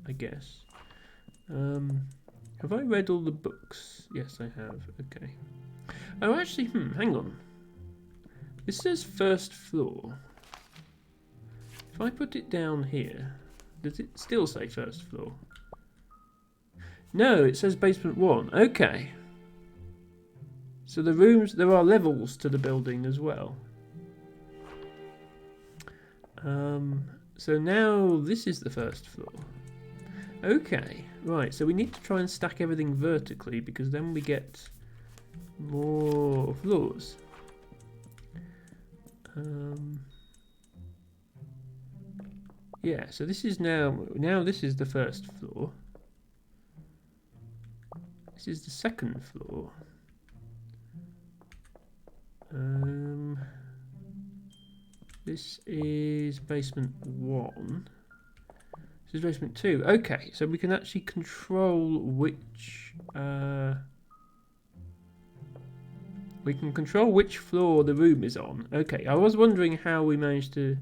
I guess. Have I read all the books? Yes, I have. Okay. Oh, actually, hang on. This says first floor. If I put it down here, does it still say first floor? No, it says basement 1. Okay. So the rooms, there are levels to the building as well. So now this is the first floor. Okay, right, so we need to try and stack everything vertically because then we get more floors. Yeah, so this is now this is the first floor. This is the second floor. This is basement 1. This is basement 2. Okay, so we can actually control which we can control which floor the room is on. Okay, I was wondering how we managed to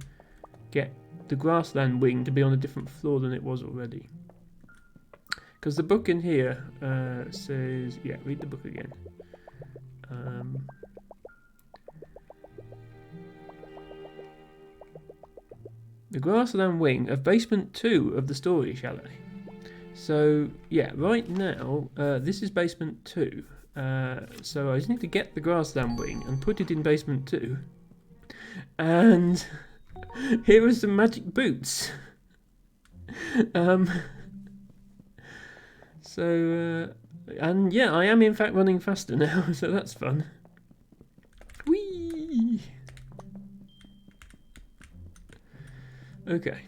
get the grassland wing to be on a different floor than it was already. Because the book in here says, yeah, read the book again. The grassland wing of basement 2 of the story chalet. So, yeah, right now, this is basement 2. So I just need to get the grassland wing and put it in basement 2. And here are some magic boots. And yeah, I am in fact running faster now, so that's fun. Whee! Okay.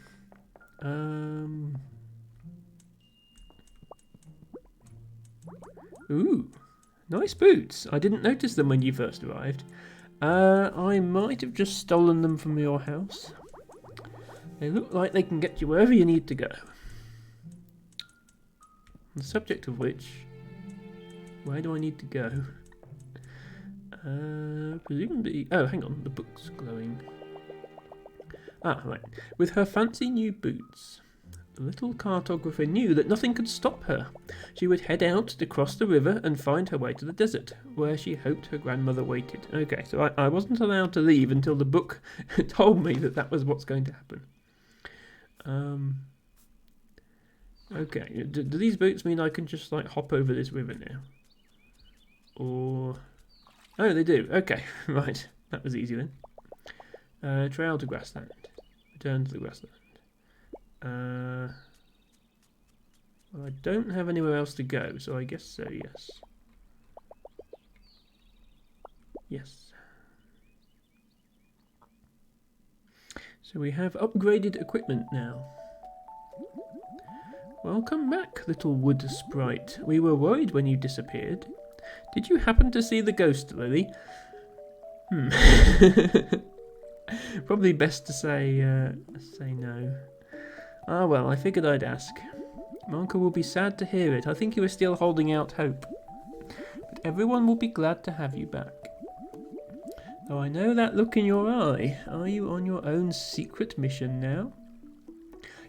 Ooh, nice boots. I didn't notice them when you first arrived. I might have just stolen them from your house. They look like they can get you wherever you need to go. On the subject of which, where do I need to go? Presumably... Oh, hang on, the book's glowing. Ah, right. With her fancy new boots, the little cartographer knew that nothing could stop her. She would head out to cross the river and find her way to the desert, where she hoped her grandmother waited. Okay, so I wasn't allowed to leave until the book told me that that was what's going to happen. Okay, do these boots mean I can just like hop over this river now? Or... Oh, they do. Okay, right. That was easy then. Trail to grassland. Return to the grassland. Well, I don't have anywhere else to go, so I guess so, yes. Yes. So we have upgraded equipment now. Welcome back, little wood sprite. We were worried when you disappeared. Did you happen to see the ghost, Lily? Probably best to say no. Ah well, I figured I'd ask. Monka will be sad to hear it. I think you were still holding out hope. But everyone will be glad to have you back. Though I know that look in your eye. Are you on your own secret mission now?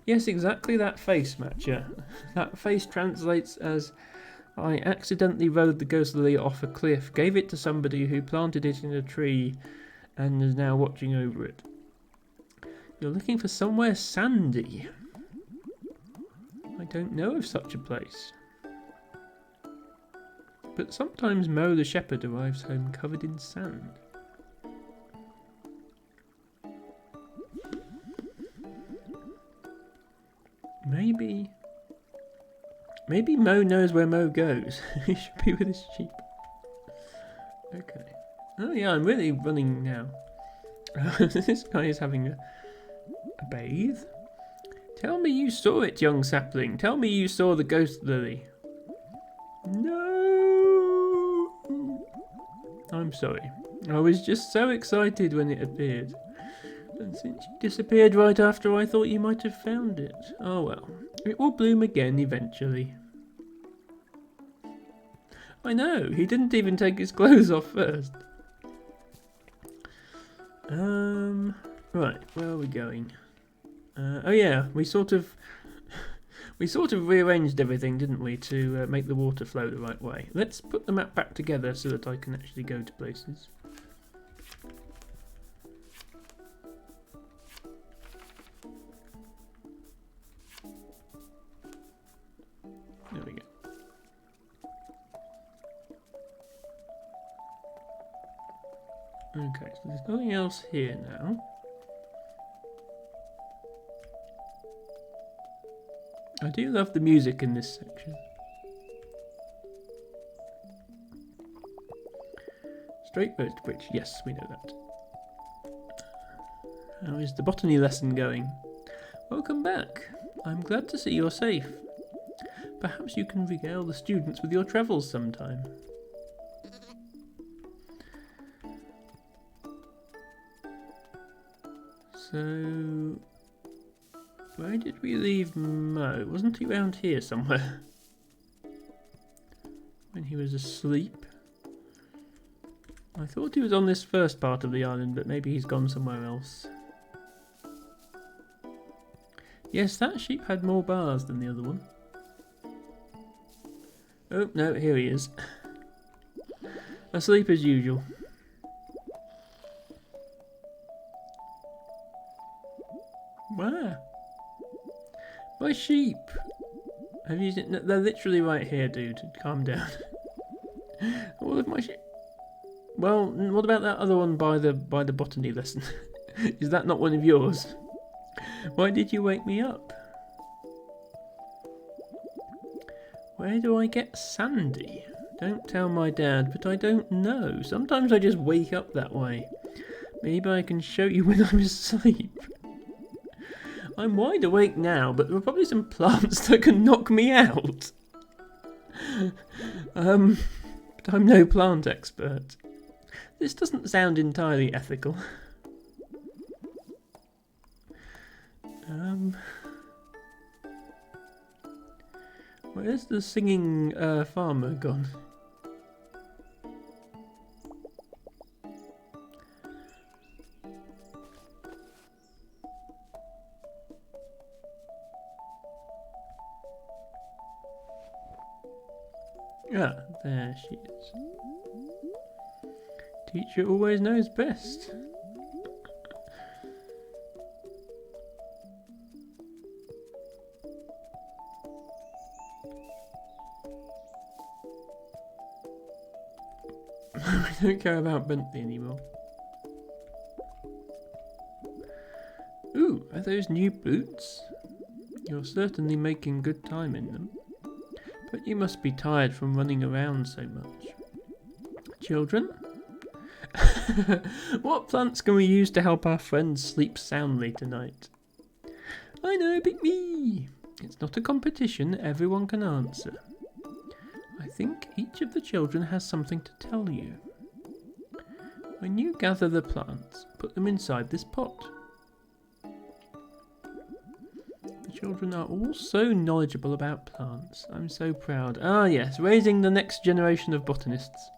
Yes, exactly that face, Matcha. That face translates as, I accidentally rode the ghost lily off a cliff, gave it to somebody who planted it in a tree, and is now watching over it. You're looking for somewhere sandy. I don't know of such a place. But sometimes Mo the shepherd arrives home covered in sand. Maybe Mo knows where Mo goes. He should be with his sheep. Okay. Oh yeah, I'm really running now. This guy is having a bathe. Tell me you saw it, young sapling. Tell me you saw the ghost lily. No! I'm sorry. I was just so excited when it appeared. And since you disappeared right after, I thought you might have found it. Oh well. It will bloom again eventually. I know, he didn't even take his clothes off first. Right, where are we going? Oh yeah, we sort of rearranged everything, didn't we, to make the water flow the right way. Let's put the map back together so that I can actually go to places. Okay, so there's nothing else here now. I do love the music in this section. Straight road to bridge. Yes, we know that. How is the botany lesson going? Welcome back. I'm glad to see you're safe. Perhaps you can regale the students with your travels sometime. So, where did we leave Mo? Wasn't he around here somewhere? When he was asleep? I thought he was on this first part of the island, but maybe he's gone somewhere else. Yes, that sheep had more bars than the other one. Oh, no, here he is. Asleep as usual. Where? My sheep! Have you seen? They're literally right here, dude. Calm down. All of my sheep. Well, what about that other one by the botany lesson? Is that not one of yours? Why did you wake me up? Where do I get Sandy? Don't tell my dad, but I don't know. Sometimes I just wake up that way. Maybe I can show you when I'm asleep. I'm wide awake now, but there are probably some plants that can knock me out. But I'm no plant expert. This doesn't sound entirely ethical. Where's the singing farmer gone? Ah, there she is. Teacher always knows best. I don't care about Bentley anymore. Ooh, are those new boots? You're certainly making good time in them. But you must be tired from running around so much. Children? What plants can we use to help our friends sleep soundly tonight? I know, pick me! It's not a competition, everyone can answer. I think each of the children has something to tell you. When you gather the plants, put them inside this pot. The children are all so knowledgeable about plants. I'm so proud. Ah yes, raising the next generation of botanists.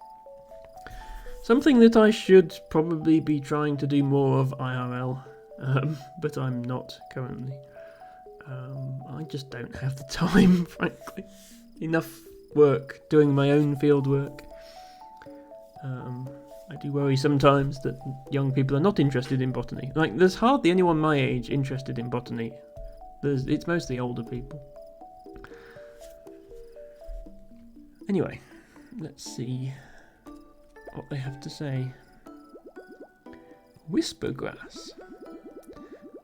Something that I should probably be trying to do more of IRL, but I'm not currently. I just don't have the time, frankly. Enough work doing my own field work. I do worry sometimes that young people are not interested in botany. Like, there's hardly anyone my age interested in botany. It's mostly older people. Anyway, let's see what they have to say. Whispergrass.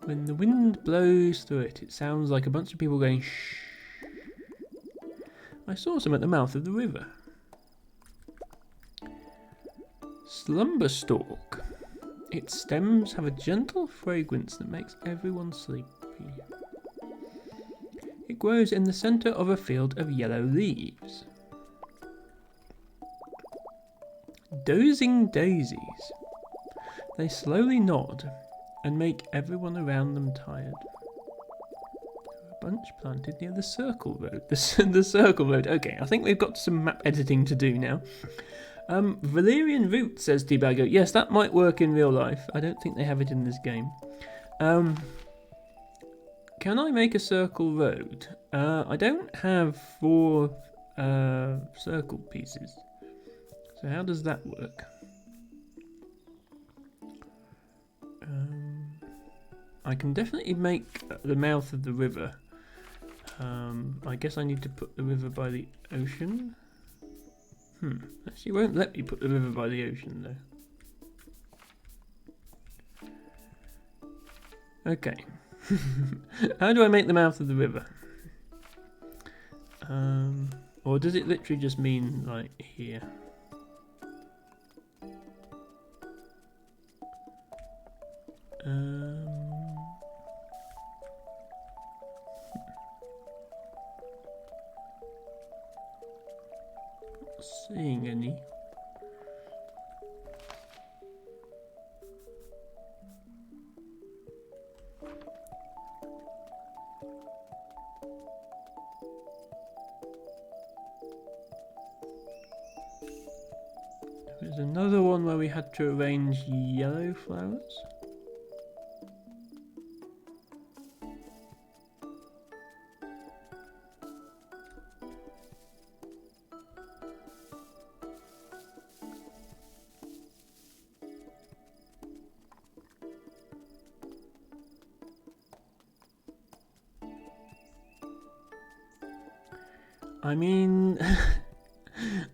When the wind blows through it, it sounds like a bunch of people going shh. I saw some at the mouth of the river. Slumberstalk. Its stems have a gentle fragrance that makes everyone sleepy. It grows in the centre of a field of yellow leaves. Dozing daisies. They slowly nod and make everyone around them tired. A bunch planted near the circle road. The circle road. Okay, I think we've got some map editing to do now. Valerian root, says T-Baggo. Yes, that might work in real life. I don't think they have it in this game. Can I make a circle road? I don't have 4 circle pieces. So how does that work? I can definitely make the mouth of the river. I guess I need to put the river by the ocean. Actually, won't let me put the river by the ocean though. Okay. How do I make the mouth of the river? Or does it literally just mean like here? Not seeing any. There's another one where we had to arrange yellow flowers. I mean,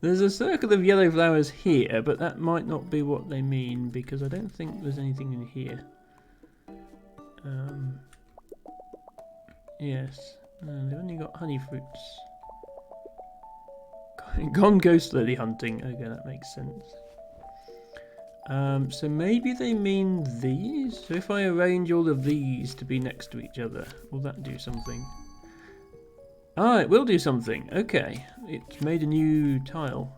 there's a circle of yellow flowers here, but that might not be what they mean because I don't think there's anything in here. Yes, they've only got honey fruits. Gone ghost lily hunting. Okay, that makes sense. So maybe they mean these? So if I arrange all of these to be next to each other, will that do something? Ah, it will do something. Okay, it's made a new tile.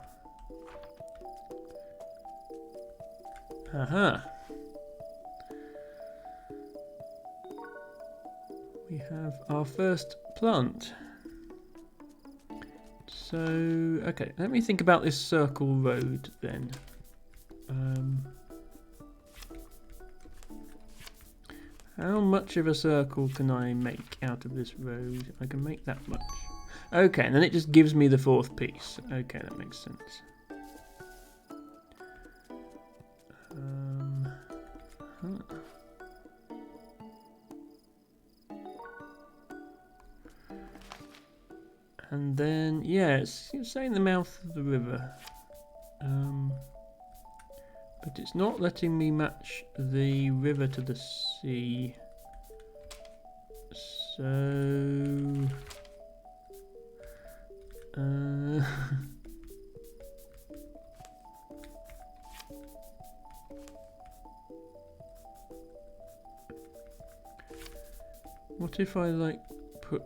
Aha. We have our first plant. So, okay, let me think about this circle road then. How much of a circle can I make out of this road? I can make that much. Okay, and then it just gives me the fourth piece. Okay, that makes sense. And then, yeah, it's saying the mouth of the river. But it's not letting me match the river to the sea. So... what if I like put...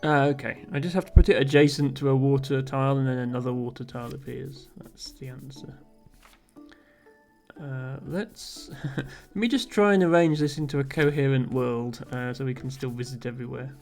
okay, I just have to put it adjacent to a water tile and then another water tile appears. That's the answer. Let's... let me just try and arrange this into a coherent world so we can still visit everywhere.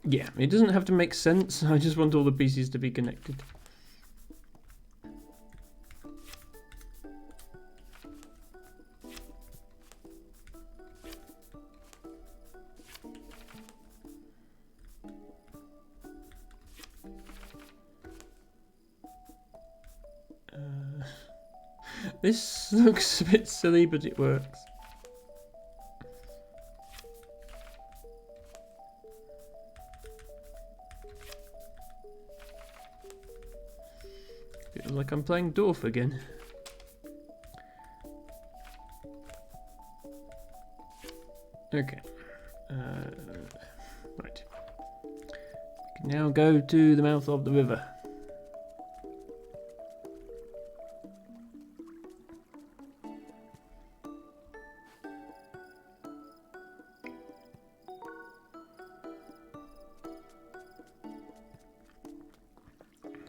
Yeah, it doesn't have to make sense, I just want all the pieces to be connected. This looks a bit silly, but it works. Feels like I'm playing Dwarf again. Okay. Right. We can now go to the mouth of the river.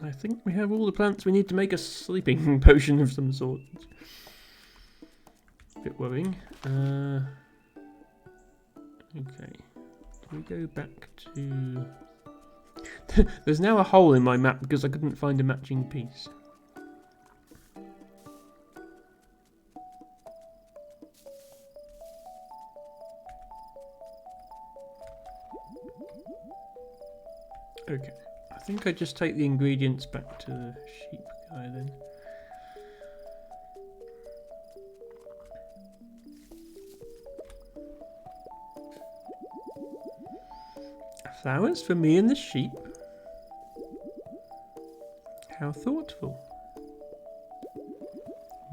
I think we have all the plants we need to make a sleeping potion of some sort. A bit worrying. Okay. We go back to... There's now a hole in my map because I couldn't find a matching piece. Okay, I think I just take the ingredients back to the sheep guy then. Flowers for me and the sheep? How thoughtful.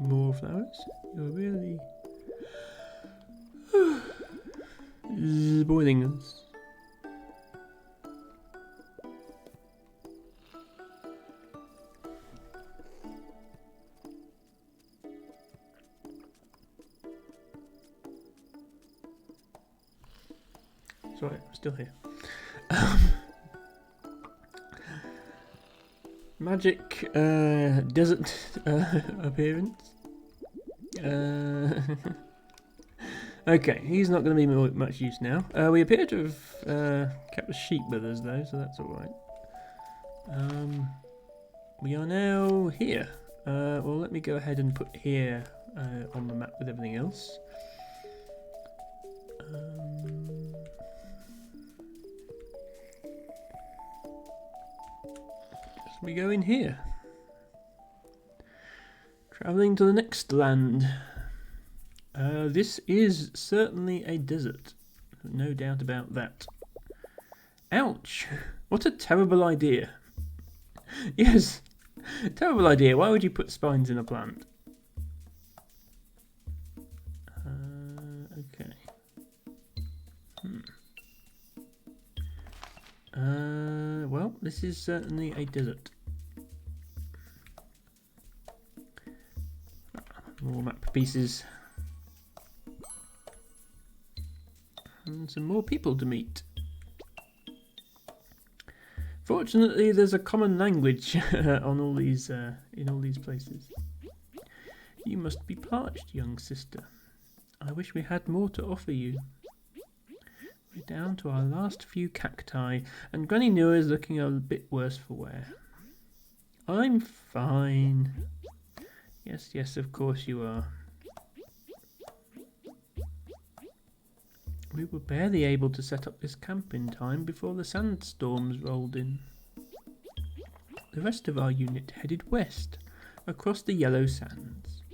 More flowers? You're really... spoiling us. Sorry, I'm still here. Magic desert appearance. Okay, he's not going to be much use now. We appear to have kept the sheep with us though, so that's alright. We are now here. Well, let me go ahead and put here on the map with everything else. We go in here. Travelling to the next land. This is certainly a desert. No doubt about that. Ouch! What a terrible idea. Yes, terrible idea. Why would you put spines in a plant? Okay. Well, this is certainly a desert. More map pieces. And some more people to meet. Fortunately, there's a common language on all these in all these places. You must be parched, young sister. I wish we had more to offer you. We're down to our last few cacti, and Granny Nua is looking a bit worse for wear. I'm fine. Yes, yes, of course you are. We were barely able to set up this camp in time before the sandstorms rolled in. The rest of our unit headed west, across the yellow sands.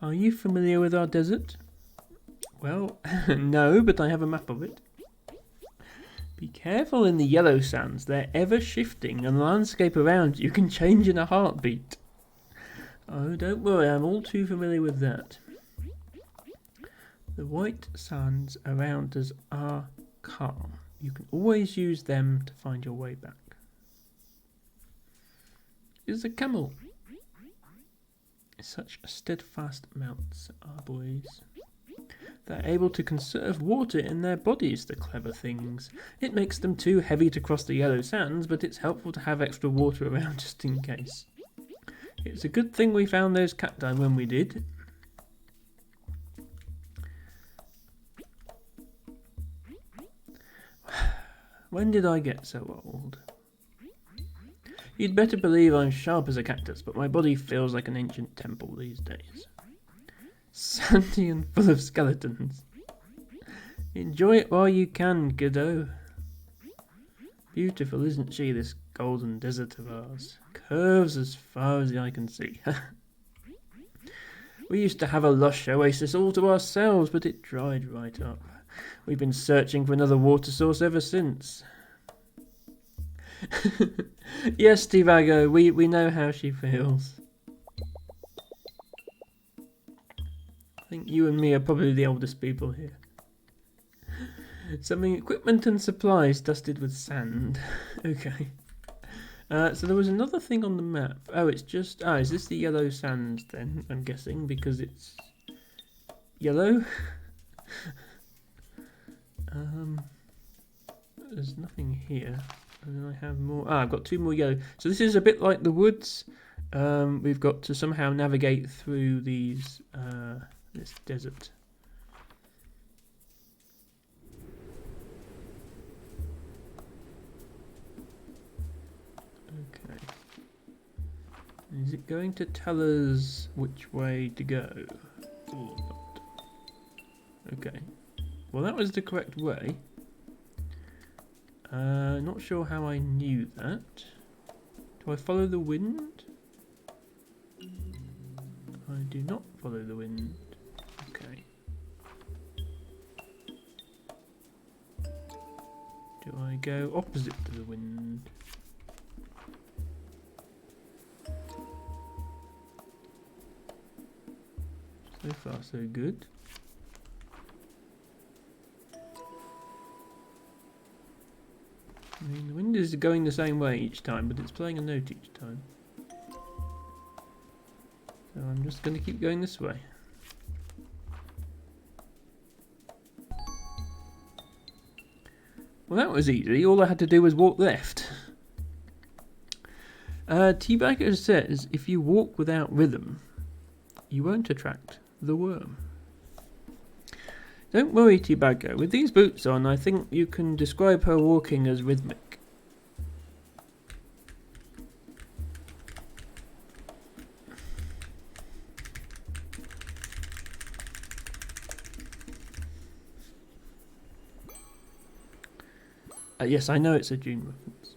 Are you familiar with our desert? Well, no, but I have a map of it. Be careful in the yellow sands, they're ever shifting and the landscape around you can change in a heartbeat. Oh, don't worry, I'm all too familiar with that. The white sands around us are calm. You can always use them to find your way back. Is a camel. Such steadfast mounts, our boys. They're able to conserve water in their bodies, the clever things. It makes them too heavy to cross the yellow sands, but it's helpful to have extra water around just in case. It's a good thing we found those cacti when we did. When did I get so old? You'd better believe I'm sharp as a cactus, but my body feels like an ancient temple these days. Sandy and full of skeletons. Enjoy it while you can, kiddo. Beautiful, isn't she, this golden desert of ours? Curves as far as the eye can see. We used to have a lush oasis all to ourselves, but it dried right up. We've been searching for another water source ever since. Yes, Tivago, we know how she feels. I think you and me are probably the oldest people here. Some equipment and supplies dusted with sand. Okay. So there was another thing on the map. Oh, it's just... is this the yellow sands then? I'm guessing, because it's yellow. There's nothing here. And then I have more. I've got 2 more yellow. So this is a bit like the woods. We've got to somehow navigate through these this desert. Okay. Is it going to tell us which way to go? Or not? Okay. Well, that was the correct way. Not sure how I knew that. Do I follow the wind? I do not follow the wind. Okay. Do I go opposite to the wind? So far, so good. I mean, the wind is going the same way each time, but it's playing a note each time. So I'm just going to keep going this way. Well, that was easy. All I had to do was walk left. Teabagger says, if you walk without rhythm, you won't attract the worm. Don't worry, Teabagger. With these boots on, I think you can describe her walking as rhythmic. Yes, I know it's a June reference.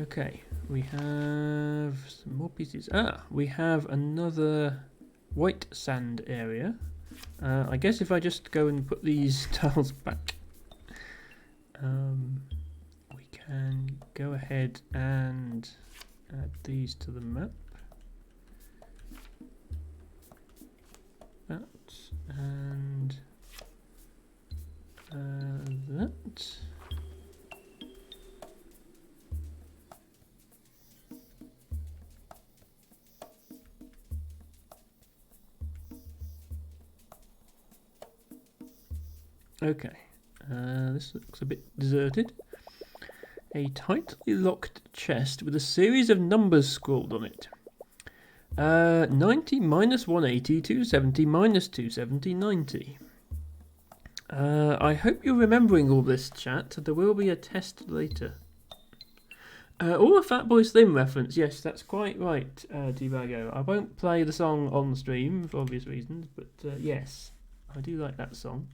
Okay, we have some more pieces. We have another white sand area. I guess if I just go and put these tiles back, we can go ahead and add these to the map. That and that. Okay, this looks a bit deserted. A tightly locked chest with a series of numbers scrawled on it. 90 minus 180, 270 minus 270, 90. I hope you're remembering all this, chat. There will be a test later. A Fatboy Slim reference. Yes, that's quite right, Debago. I won't play the song on stream for obvious reasons, but yes, I do like that song.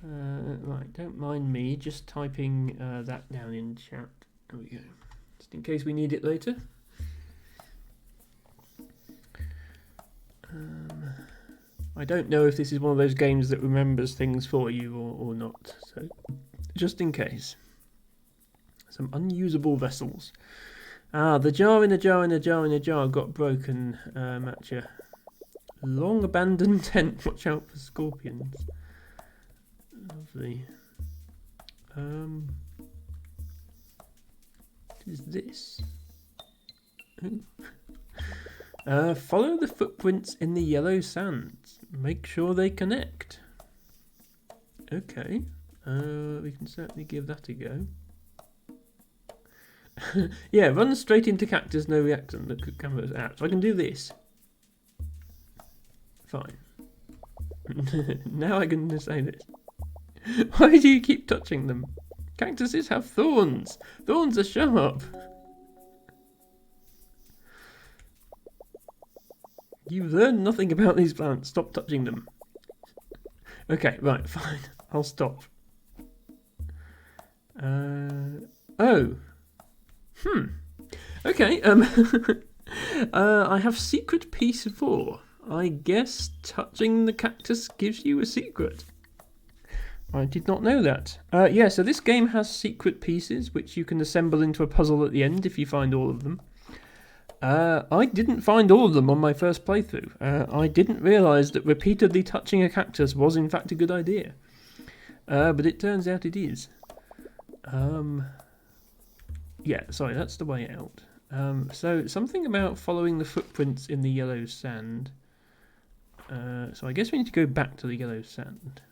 Right, don't mind me just typing that down in chat. There we go. Just in case we need it later. I don't know if this is one of those games that remembers things for you or not, so just in case. Some unusable vessels. The jar in a jar in a jar in a jar got broken, Matcha. Long abandoned tent, watch out for scorpions. Lovely. What is this? Follow the footprints in the yellow sands. Make sure they connect. Okay. We can certainly give that a go. Yeah, run straight into cactus, no reaction. Look at cameras out. So I can do this. Fine. Now I can say this. Why do you keep touching them? Cactuses have thorns. Thorns are sharp. You learn nothing about these plants. Stop touching them. Okay, right, fine. I'll stop. Oh. Okay, I have secret piece 4. I guess touching the cactus gives you a secret. I did not know that. Yeah, so this game has secret pieces which you can assemble into a puzzle at the end if you find all of them. I didn't find all of them on my first playthrough. I didn't realise that repeatedly touching a cactus was in fact a good idea. But it turns out it is. Yeah, sorry, that's the way out. So something about following the footprints in the yellow sand. So I guess we need to go back to the yellow sand.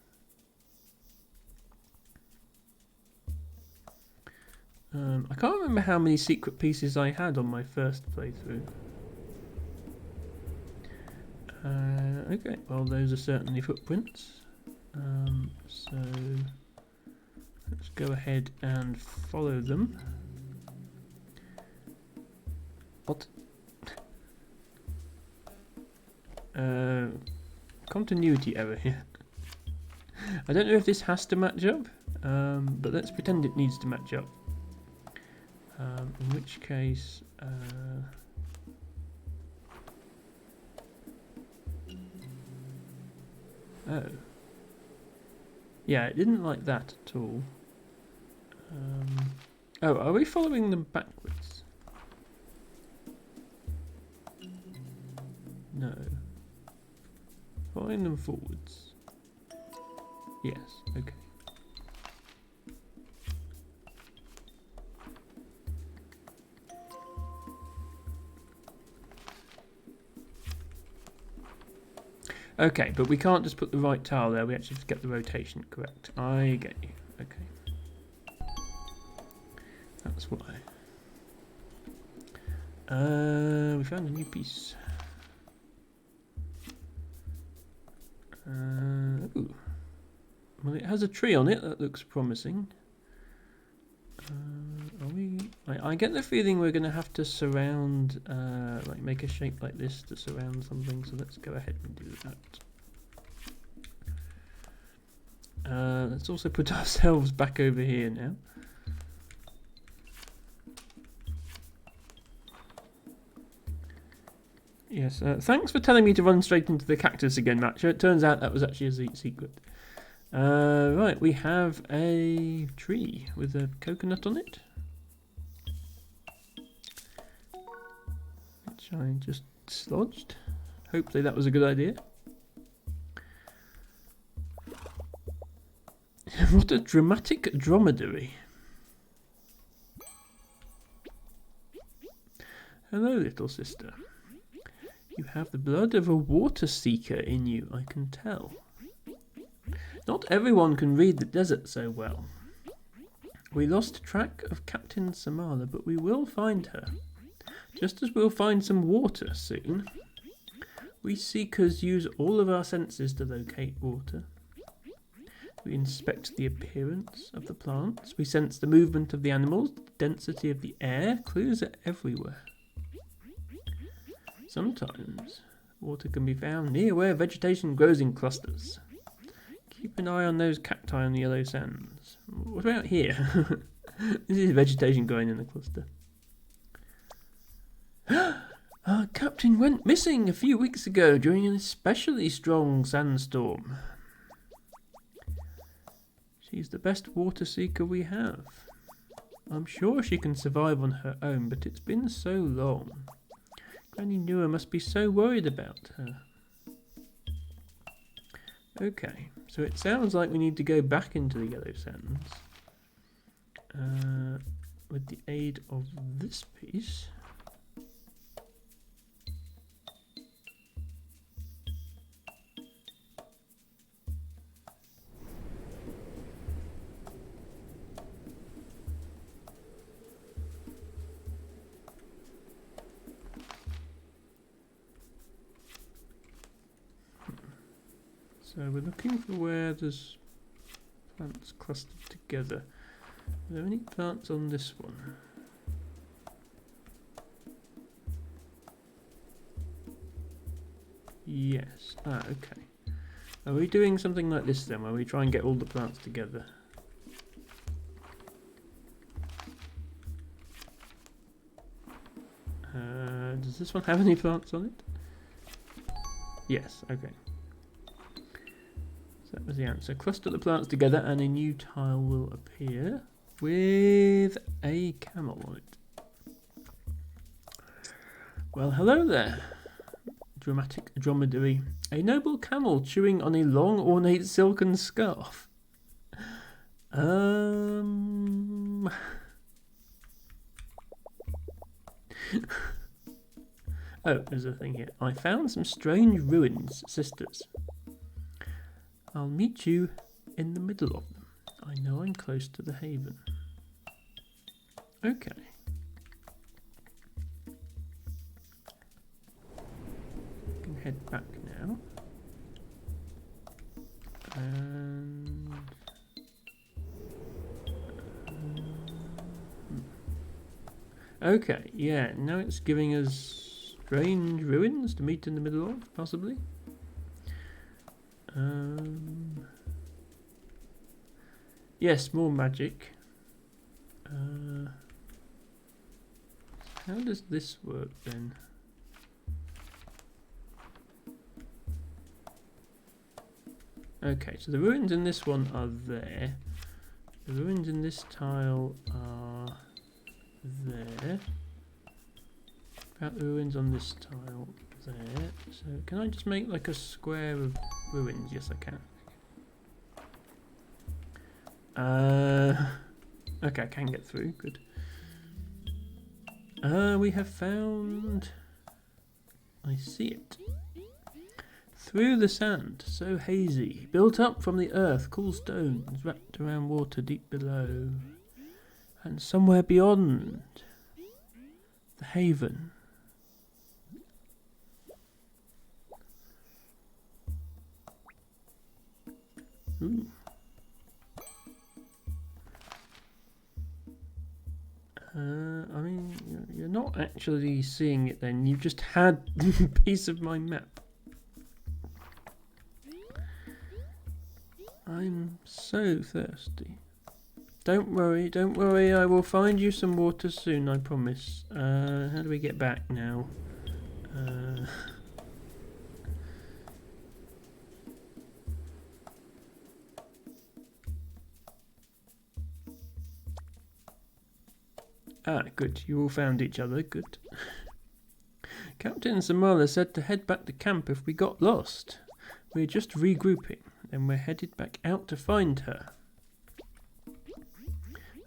I can't remember how many secret pieces I had on my first playthrough. Okay, well those are certainly footprints. So let's go ahead and follow them. What? Continuity error here. I don't know if this has to match up, but let's pretend it needs to match up. In which case, oh, yeah, it didn't like that at all. Oh, are we following them backwards? No. Following them forwards. Yes, okay. Okay, but we can't just put the right tile there, we actually have to get the rotation correct. I get you, okay. That's why. We found a new piece. Ooh. Well, it has a tree on it, that looks promising. Are we? I get the feeling we're going to have to surround, like make a shape like this to surround something, so let's go ahead and do that. Let's also put ourselves back over here now. Yes, thanks for telling me to run straight into the cactus again, Matcha. It turns out that was actually a secret. Right, we have a tree with a coconut on it, which I just dislodged. Hopefully that was a good idea. What a dramatic dromedary. Hello, little sister. You have the blood of a water seeker in you, I can tell. Not everyone can read the desert so well. We lost track of Captain Samala, but we will find her. Just as we'll find some water soon. We seekers use all of our senses to locate water. We inspect the appearance of the plants. We sense the movement of the animals, the density of the air. Clues are everywhere. Sometimes water can be found near where vegetation grows in clusters. Keep an eye on those cacti on the yellow sands. What about here? This is vegetation growing in a cluster. Our captain went missing a few weeks ago during an especially strong sandstorm. She's the best water seeker we have. I'm sure she can survive on her own, but it's been so long. Granny Nua must be so worried about her. Okay, so it sounds like we need to go back into the yellow sands with the aid of this piece. So we're looking for where there's plants clustered together. Are there any plants on this one? Yes. Ah, okay. Are we doing something like this then, where we try and get all the plants together? Does this one have any plants on it? Yes, okay. So that was the answer. Cluster the plants together and a new tile will appear with a camel on it. Well, hello there, dramatic dromedary. A noble camel chewing on a long ornate silken scarf. Oh, there's a thing here. I found some strange ruins, sisters. I'll meet you in the middle of them. I know I'm close to the haven. Okay. We can head back now. And okay, yeah, now it's giving us strange ruins to meet in the middle of, possibly. Yes, more magic. How does this work then? Okay, so the ruins in this one are there. The ruins in this tile are there. About the ruins on this tile there. So can I just make like a square of ruins? Yes, I can. Okay, I can get through. Good. We have found... I see it. Through the sand, so hazy, built up from the earth, cool stones wrapped around water deep below. And somewhere beyond, the haven. Ooh. I mean, you're not actually seeing it then, you've just had a piece of my map. I'm so thirsty. Don't worry, I will find you some water soon, I promise. How do we get back now? Good, you all found each other, good. Captain Samala said to head back to camp if we got lost. We're just regrouping, then we're headed back out to find her.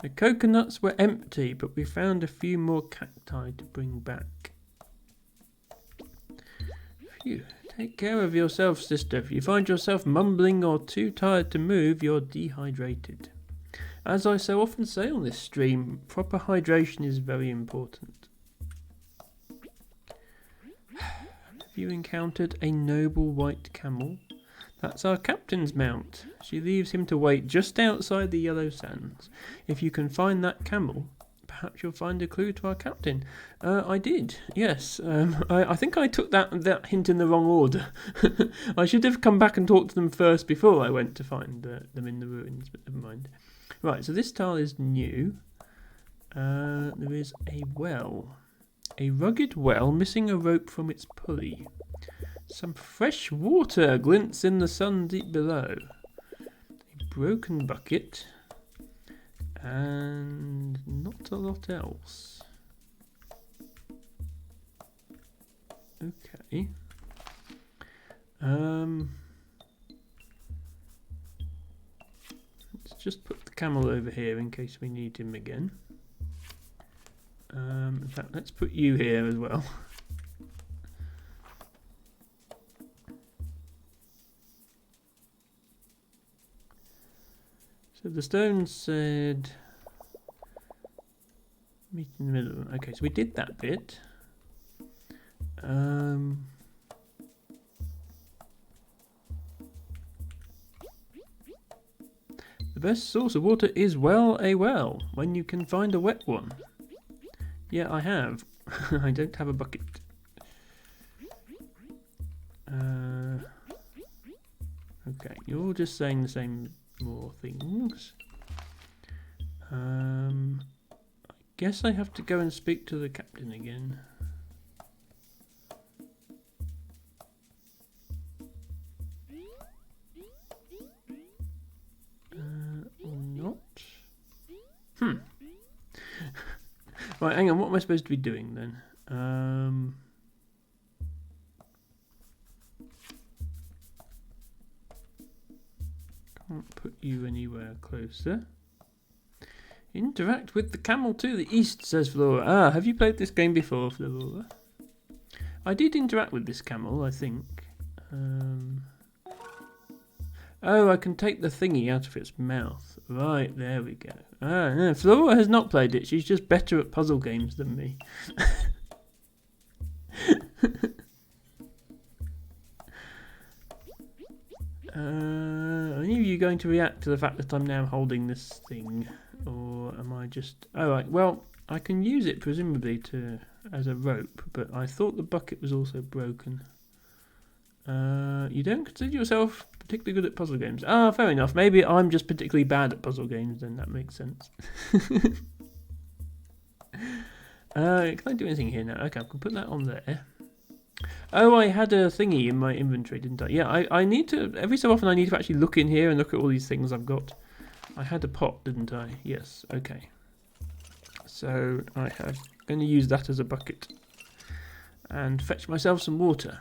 The coconuts were empty, but we found a few more cacti to bring back. Phew. Take care of yourself, sister. If you find yourself mumbling or too tired to move, you're dehydrated. As I so often say on this stream, proper hydration is very important. Have you encountered a noble white camel? That's our captain's mount. She leaves him to wait just outside the yellow sands. If you can find that camel, perhaps you'll find a clue to our captain. I did, yes. I think I took that hint in the wrong order. I should have come back and talked to them first before I went to find them in the ruins, but never mind. Right, so this tile is new. There is a well. A rugged well missing a rope from its pulley. Some fresh water glints in the sun deep below. A broken bucket. And not a lot else. Okay. Let's just put the camel over here in case we need him again. In fact, let's put you here as well. So the stone said meet in the middle. Okay, so we did that bit. The best source of water is a well, when you can find a wet one. Yeah, I have. I don't have a bucket. Okay, you're all just saying the same more things. I guess I have to go and speak to the captain again. Or not. Right, hang on, what am I supposed to be doing then? Can't put you anywhere closer. Interact with the camel to the east, says Flora. Have you played this game before, Flora? I did interact with this camel, I think. Oh, I can take the thingy out of its mouth. Right, there we go. Ah, no, Flora has not played it. She's just better at puzzle games than me. Are any of you going to react to the fact that I'm now holding this thing? Or am I just... Oh, right. Well, I can use it presumably as a rope, but I thought the bucket was also broken. You don't consider yourself particularly good at puzzle games? Ah, fair enough. Maybe I'm just particularly bad at puzzle games, then that makes sense. Can I do anything here now? Okay, I can put that on there. Oh, I had a thingy in my inventory, didn't I? Yeah, I need to... Every so often I need to actually look in here and look at all these things I've got. I had a pot, didn't I? Yes, okay. So I'm going to use that as a bucket. And fetch myself some water.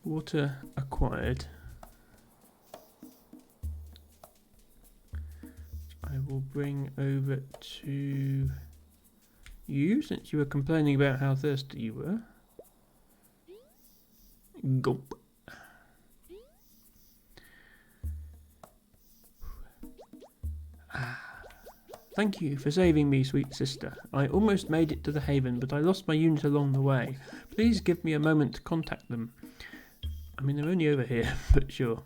Water acquired. I will bring over to you, since you were complaining about how thirsty you were. Gulp. Thank you for saving me, sweet sister. I almost made it to the haven, but I lost my unit along the way. Please give me a moment to contact them. I mean, they're only over here, but sure.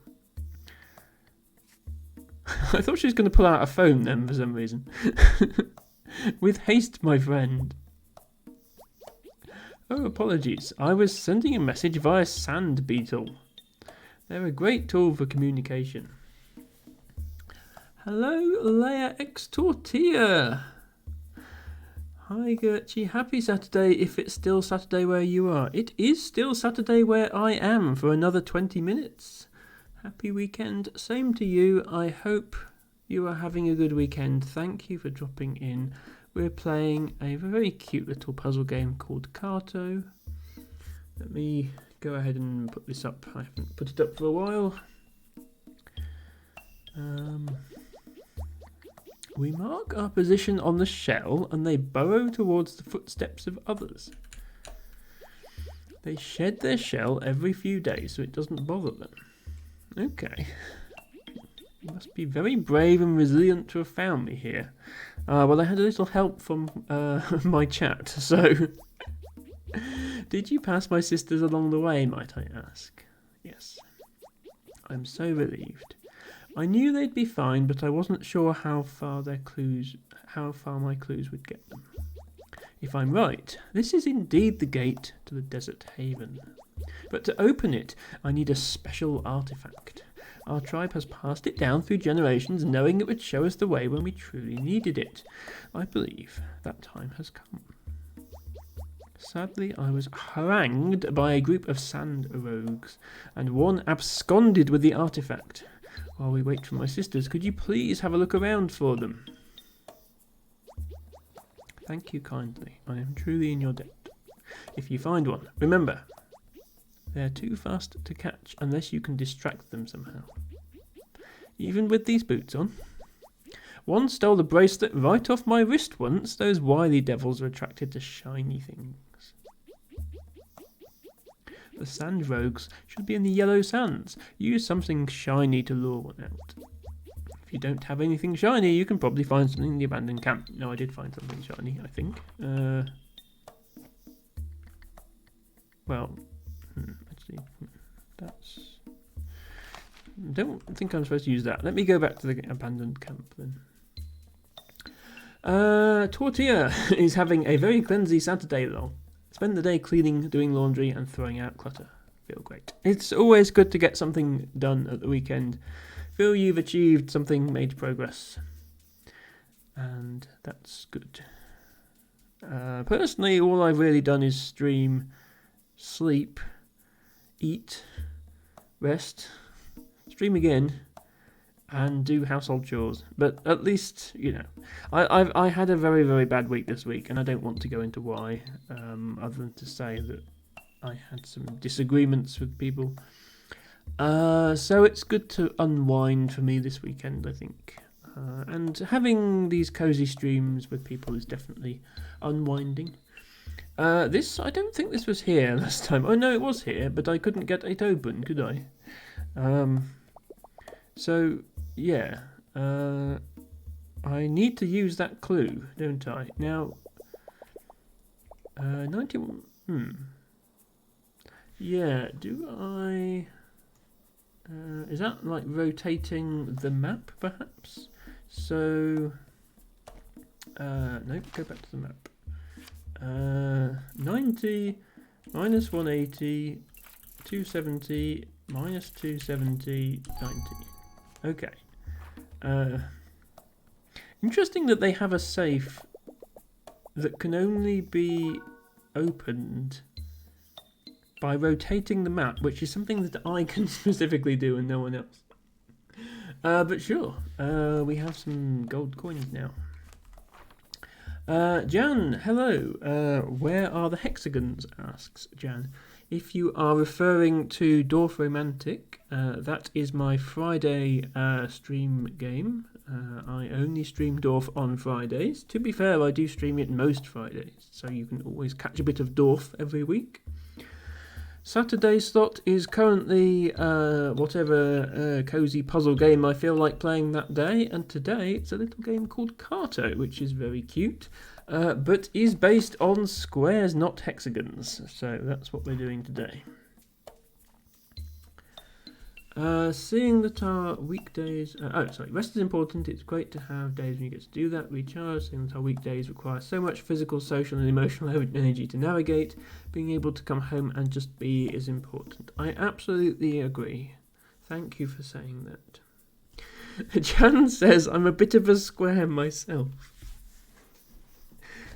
I thought she was going to pull out a phone then for some reason. With haste, my friend. Oh, apologies. I was sending a message via Sand Beetle. They're a great tool for communication. Hello, Leia X Tortilla. Hi, Gertrude. Happy Saturday, if it's still Saturday where you are. It is still Saturday where I am for another 20 minutes. Happy weekend. Same to you. I hope you are having a good weekend. Thank you for dropping in. We're playing a very cute little puzzle game called Kato. Let me go ahead and put this up. I haven't put it up for a while. We mark our position on the shell and they burrow towards the footsteps of others. They shed their shell every few days so it doesn't bother them. Okay. You must be very brave and resilient to have found me here. Well, I had a little help from my chat, so... Did you pass my sisters along the way, might I ask? Yes. I'm so relieved. I knew they'd be fine, but I wasn't sure how far my clues would get them. If I'm right, this is indeed the gate to the desert haven. But to open it, I need a special artifact. Our tribe has passed it down through generations, knowing it would show us the way when we truly needed it. I believe that time has come. Sadly, I was harangued by a group of sand rogues, and one absconded with the artifact. While we wait for my sisters, could you please have a look around for them? Thank you kindly. I am truly in your debt. If you find one, remember, they're too fast to catch unless you can distract them somehow. Even with these boots on. One stole the bracelet right off my wrist once. Those wily devils are attracted to shiny things. The sand rogues should be in the yellow sands. Use something shiny to lure one out. If you don't have anything shiny, you can probably find something in the abandoned camp. No, I did find something shiny, I think. Well, actually, that's... I don't think I'm supposed to use that. Let me go back to the abandoned camp then. Tortilla is having a very cleansy Saturday though. Spend the day cleaning, doing laundry and throwing out clutter. Feel great. It's always good to get something done at the weekend. Feel you've achieved something, made progress. And that's good. Personally, all I've really done is stream, sleep, eat, rest, stream again, and do household chores. But at least, you know, I had a very, very bad week this week, and I don't want to go into why, other than to say that I had some disagreements with people. So it's good to unwind for me this weekend, I think. And having these cozy streams with people is definitely unwinding. I don't think this was here last time. Oh no, it was here, but I couldn't get it open, could I? So yeah, I need to use that clue, don't I? Now, 91. Yeah. Do I? Is that like rotating the map, perhaps? So, no, go back to the map. 90 minus 180, 270 minus 270, 90. Okay. Interesting that they have a safe that can only be opened by rotating the map, which is something that I can specifically do and no one else. But sure, we have some gold coins now. Jan, hello. Where are the hexagons? Asks Jan. If you are referring to Dwarf Romantic, that is my Friday stream game. I only stream Dwarf on Fridays. To be fair, I do stream it most Fridays, so you can always catch a bit of Dwarf every week. Saturday's slot is currently whatever cozy puzzle game I feel like playing that day, and today it's a little game called Carto, which is very cute, but is based on squares, not hexagons, so that's what we're doing today. Seeing that our weekdays... rest is important. It's great to have days when you get to do that, recharge. Seeing that our weekdays require so much physical, social and emotional energy to navigate, being able to come home and just be is important. I absolutely agree. Thank you for saying that. Jan says, I'm a bit of a square myself.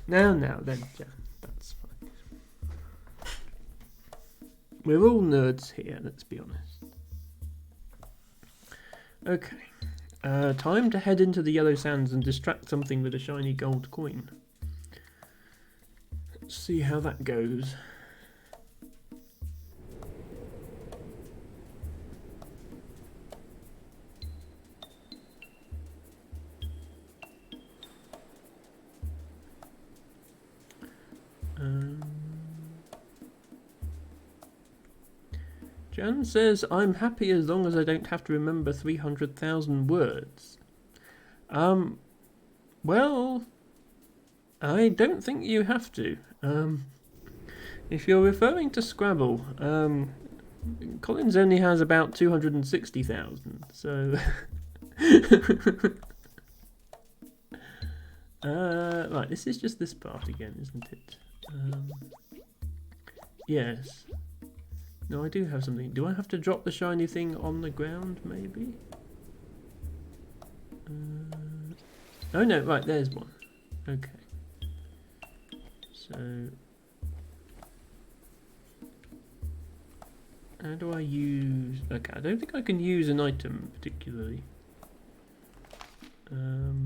Now then, Jan, that's fine. We're all nerds here, let's be honest. Okay, time to head into the Yellow Sands and distract something with a shiny gold coin. Let's see how that goes. Jan says, I'm happy as long as I don't have to remember 300,000 words. Well, I don't think you have to. If you're referring to Scrabble, Collins only has about 260,000, so... right, this is just this part again, isn't it? Yes. No, I do have something. Do I have to drop the shiny thing on the ground, maybe? Oh no, right, there's one. Okay. So... how do I use... okay, I don't think I can use an item particularly. Oh,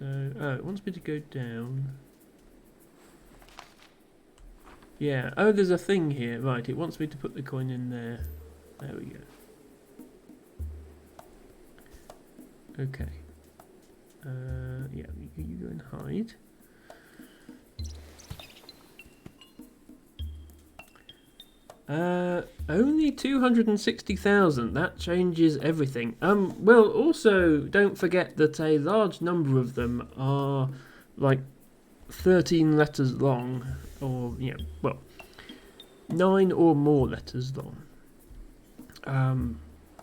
it wants me to go down. Yeah, oh, there's a thing here. Right, it wants me to put the coin in there. There we go. Okay. Yeah, you go and hide. Only 260,000. That changes everything. Well, also, don't forget that a large number of them are, like, 13 letters long, or, 9 or more letters long.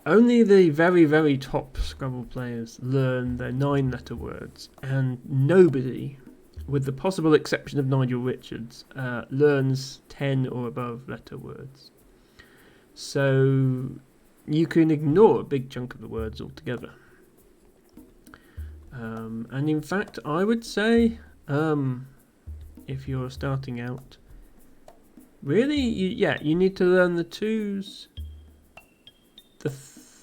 Only the very, very top Scrabble players learn their 9-letter words, and nobody, with the possible exception of Nigel Richards, learns 10 or above letter words. So you can ignore a big chunk of the words altogether. And in fact, I would say, if you're starting out, really, you need to learn the 2s,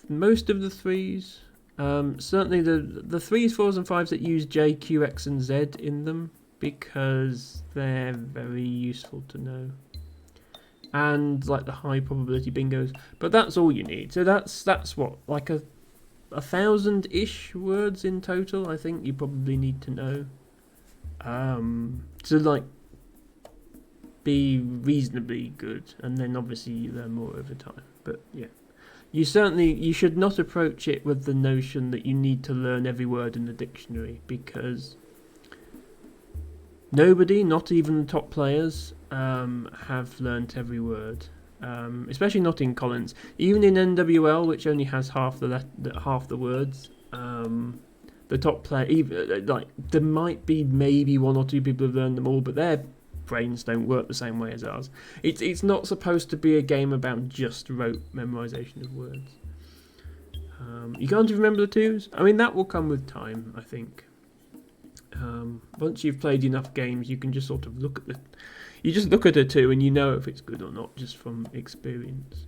most of the 3s, certainly the 3s, 4s and 5s that use J, Q, X and Z in them, because they're very useful to know. And like the high probability bingos, but that's all you need. So that's what, like a 1,000-ish words in total, I think you probably need to know. To like be reasonably good, and then obviously you learn more over time. But yeah, you should not approach it with the notion that you need to learn every word in the dictionary, because nobody, not even the top players, have learnt every word. Especially not in Collins. Even in NWL, which only has half the words, the top player, there might be maybe one or two people who've learned them all, but their brains don't work the same way as ours. It's not supposed to be a game about just rote memorization of words. You can't remember the twos? I mean, that will come with time, I think. Once you've played enough games, you can just sort of look at a two and you know if it's good or not, just from experience.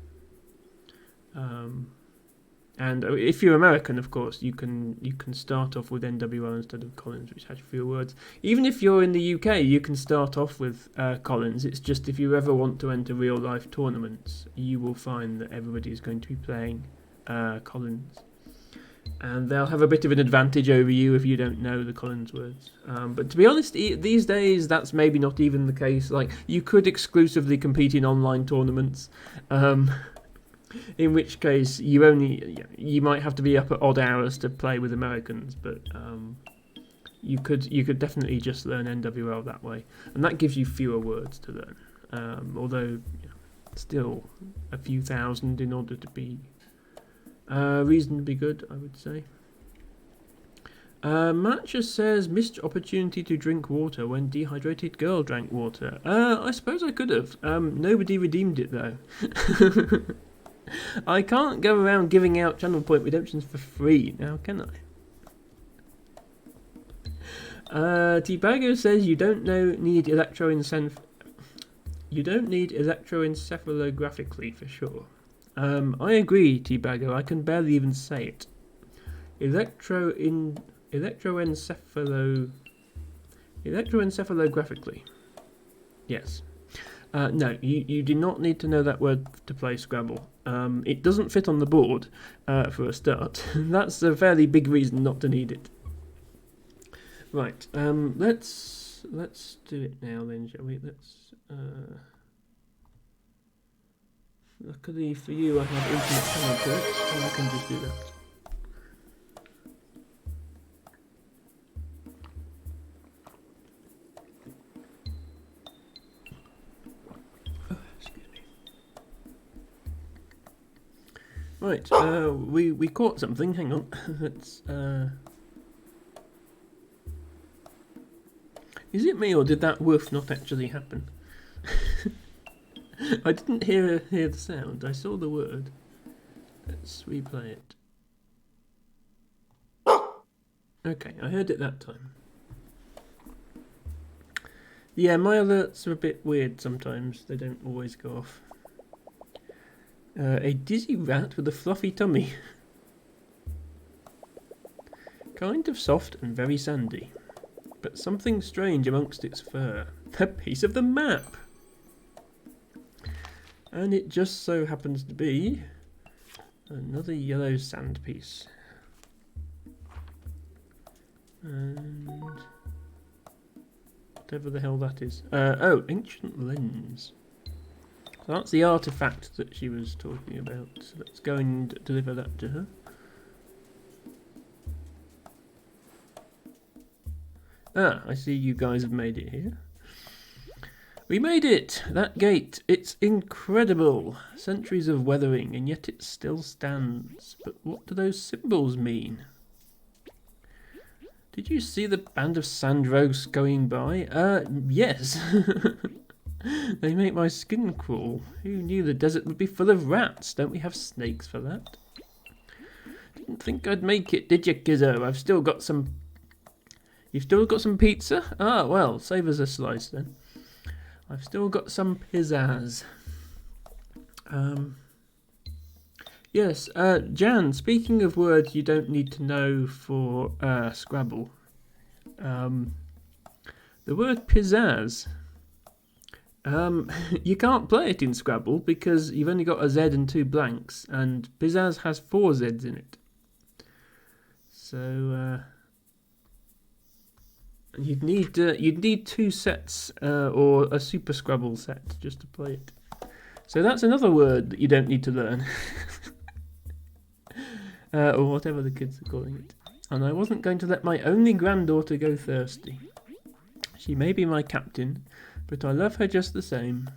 And if you're American, of course, you can start off with NWL instead of Collins, which has fewer words. Even if you're in the UK, you can start off with Collins. It's just if you ever want to enter real-life tournaments, you will find that everybody is going to be playing Collins. And they'll have a bit of an advantage over you if you don't know the Collins words. But to be honest, these days, that's maybe not even the case. Like, you could exclusively compete in online tournaments. In which case, you might have to be up at odd hours to play with Americans, but you could definitely just learn NWL that way, and that gives you fewer words to learn. Although, still a few thousand in order to be reasonably good, I would say. Matcha says, missed opportunity to drink water when dehydrated girl drank water. I suppose I could have. Nobody redeemed it though. I can't go around giving out channel point redemptions for free now, can I? T-Bago says you don't need electroencephalographically for sure. I agree, T-Bago. I can barely even say it. Electroencephalographically. Yes. No, you do not need to know that word to play Scrabble. It doesn't fit on the board, for a start. That's a fairly big reason not to need it. Right, let's do it now then, shall we? Luckily for you, I have infinite channel points, so I can just do that. Right, we caught something. Hang on, let's. Is it me or did that woof not actually happen? I didn't hear the sound. I saw the word. Let's replay it. Okay, I heard it that time. Yeah, my alerts are a bit weird sometimes. They don't always go off. A dizzy rat with a fluffy tummy. Kind of soft and very sandy, but something strange amongst its fur. A piece of the map! And it just so happens to be another yellow sand piece. And whatever the hell that is. Oh, ancient lens. So that's the artifact that she was talking about. So let's go and deliver that to her. Ah, I see you guys have made it here. We made it! That gate, it's incredible. Centuries of weathering, and yet it still stands. But what do those symbols mean? Did you see the band of sand rogues going by? Yes. They make my skin crawl. Who knew the desert would be full of rats? Don't we have snakes for that? Didn't think I'd make it, did you, kiddo? I've still got some... You've still got some pizza? Ah, well, save us a slice then. I've still got some pizzazz. Yes, Jan, speaking of words you don't need to know for Scrabble. The word pizzazz. You can't play it in Scrabble because you've only got a Z and 2 blanks, and pizzazz has 4 Zs in it. So you'd need 2 sets or a Super Scrabble set just to play it. So that's another word that you don't need to learn. or whatever the kids are calling it. And I wasn't going to let my only granddaughter go thirsty. She may be my captain, but I love her just the same.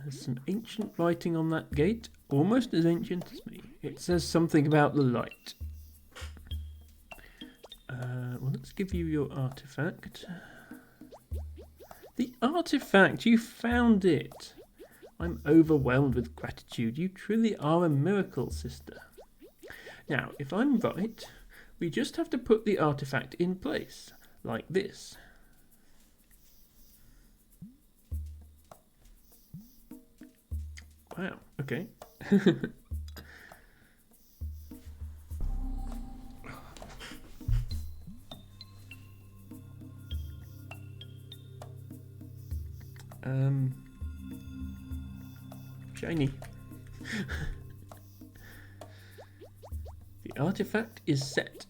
There's some ancient writing on that gate, almost as ancient as me. It says something about the light. Well, let's give you your artifact. The artifact! You found it! I'm overwhelmed with gratitude. You truly are a miracle, sister. Now, if I'm right, we just have to put the artifact in place, like this. Wow, okay. Shiny. The artifact is set.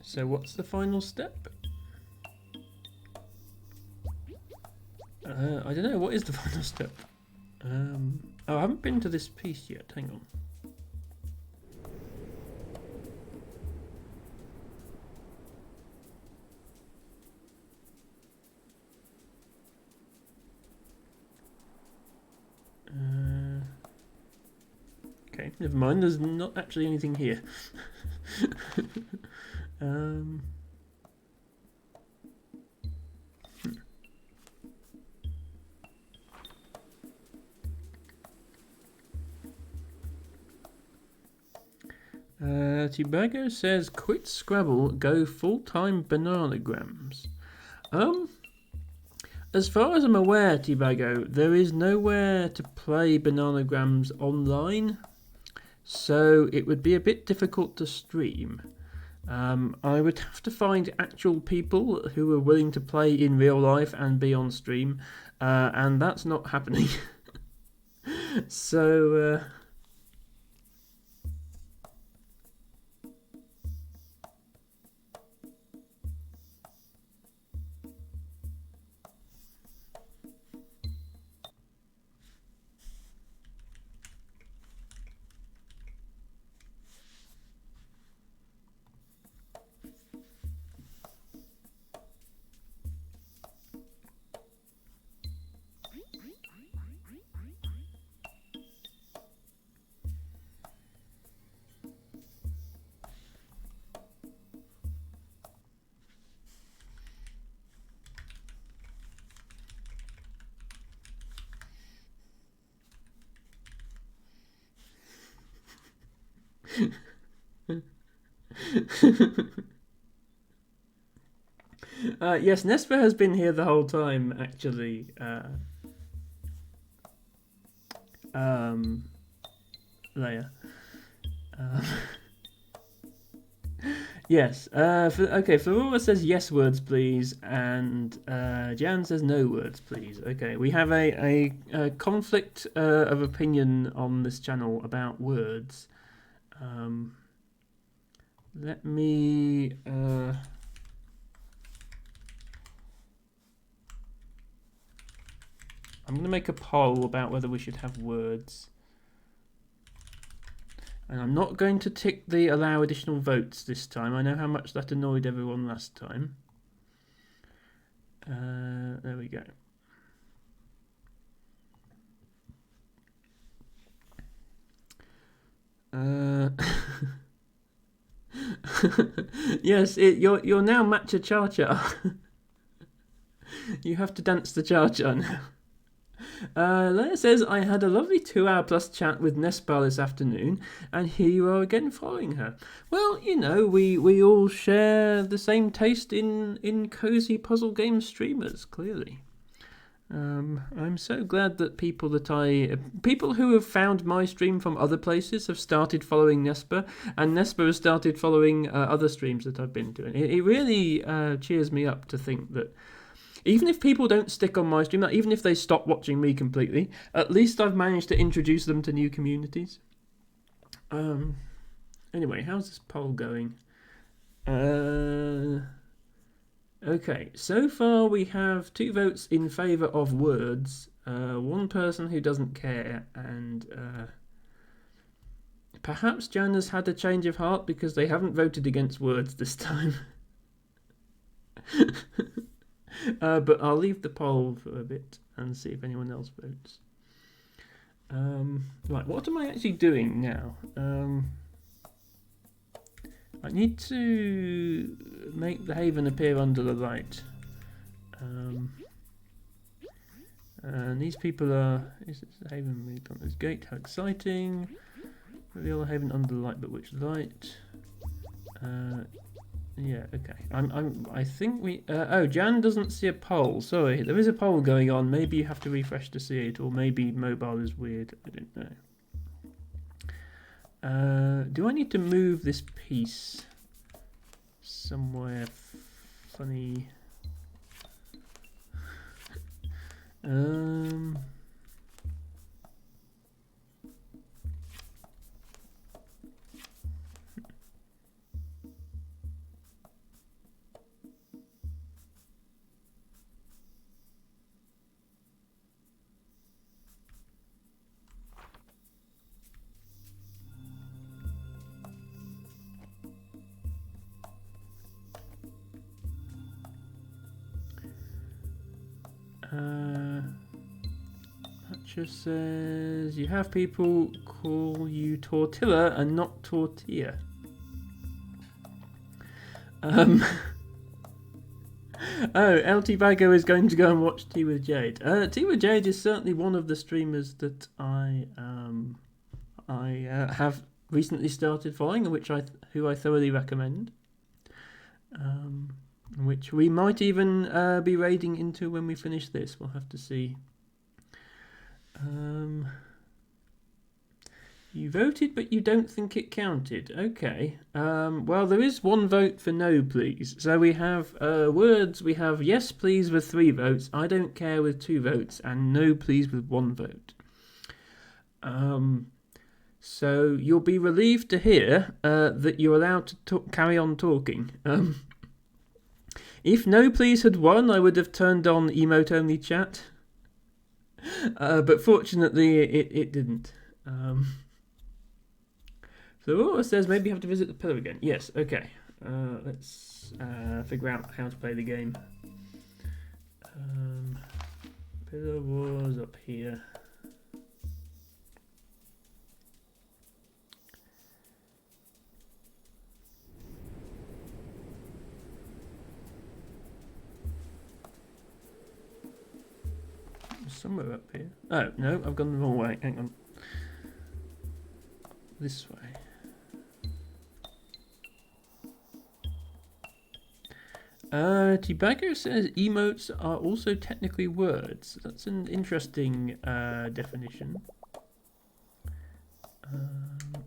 So what's the final step? I don't know, what is the final step? Oh, I haven't been to this piece yet, hang on. Okay, never mind, there's not actually anything here. Tibago says, quit Scrabble, go full-time bananagrams. As far as I'm aware, Tibago, there is nowhere to play bananagrams online, so it would be a bit difficult to stream. I would have to find actual people who are willing to play in real life and be on stream, and that's not happening. So, yes, Nesper has been here the whole time, actually. Leia. Yes. Okay, Florora says yes words, please, and Jan says no words, please. Okay, we have a conflict of opinion on this channel about words. Let me... I'm going to make a poll about whether we should have words. And I'm not going to tick the allow additional votes this time. I know how much that annoyed everyone last time. There we go. Yes, you're now matcha cha-cha. You have to dance the cha-cha now. Leia says, I had a lovely 2-hour plus chat with Nespal this afternoon, and here you are again following her. Well, you know, we all share the same taste in cozy puzzle game streamers, clearly. I'm so glad that people who have found my stream from other places have started following Nespa, and Nespa has started following other streams that I've been doing. It really cheers me up to think that even if people don't stick on my stream, even if they stop watching me completely, at least I've managed to introduce them to new communities. Anyway, how's this poll going? Okay, so far we have 2 votes in favour of words, 1 person who doesn't care, and Perhaps Jan has had a change of heart because they haven't voted against words this time. But I'll leave the poll for a bit and see if anyone else votes. Right, what am I actually doing now? I need to make the haven appear under the light. And these people are... Is the haven really on this gate? How exciting! Reveal the haven under the light, but which light? Yeah, okay. I think we... oh, Jan doesn't see a poll. Sorry, there is a poll going on. Maybe you have to refresh to see it, or maybe mobile is weird. I don't know. Do I need to move this piece somewhere funny? That just says you have people call you tortilla and not tortilla. Oh, LT Bago is going to go and watch Tea with Jade. Tea with Jade is certainly one of the streamers that I have recently started following, who I thoroughly recommend. Which we might even be raiding into when we finish this. We'll have to see. You voted, but you don't think it counted. Okay. Well, there is one vote for no, please. So we have words. We have yes, please with 3 votes. I don't care with 2 votes, and no, please with 1 vote. So you'll be relieved to hear that you're allowed to carry on talking. If no, please had won, I would have turned on emote only chat. But fortunately, it didn't. So Aurora says maybe you have to visit the pillar again. Yes, okay. Let's figure out how to play the game. Pillar was up here. Somewhere up here. Oh, no, I've gone the wrong way. Hang on. This way. Tibago says emotes are also technically words. That's an interesting definition.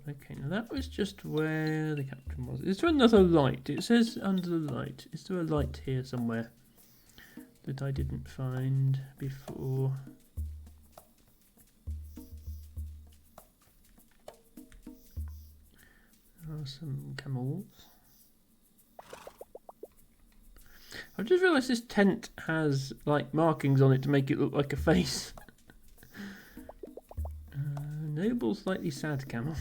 Okay, now that was just where the captain was. Is there another light? It says under the light. Is there a light here somewhere that I didn't find before? There are some camels. I've just realised this tent has like markings on it to make it look like a face. Noble, slightly sad camel.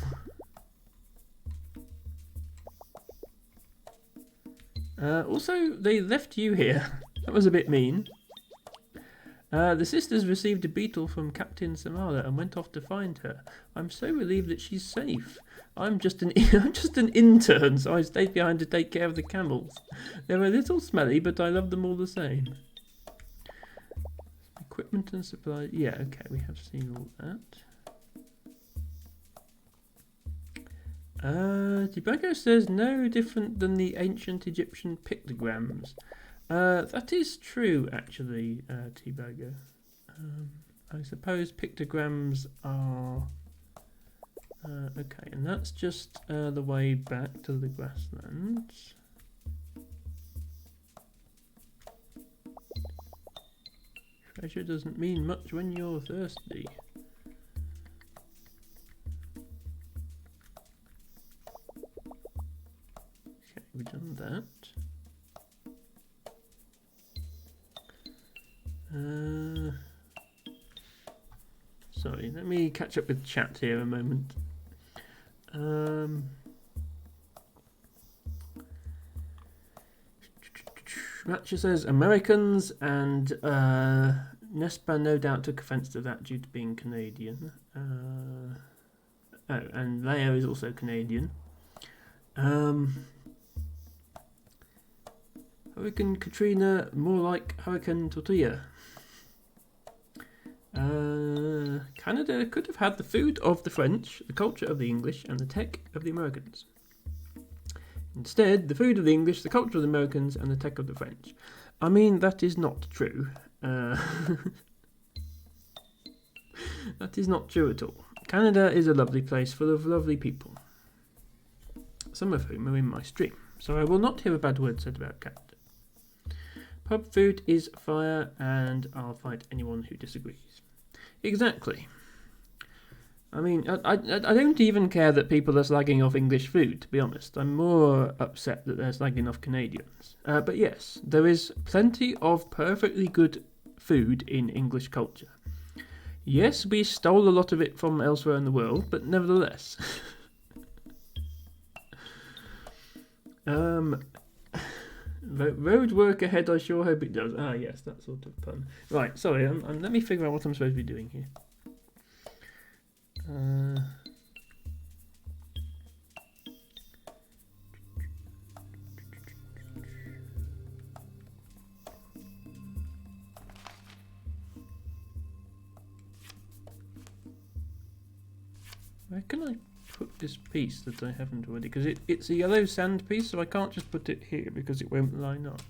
Also, they left you here. That was a bit mean. The sisters received a beetle from Captain Samara and went off to find her. I'm so relieved that she's safe. I'm just an intern, so I stayed behind to take care of the camels. They're a little smelly, but I love them all the same. Equipment and supplies. Yeah, okay, we have seen all that. Tibago says no different than the ancient Egyptian pictograms. That is true, actually, Tibago. I suppose pictograms are... okay, and that's just the way back to the grasslands. Treasure doesn't mean much when you're thirsty. Okay, we've done that. Sorry, let me catch up with chat here a moment. Ratcher says Americans, and Nespa no doubt took offence to that due to being Canadian. Oh, and Leo is also Canadian. Hurricane Katrina, more like Hurricane Tortilla. Canada could have had the food of the French, the culture of the English, and the tech of the Americans. Instead, the food of the English, the culture of the Americans, and the tech of the French. I mean, that is not true. That is not true at all. Canada is a lovely place full of lovely people, some of whom are in my stream, so I will not hear a bad word said about Canada. Pub food is fire, and I'll fight anyone who disagrees. Exactly. I mean, I don't even care that people are slagging off English food, to be honest. I'm more upset that they're slagging off Canadians. But yes, there is plenty of perfectly good food in English culture. Yes, we stole a lot of it from elsewhere in the world, but nevertheless. Road work ahead, I sure hope it does. Ah, yes, that sort of pun. Right, sorry, let me figure out what I'm supposed to be doing here. Where can I put this piece that I haven't already? Because it's a yellow sand piece, so I can't just put it here because it won't line up.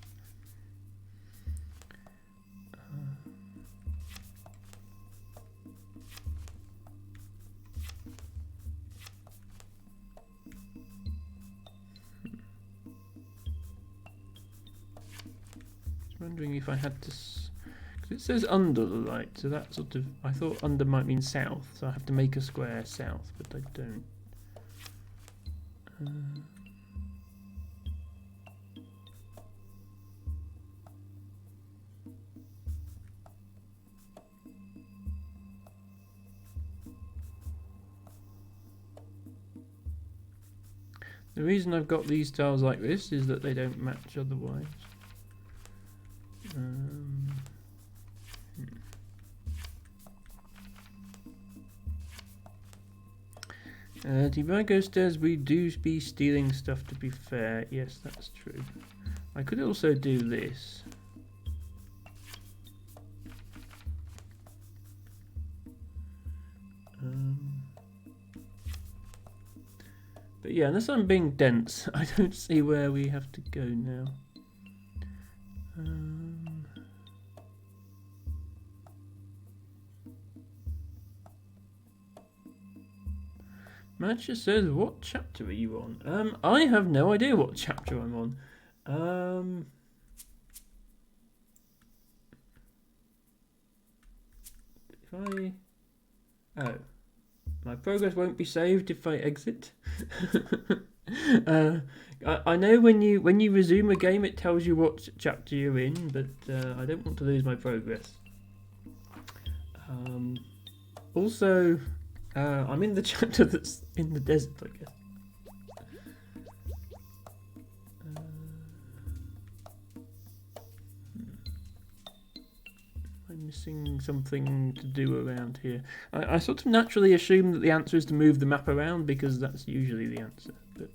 Wondering if I had to, because it says under the light, so that sort of, I thought under might mean south, so I have to make a square south, but I don't. The reason I've got these tiles like this is that they don't match otherwise. Divago says we do be stealing stuff, to be fair. Yes, that's true. I could also do this. But yeah, unless I'm being dense, I don't see where we have to go now. Matcha says, what chapter are you on? I have no idea what chapter I'm on. Oh. My progress won't be saved if I exit. I know when you resume a game it tells you what chapter you're in, but I don't want to lose my progress. Also, I'm in the chapter that's in the desert, I guess. I'm missing something to do around here. I sort of naturally assume that the answer is to move the map around because that's usually the answer. But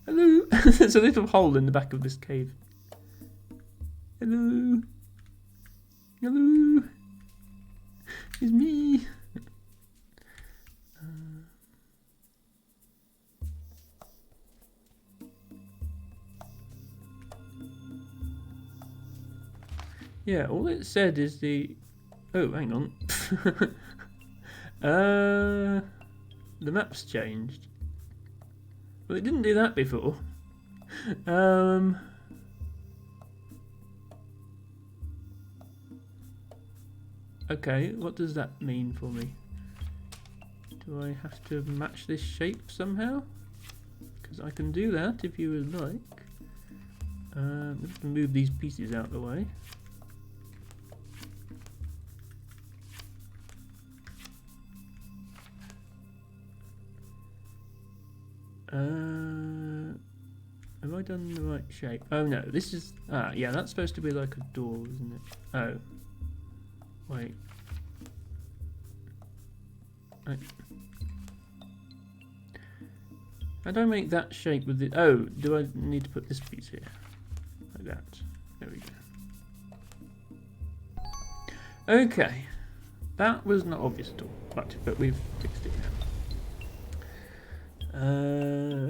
hello! There's a little hole in the back of this cave. Hello! Hello! It's me! Yeah, all it said is the... Oh, hang on. The map's changed. Well, it didn't do that before. Okay, what does that mean for me? Do I have to match this shape somehow? Because I can do that if you would like. Let's move these pieces out of the way. Have I done the right shape? Oh no, this is... Ah, yeah, that's supposed to be like a door, isn't it? Oh. Wait. Right. How do I make that shape with it? Oh, do I need to put this piece here? Like that. There we go. Okay. That was not obvious at all. But we've fixed it now.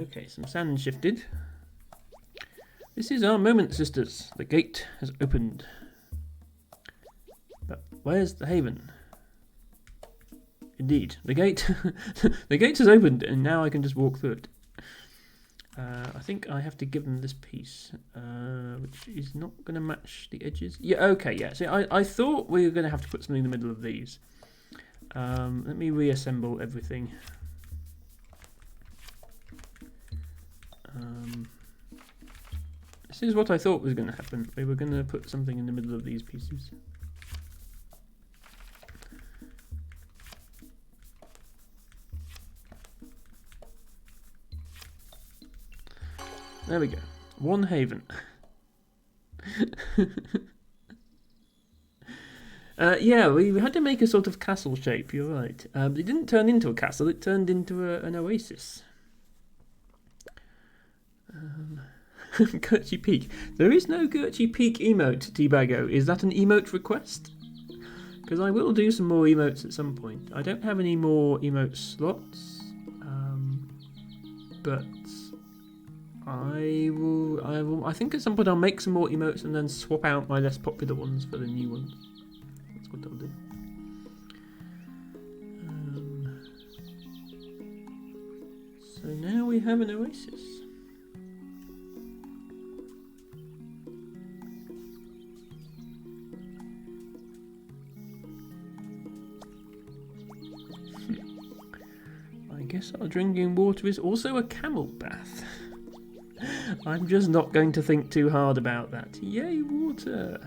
Okay, some sand shifted. This is our moment, sisters. The gate has opened. But where's the haven? Indeed, the gate the gate has opened and now I can just walk through it. I think I have to give them this piece, which is not going to match the edges. Yeah, okay, yeah. So I thought we were going to have to put something in the middle of these. Let me reassemble everything. This is what I thought was going to happen. We were going to put something in the middle of these pieces. There we go. One haven. Yeah, we had to make a sort of castle shape, you're right. But it didn't turn into a castle, it turned into an oasis. Gertchie Peak. There is no Gertchie Peak emote, Teabago. Is that an emote request? Because I will do some more emotes at some point. I don't have any more emote slots. But I think at some point I'll make some more emotes and then swap out my less popular ones for the new ones. That's what I'll do. So now we have an oasis. I guess our drinking water is also a camel bath. I'm just not going to think too hard about that. Yay, water!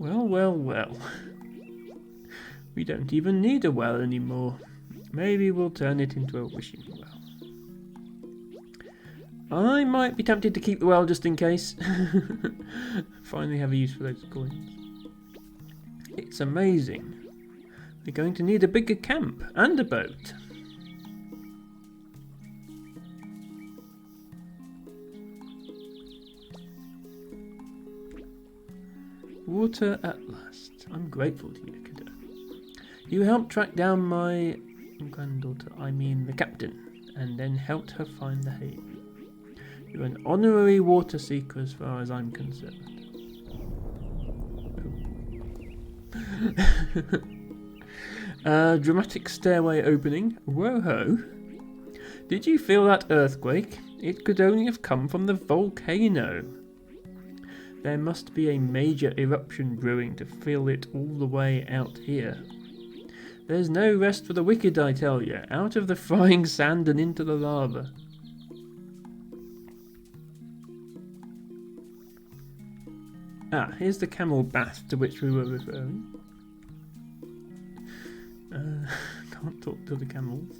Well, well, well. We don't even need a well anymore. Maybe we'll turn it into a wishing well. I might be tempted to keep the well just in case. Finally have a use for those coins. It's amazing. We're going to need a bigger camp and a boat. Water at last. I'm grateful to you, kiddo. You helped track down my granddaughter, I mean the captain, and then helped her find the haven. You're an honorary water seeker as far as I'm concerned. Dramatic stairway opening. Whoa-ho. Did you feel that earthquake? It could only have come from the volcano. There must be a major eruption brewing to feel it all the way out here. There's no rest for the wicked, I tell you. Out of the frying sand and into the lava. Ah, here's the camel bath to which we were referring. Can't talk to the camels.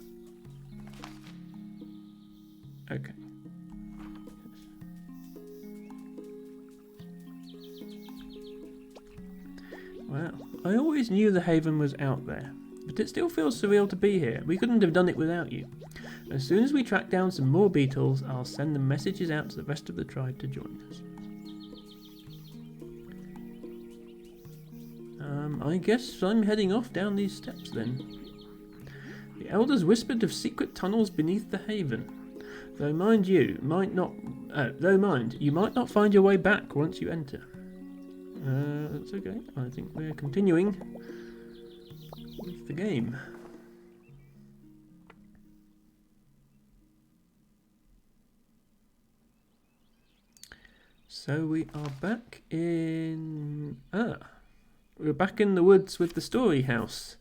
Okay. Well, I always knew the haven was out there, but it still feels surreal to be here. We couldn't have done it without you. As soon as we track down some more beetles, I'll send the messages out to the rest of the tribe to join us. I guess I'm heading off down these steps then. The elders whispered of secret tunnels beneath the haven. Though you might not find your way back once you enter. That's okay. I think we're continuing with the game. So we are back in... we're back in the woods with the story house,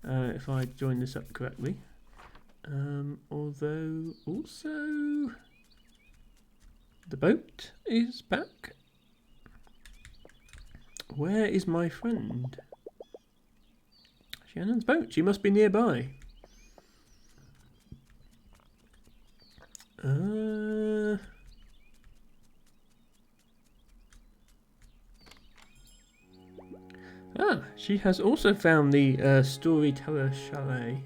if I join this up correctly. Although, also, the boat is back. Where is my friend? Shannon's boat. She must be nearby. She has also found the Storyteller Chalet.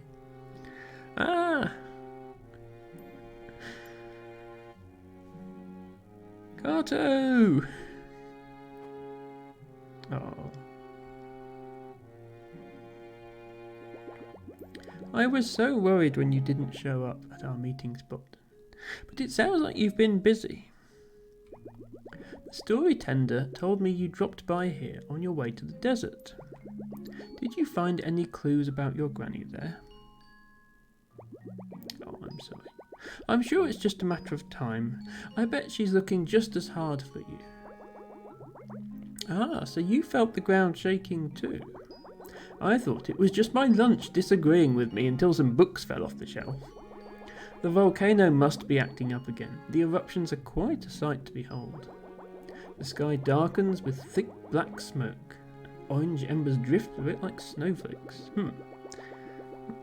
Kato! Oh. I was so worried when you didn't show up at our meeting spot. But it sounds like you've been busy. The story tender told me you dropped by here on your way to the desert. Did you find any clues about your granny there? Oh, I'm sorry. I'm sure it's just a matter of time. I bet she's looking just as hard for you. Ah, so you felt the ground shaking too. I thought it was just my lunch disagreeing with me until some books fell off the shelf. The volcano must be acting up again. The eruptions are quite a sight to behold. The sky darkens with thick black smoke. Orange embers drift a bit like snowflakes.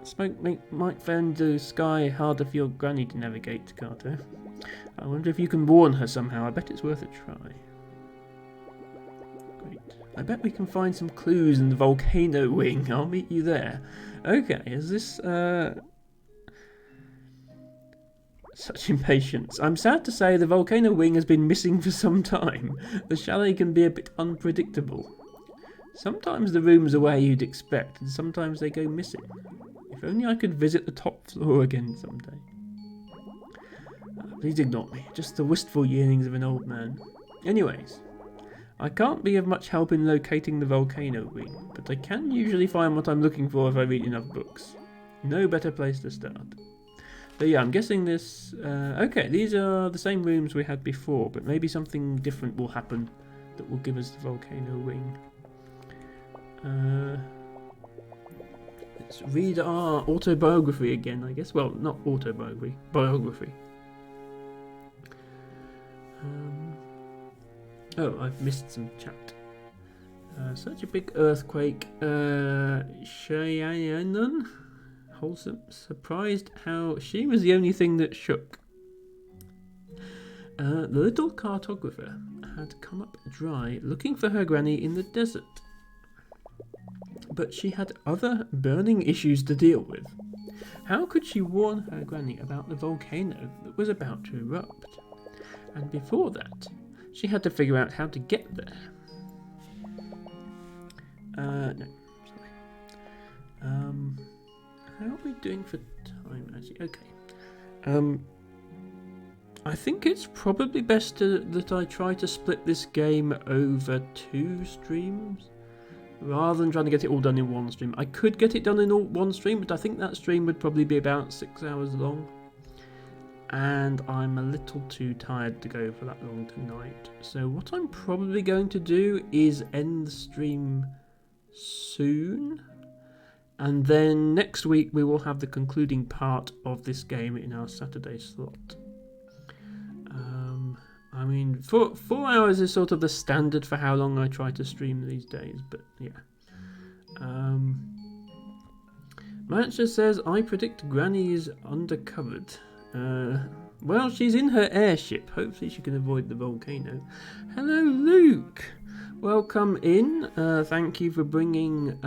Smoke might find the sky harder for your granny to navigate, Carter. I wonder if you can warn her somehow. I bet it's worth a try. Great. I bet we can find some clues in the volcano wing. I'll meet you there. Okay, is this... Such impatience. I'm sad to say the volcano wing has been missing for some time. The chalet can be a bit unpredictable. Sometimes the rooms are where you'd expect, and sometimes they go missing. If only I could visit the top floor again someday. Please ignore me. Just the wistful yearnings of an old man. Anyways, I can't be of much help in locating the volcano wing, but I can usually find what I'm looking for if I read enough books. No better place to start. So yeah, I'm guessing this... okay, these are the same rooms we had before, but maybe something different will happen that will give us the volcano wing. Let's read our autobiography again, I guess. Well, not autobiography, biography. Oh, I've missed some chat. Such a big earthquake. Cheyenne? Wholesome. Surprised how she was the only thing that shook. The little cartographer had come up dry looking for her granny in the desert. But she had other burning issues to deal with. How could she warn her granny about the volcano that was about to erupt? And before that, she had to figure out how to get there. No, sorry. How are we doing for time, actually? Okay. I think it's probably best that I try to split this game over 2 streams, rather than trying to get it all done in one stream. I could get it done in one stream, but I think that stream would probably be about 6 hours long. And I'm a little too tired to go for that long tonight. So what I'm probably going to do is end the stream soon. And then next week we will have the concluding part of this game in our Saturday slot. I mean, 4 hours is sort of the standard for how long I try to stream these days, but yeah. Mancha says, I predict Granny is undercovered. Well, she's in her airship. Hopefully she can avoid the volcano. Hello, Luke. Welcome in. Thank you for bringing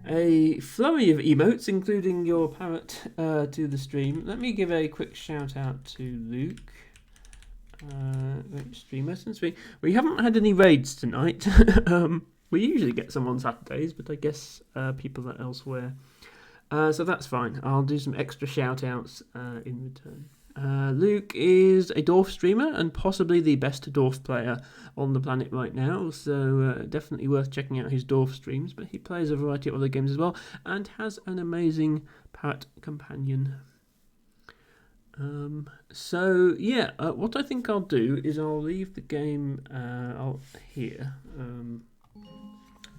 a flurry of emotes, including your parrot, to the stream. Let me give a quick shout out to Luke. Streamer, since we haven't had any raids tonight. We usually get some on Saturdays, but I guess people are elsewhere. So that's fine. I'll do some extra shout outs in return. Luke is a Dwarf streamer and possibly the best Dwarf player on the planet right now, so definitely worth checking out his Dwarf streams, but he plays a variety of other games as well and has an amazing parrot companion. So yeah, what I think I'll do is I'll leave the game here.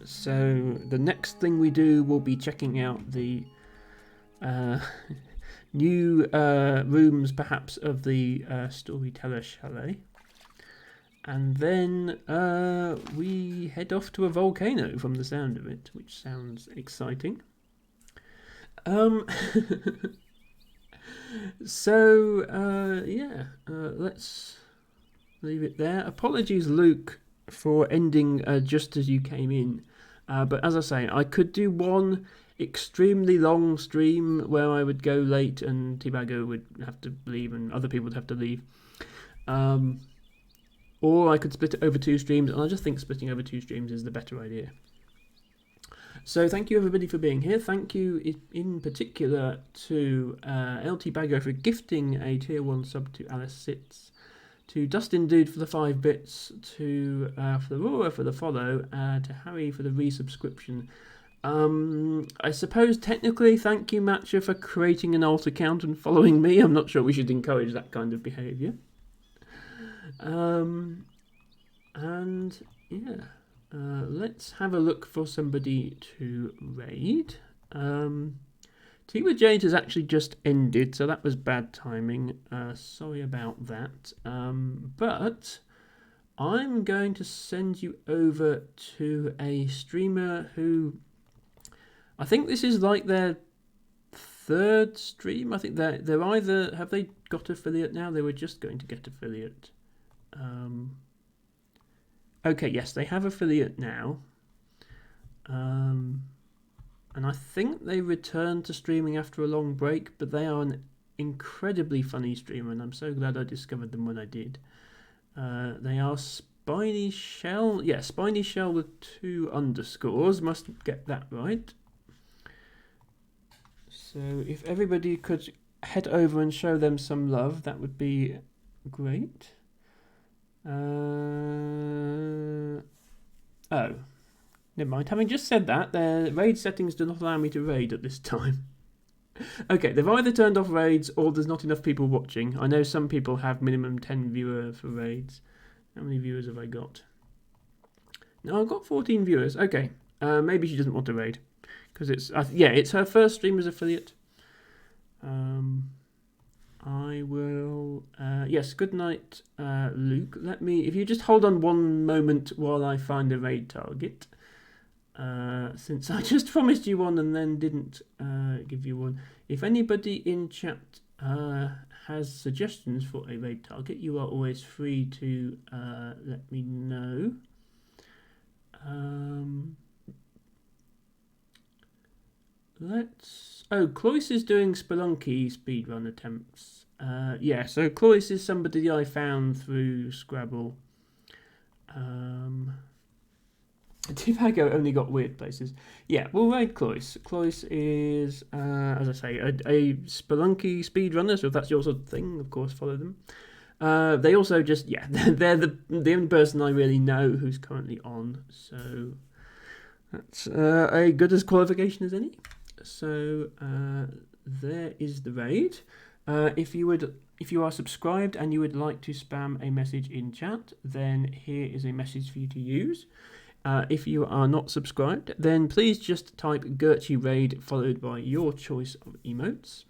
So the next thing we do will be checking out the new rooms, perhaps, of the Storyteller Chalet. And then we head off to a volcano from the sound of it, which sounds exciting. So, let's leave it there. Apologies, Luke, for ending just as you came in. But as I say, I could do one extremely long stream where I would go late and Tibago would have to leave and other people would have to leave. Or I could split it over 2 streams, and I just think splitting over 2 streams is the better idea. So thank you everybody for being here. Thank you in particular to LT Bago for gifting a tier 1 sub to Alice Sitz, to Dustin Dude for the 5 bits, to Florora for the follow, to Harry for the resubscription. I suppose technically thank you Matcha for creating an alt account and following me. I'm not sure we should encourage that kind of behaviour. And yeah, let's have a look for somebody to raid. Tea with Jade has actually just ended, so that was bad timing. Sorry about that. But I'm going to send you over to a streamer who I think this is like their 3rd stream. I think they're either, have they got affiliate now? They were just going to get affiliate. Okay, yes, they have affiliate now. And I think they returned to streaming after a long break, but they are an incredibly funny streamer, and I'm so glad I discovered them when I did. They are Spiny Shell. Yeah, Spiny Shell with 2 underscores. Must get that right. So if everybody could head over and show them some love, that would be great. Oh, never mind. Having just said that, their raid settings do not allow me to raid at this time. Okay, they've either turned off raids or there's not enough people watching. I know some people have minimum 10 viewers for raids. How many viewers have I got? No, I've got 14 viewers. Okay, maybe she doesn't want to raid. Because it's her first stream as affiliate. I will. Yes, good night, Luke. If you just hold on one moment while I find a raid target. Since I just promised you one and then didn't give you one. If anybody in chat has suggestions for a raid target, you are always free to let me know. Cloyce is doing Spelunky speedrun attempts. So Cloyce is somebody I found through Scrabble. Tibago only got weird places. Yeah, we'll raid Cloyce. Cloyce is, as I say, a Spelunky speedrunner, so if that's your sort of thing, of course, follow them. They also just, they're the only person I really know who's currently on, so that's a good as qualification as any. So there is the raid. If you are subscribed and you would like to spam a message in chat, then here is a message for you to use. If you are not subscribed, then please just type Gertrude Raid followed by your choice of emotes.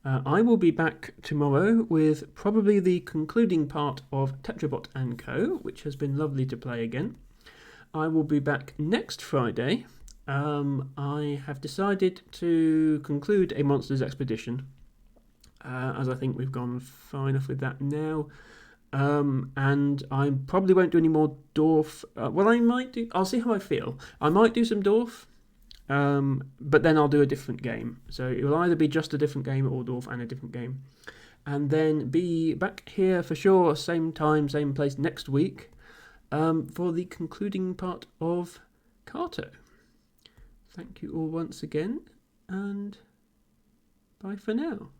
I will be back tomorrow with probably the concluding part of Tetrabot & Co., which has been lovely to play again. I will be back next Friday. I have decided to conclude a Monsters Expedition, as I think we've gone far enough with that now. And I probably won't do any more Dwarf. I might do. I'll see how I feel. I might do some Dwarf, but then I'll do a different game. So it will either be just a different game or Dwarf and a different game. And then be back here for sure, same time, same place next week, for the concluding part of Carto. Thank you all once again, and bye for now.